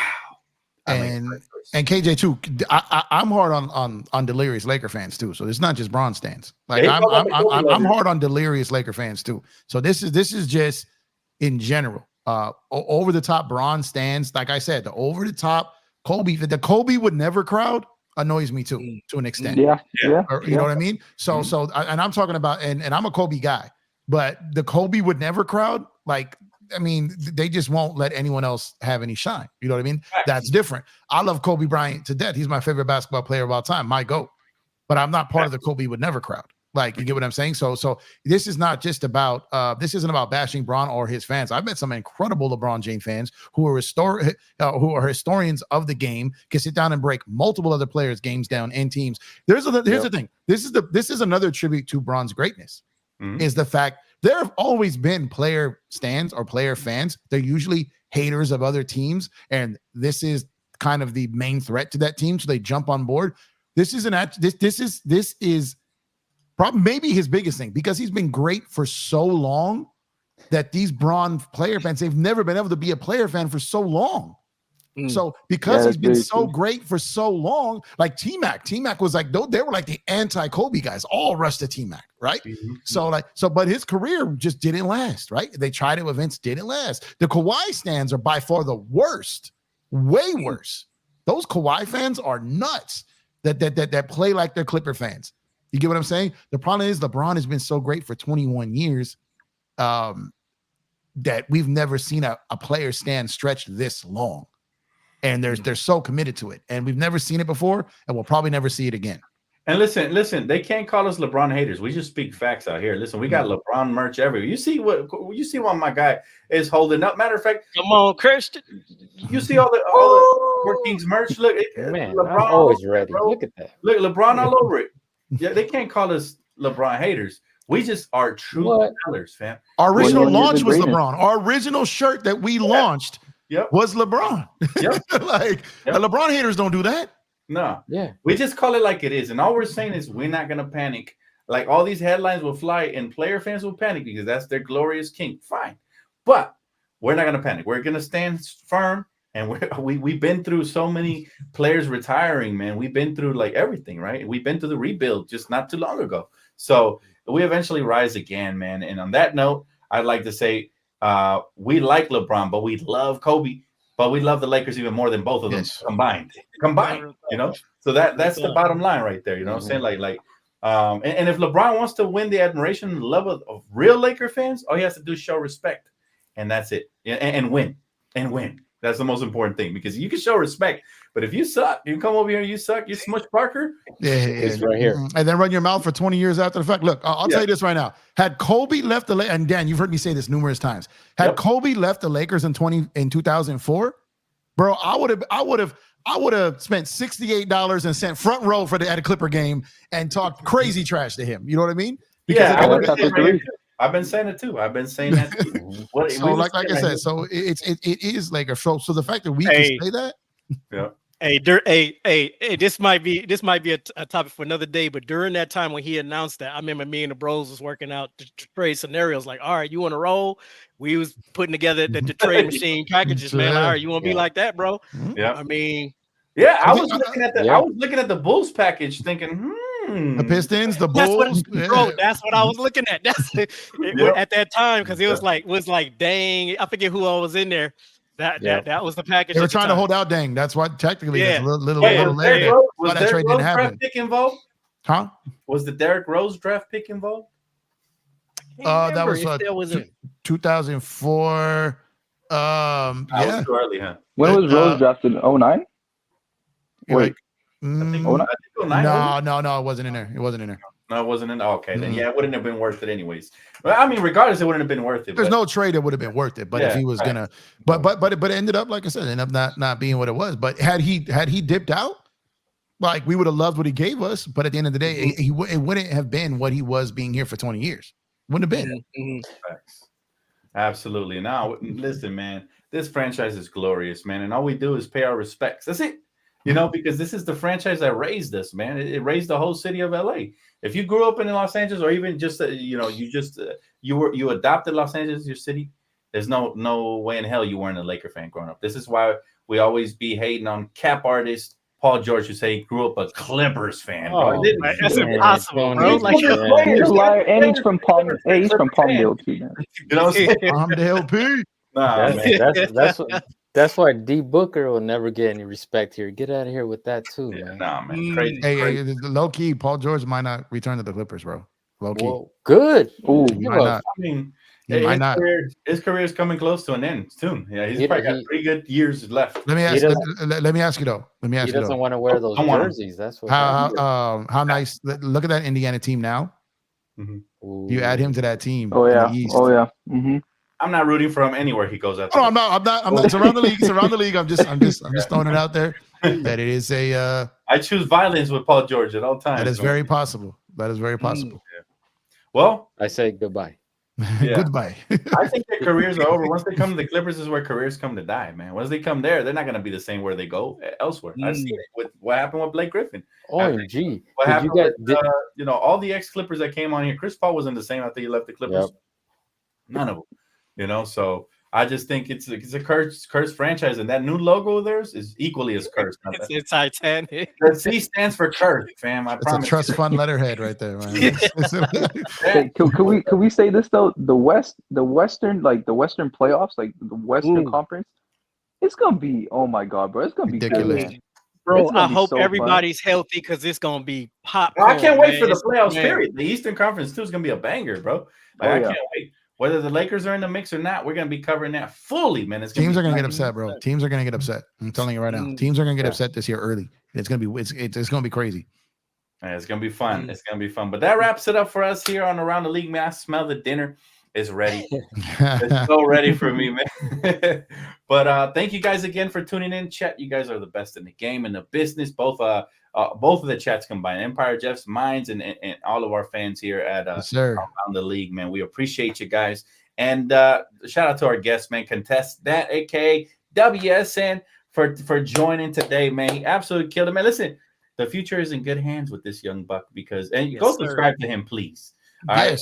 And KJ too. I'm hard on delirious Laker fans too. So it's not just Bron stands. Like I'm hard on delirious Laker fans too. So this is just in general. Over the top Bron stands. Like I said, the over the top Kobe. The Kobe would never crowd annoys me too to an extent. Yeah. You know what I mean? So and I'm talking about and I'm a Kobe guy, but the Kobe would never crowd like. I mean, they just won't let anyone else have any shine. You know what I mean? Right. That's different. I love Kobe Bryant to death. He's my favorite basketball player of all time, my GOAT. But I'm not part of the Kobe would never crowd. Like, you get what I'm saying? So this is not just about this isn't about bashing Bron or his fans. I've met some incredible LeBron James fans who are historians of the game, can sit down and break multiple other players' games down and teams. Here's the thing. This is another tribute to Bron's greatness. Is the fact there have always been player stands or player fans. They're usually haters of other teams, and this is kind of the main threat to that team, so they jump on board. This is probably maybe his biggest thing because he's been great for so long that these Bron player fans, they've never been able to be a player fan for so long. So because he's been so great for so long, like T-Mac was like, they were like the anti-Kobe guys, all rushed to T-Mac, right? But his career just didn't last, right? They tried it, events didn't last. The Kawhi stands are by far the worst, way worse. Those Kawhi fans are nuts that play like they're Clipper fans. You get what I'm saying? The problem is LeBron has been so great for 21 years that we've never seen a player stand stretched this long. And they're so committed to it, and we've never seen it before, and we'll probably never see it again. And listen, they can't call us LeBron haters. We just speak facts out here. Listen, we got LeBron merch everywhere. You see what my guy is holding up. Matter of fact, come on, Christian. You see all the Workings merch. Look, man, LeBron I'm always ready. Bro. Look at that. Look, LeBron all over it. Yeah, they can't call us LeBron haters. We just are true sellers, fam. Our original launch was LeBron. Our original shirt that we launched. Was LeBron. LeBron haters don't do that. No. Yeah. We just call it like it is. And all we're saying is we're not going to panic. Like all these headlines will fly and player fans will panic because that's their glorious king. Fine. But we're not going to panic. We're going to stand firm. And we've been through so many players retiring, man. We've been through like everything, right? We've been through the rebuild just not too long ago. So we eventually rise again, man. And on that note, I'd like to say we like LeBron, but we love Kobe. But we love the Lakers even more than both of them combined, you know. So that's the bottom line right there. You know what I'm saying? And if LeBron wants to win the admiration and love of real Laker fans, all he has to do is show respect, and that's it. And win. That's the most important thing, because you can show respect, but if you suck, you come over here and you suck, you smush Parker. It's right here, and then run your mouth for 20 years after the fact. Look, I'll tell you this right now: had Kobe left the Lakers, and Dan, you've heard me say this numerous times, had Kobe left the Lakers in 2004, bro, I would have spent $68 and sent front row at a Clipper game and talked crazy trash to him. You know what I mean? Because I've been saying it too. I've been saying that too. Like I said, so it is like a show. So the fact that we can say that, this might be a topic for another day. But during that time when he announced that, I remember me and the bros was working out the trade scenarios. Like, all right, you want to roll? We was putting together the trade machine packages, man. Like, all right, you want to be like that, bro? Yeah. I mean, I was looking at the Bulls package, thinking, the Pistons, the Bulls. That's what I was looking at. That's at that time, because it was like, dang, I forget who all was in there. That was the package. They were trying to hold out Dang. That's why technically that's a little later. Was that trade didn't happen. Draft pick involved? Huh? Was the Derrick Rose draft pick involved? That was 2004. Was too early, huh? When was Rose drafted? 09? Wait. No, it wasn't in there. No, it wasn't in. Okay, then it wouldn't have been worth it anyways. But I mean, regardless, it wouldn't have been worth it. There's no trade that would have been worth it. But if he was gonna, but it ended up, like I said, ended up not being what it was. But had he dipped out, like, we would have loved what he gave us. But at the end of the day, it wouldn't have been what he was being here for 20 years. Wouldn't have been. Absolutely. Now, listen, man, this franchise is glorious, man, and all we do is pay our respects. That's it. You know, because this is the franchise that raised us, man. It raised the whole city of LA. If you grew up in Los Angeles, or even just you adopted Los Angeles, your city, there's no way in hell you weren't a Laker fan growing up. This is why we always be hating on cap artist Paul George, who say he grew up a Clippers fan. Oh, that's impossible, bro. And he's from Palmdale too, man. You know what I'm saying? Palmdale P. Nah, man. That's why D Booker will never get any respect here. Get out of here with that too, man. Nah, man. Crazy. Hey, low key, Paul George might not return to the Clippers, bro. Low key. Well, good. Ooh, might not. I mean, his career is coming close to an end soon. Yeah, he's probably got 3 good years left. Let me ask you though. He doesn't want to wear those jerseys. That's what. How nice. Look at that Indiana team now. Mm-hmm. You add him to that team. Oh yeah. Mm-hmm. I'm not rooting for him anywhere he goes out. I'm not. It's around the league. It's around the league. I'm just throwing it out there that it is a. I choose violence with Paul George at all times. That is very possible. Yeah. Well, I say goodbye. Goodbye. I think their careers are over. Once they come to the Clippers, is where careers come to die, man. Once they come there, they're not going to be the same where they go elsewhere. I've seen it with what happened with Blake Griffin. OMG. What happened with all the ex-Clippers that came on here? Chris Paul wasn't the same after he left the Clippers. Yep. None of them. You know, so I just think it's a cursed franchise, and that new logo of theirs is equally as cursed. It's Titanic. The C stands for cursed, fam. I promise. It's a trust fund letterhead right there, man. Hey, can we say this though? The Western playoffs, like the Western Conference, it's gonna be, oh my god, bro, it's gonna be ridiculous. Good, bro, I hope everybody's healthy, because it's gonna be popcorn. I can't wait for the playoffs. Period. The Eastern Conference too is gonna be a banger, bro. I can't wait. Whether the Lakers are in the mix or not, we're going to be covering that fully, man. Teams are going to get upset, bro. Teams are going to get upset. I'm telling you right now. Teams are going to get upset this year early. It's going to be crazy. Yeah, it's going to be fun. It's going to be fun. But that wraps it up for us here on Around the League, man. I smell the dinner. It's ready. It's so ready for me, man. But thank you guys again for tuning in. Chat, you guys are the best in the game and the business. Both of the chats combined, Empire Jeff's, Minds, and all of our fans here at Around the League, man. We appreciate you guys. And shout out to our guest, man, Contest That, aka WSN, for joining today, man. He absolutely killed it, man. Listen, the future is in good hands with this young buck because go subscribe to him, please. All right,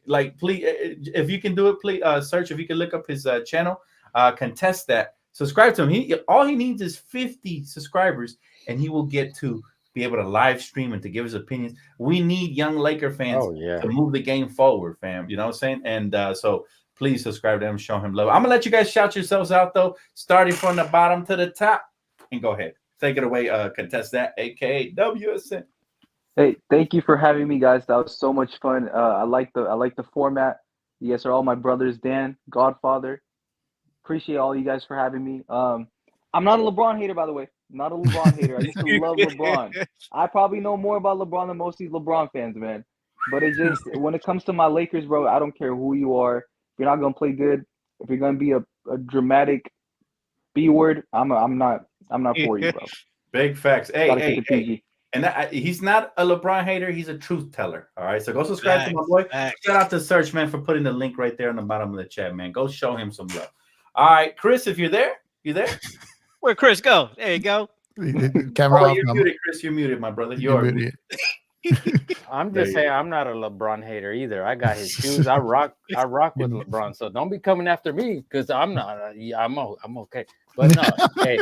like please, if you can do it, please search. If you can look up his channel, contest that. Subscribe to him. All he needs is 50 subscribers, and he will get to be able to live stream and to give his opinions. We need young Laker fans to move the game forward, fam. You know what I'm saying? And so please subscribe to him, show him love. I'm gonna let you guys shout yourselves out though, starting from the bottom to the top. And go ahead, take it away. Contest that, aka WSN. Hey, thank you for having me, guys. That was so much fun. I like the format. You guys are all my brothers. Dan, Godfather. Appreciate all you guys for having me. I'm not a LeBron hater, by the way. Not a LeBron hater. I used to love LeBron. I probably know more about LeBron than most of these LeBron fans, man. But it just when it comes to my Lakers, bro, I don't care who you are. If you're not gonna play good, if you're gonna be a dramatic B word, I'm not for you, bro. Big facts. Hey. And he's not a LeBron hater. He's a truth teller. All right. So go subscribe to my boy. Shout out to Search, man, for putting the link right there on the bottom of the chat, man. Go show him some love. All right, Chris, if you're there, you there? Where'd Chris go? There you go. Camera off. You're muted, Chris. You're muted, my brother. You're muted. I'm just saying I'm not a LeBron hater either. I got his shoes. I rock with LeBron. So don't be coming after me because I'm not. I'm okay. But no, hey,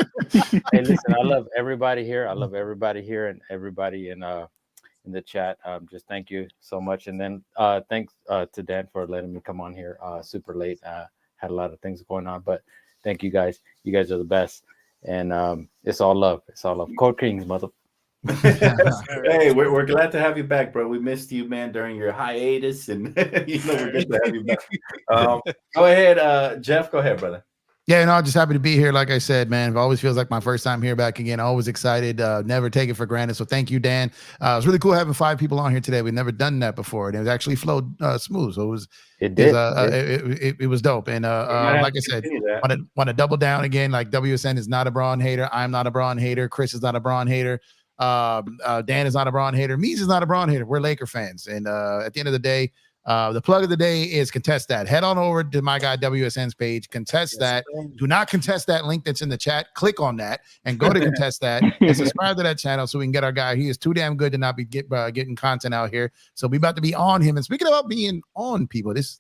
listen. I love everybody here. I love everybody here and everybody in the chat. Just thank you so much. And then thanks to Dan for letting me come on here super late. Had a lot of things going on, but thank you guys. You guys are the best. And it's all love. It's all love. Cold Kings, mother. Hey, we're glad to have you back, bro. We missed you, man, during your hiatus, and we're good to have you back. Go ahead, Jeff. Go ahead, brother. Yeah, no, I'm just happy to be here. Like I said, man, it always feels like my first time here back again. Always excited. Never take it for granted. So thank you, Dan. It was really cool having 5 people on here today. We've never done that before, and it was actually flowed smooth. So it was dope. And like I said, want to double down again. Like WSN is not a Bron hater. I'm not a Bron hater. Chris is not a Bron hater. Dan is not a Bron hater. Mees is not a Bron hater. We're Laker fans. And at the end of the day, the plug of the day is contest that. Head on over to my guy WSN's page. Contest that. Do not contest that link that's in the chat. Click on that and go to contest that and subscribe to that channel so we can get our guy. He is too damn good to not be getting content out here. So we about to be on him. And speaking about being on people, this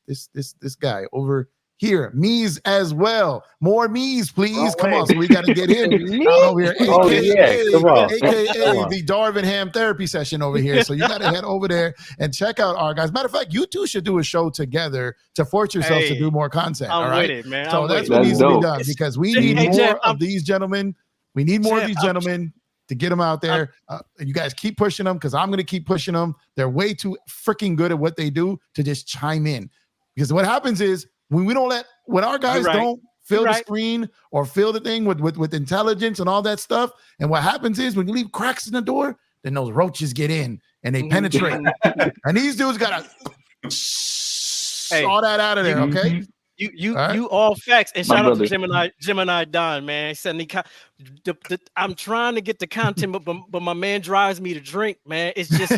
guy over here, Mees as well. More Mees, please. Come on. So we got to get him out over here. AKA the Darvin Ham therapy session over here. So you got to head over there and check out our guys. Matter of fact, you two should do a show together to force yourselves to do more content. I'm all right, with it, man. So that's what needs to be done because we need more of these gentlemen. We need more of these gentlemen to get them out there. And you guys keep pushing them because I'm going to keep pushing them. They're way too freaking good at what they do to just chime in. Because what happens is, when our guys don't fill the screen or fill the thing with intelligence and all that stuff, and what happens is when you leave cracks in the door, then those roaches get in and they penetrate. And these dudes gotta all that out of there, okay? You all facts. And shout out to Gemini Don, man. He said I'm trying to get the content, but my man drives me to drink, man. It's just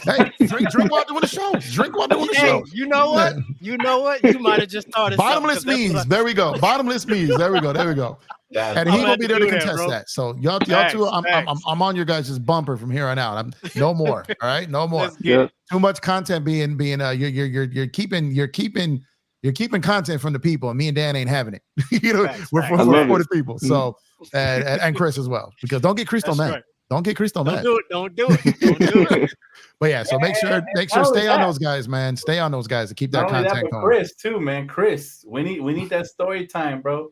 hey, drink while doing the show. Drink while doing the show. You know what? You might have just started bottomless means. There we go. Bottomless means. There we go. And he gonna be there to contest that. So y'all two, I'm on your guys' bumper from here on out. I'm no more. All right, no more. Too much content being you're keeping content from the people, and me and Dan ain't having it. We're for the people. So and Chris as well, because don't get Chris on that. Right. Don't get Chris on that. Don't do it. But yeah, so make sure stay on those guys, man. Stay on those guys to keep that content going. Chris too, man. Chris, we need that story time, bro.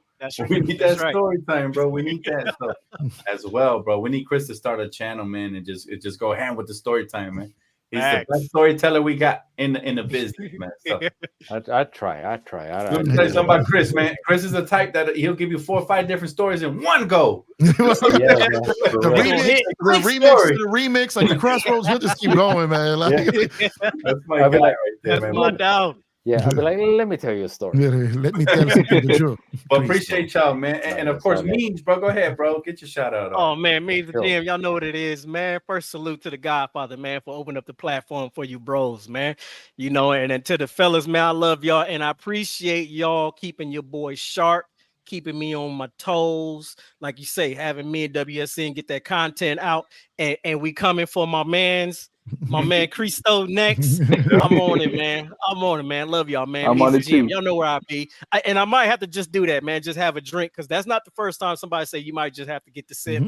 We need that story time, bro. We need that stuff as well, bro. We need Chris to start a channel, man, and just go hand with the story time, man. He's the best storyteller we got in the business, man. So. I try. Let me tell you something about Chris, man. Chris is the type that he'll give you 4 or 5 different stories in one go. The remix, like the crossroads, he'll just keep going, man. That's my guy right there, man. My down. Yeah, I'll be like, let me tell you a story. Let me tell you something the truth. But appreciate y'all, man. And of course, Means, bro. Go ahead, bro. Get your shout out. Oh, man, Means the GM. Y'all know what it is, man. First salute to the Godfather, man, for opening up the platform for you bros, man. And to the fellas, man, I love y'all. And I appreciate y'all keeping your boy sharp, keeping me on my toes. Like you say, having me and WSN get that content out, and we coming for my man Cristo next. I'm on it, man. I'm on it, man. Love y'all, man. I'm on it too. Y'all know where I be. And I might have to just do that, man. Just have a drink, because that's not the first time somebody say you might just have to get the sip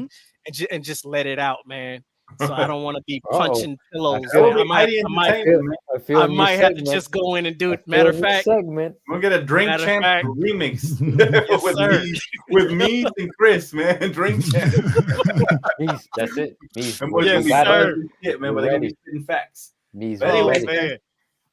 and just let it out, man. So I don't want to be punching pillows. I might have to just go in and do it. Matter of fact, segment. We'll get a Drink Champ remix with me and Chris, man. Drink Champ. That's it. Yes, sir. Yeah, man, but they're gonna be spitting facts. But anyway, man,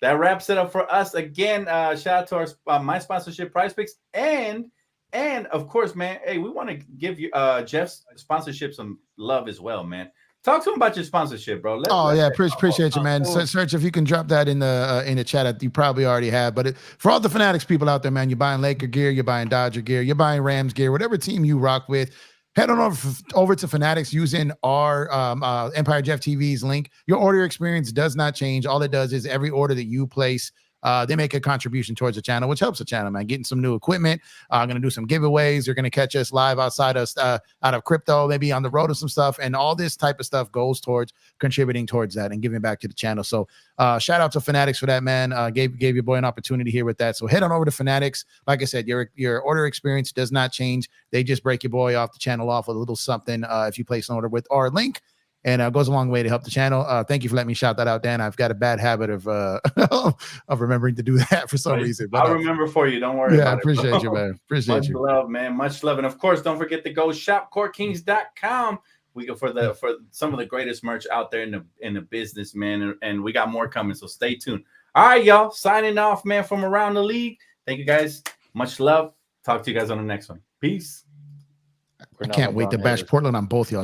that wraps it up for us. Again, shout out to our my sponsorship, Prize Picks, and of course, man, hey, we want to give you Jeff's sponsorship some love as well, man. Talk to him about your sponsorship, bro. Appreciate you, man. Search if you can drop that in the chat. You probably already have, but for all the Fanatics people out there, man, you're buying Laker gear, you're buying Dodger gear, you're buying Rams gear, whatever team you rock with, head on over to Fanatics using our Empire Jeff TV's link. Your order experience does not change. All it does is every order that you place, they make a contribution towards the channel, which helps the channel, man. Getting some new equipment. Going to do some giveaways. You're going to catch us live outside of out of crypto, maybe on the road or some stuff. And all this type of stuff goes towards contributing towards that and giving back to the channel. So shout out to Fanatics for that, man. Gave your boy an opportunity here with that. So head on over to Fanatics. Like I said, your order experience does not change. They just break your boy off the channel off with a little something if you place an order with our link. And it goes a long way to help the channel. Thank you for letting me shout that out, Dan. I've got a bad habit of of remembering to do that for some reason. But I'll remember for you. Don't worry about I appreciate you, man. Appreciate you. Much love, man. Much love. And of course, don't forget to go shop CourtKings.com. We go for some of the greatest merch out there in the business, man. And we got more coming, so stay tuned. All right, y'all. Signing off, man, from around the league. Thank you, guys. Much love. Talk to you guys on the next one. Peace. I can't wait to bash Portland on both y'all.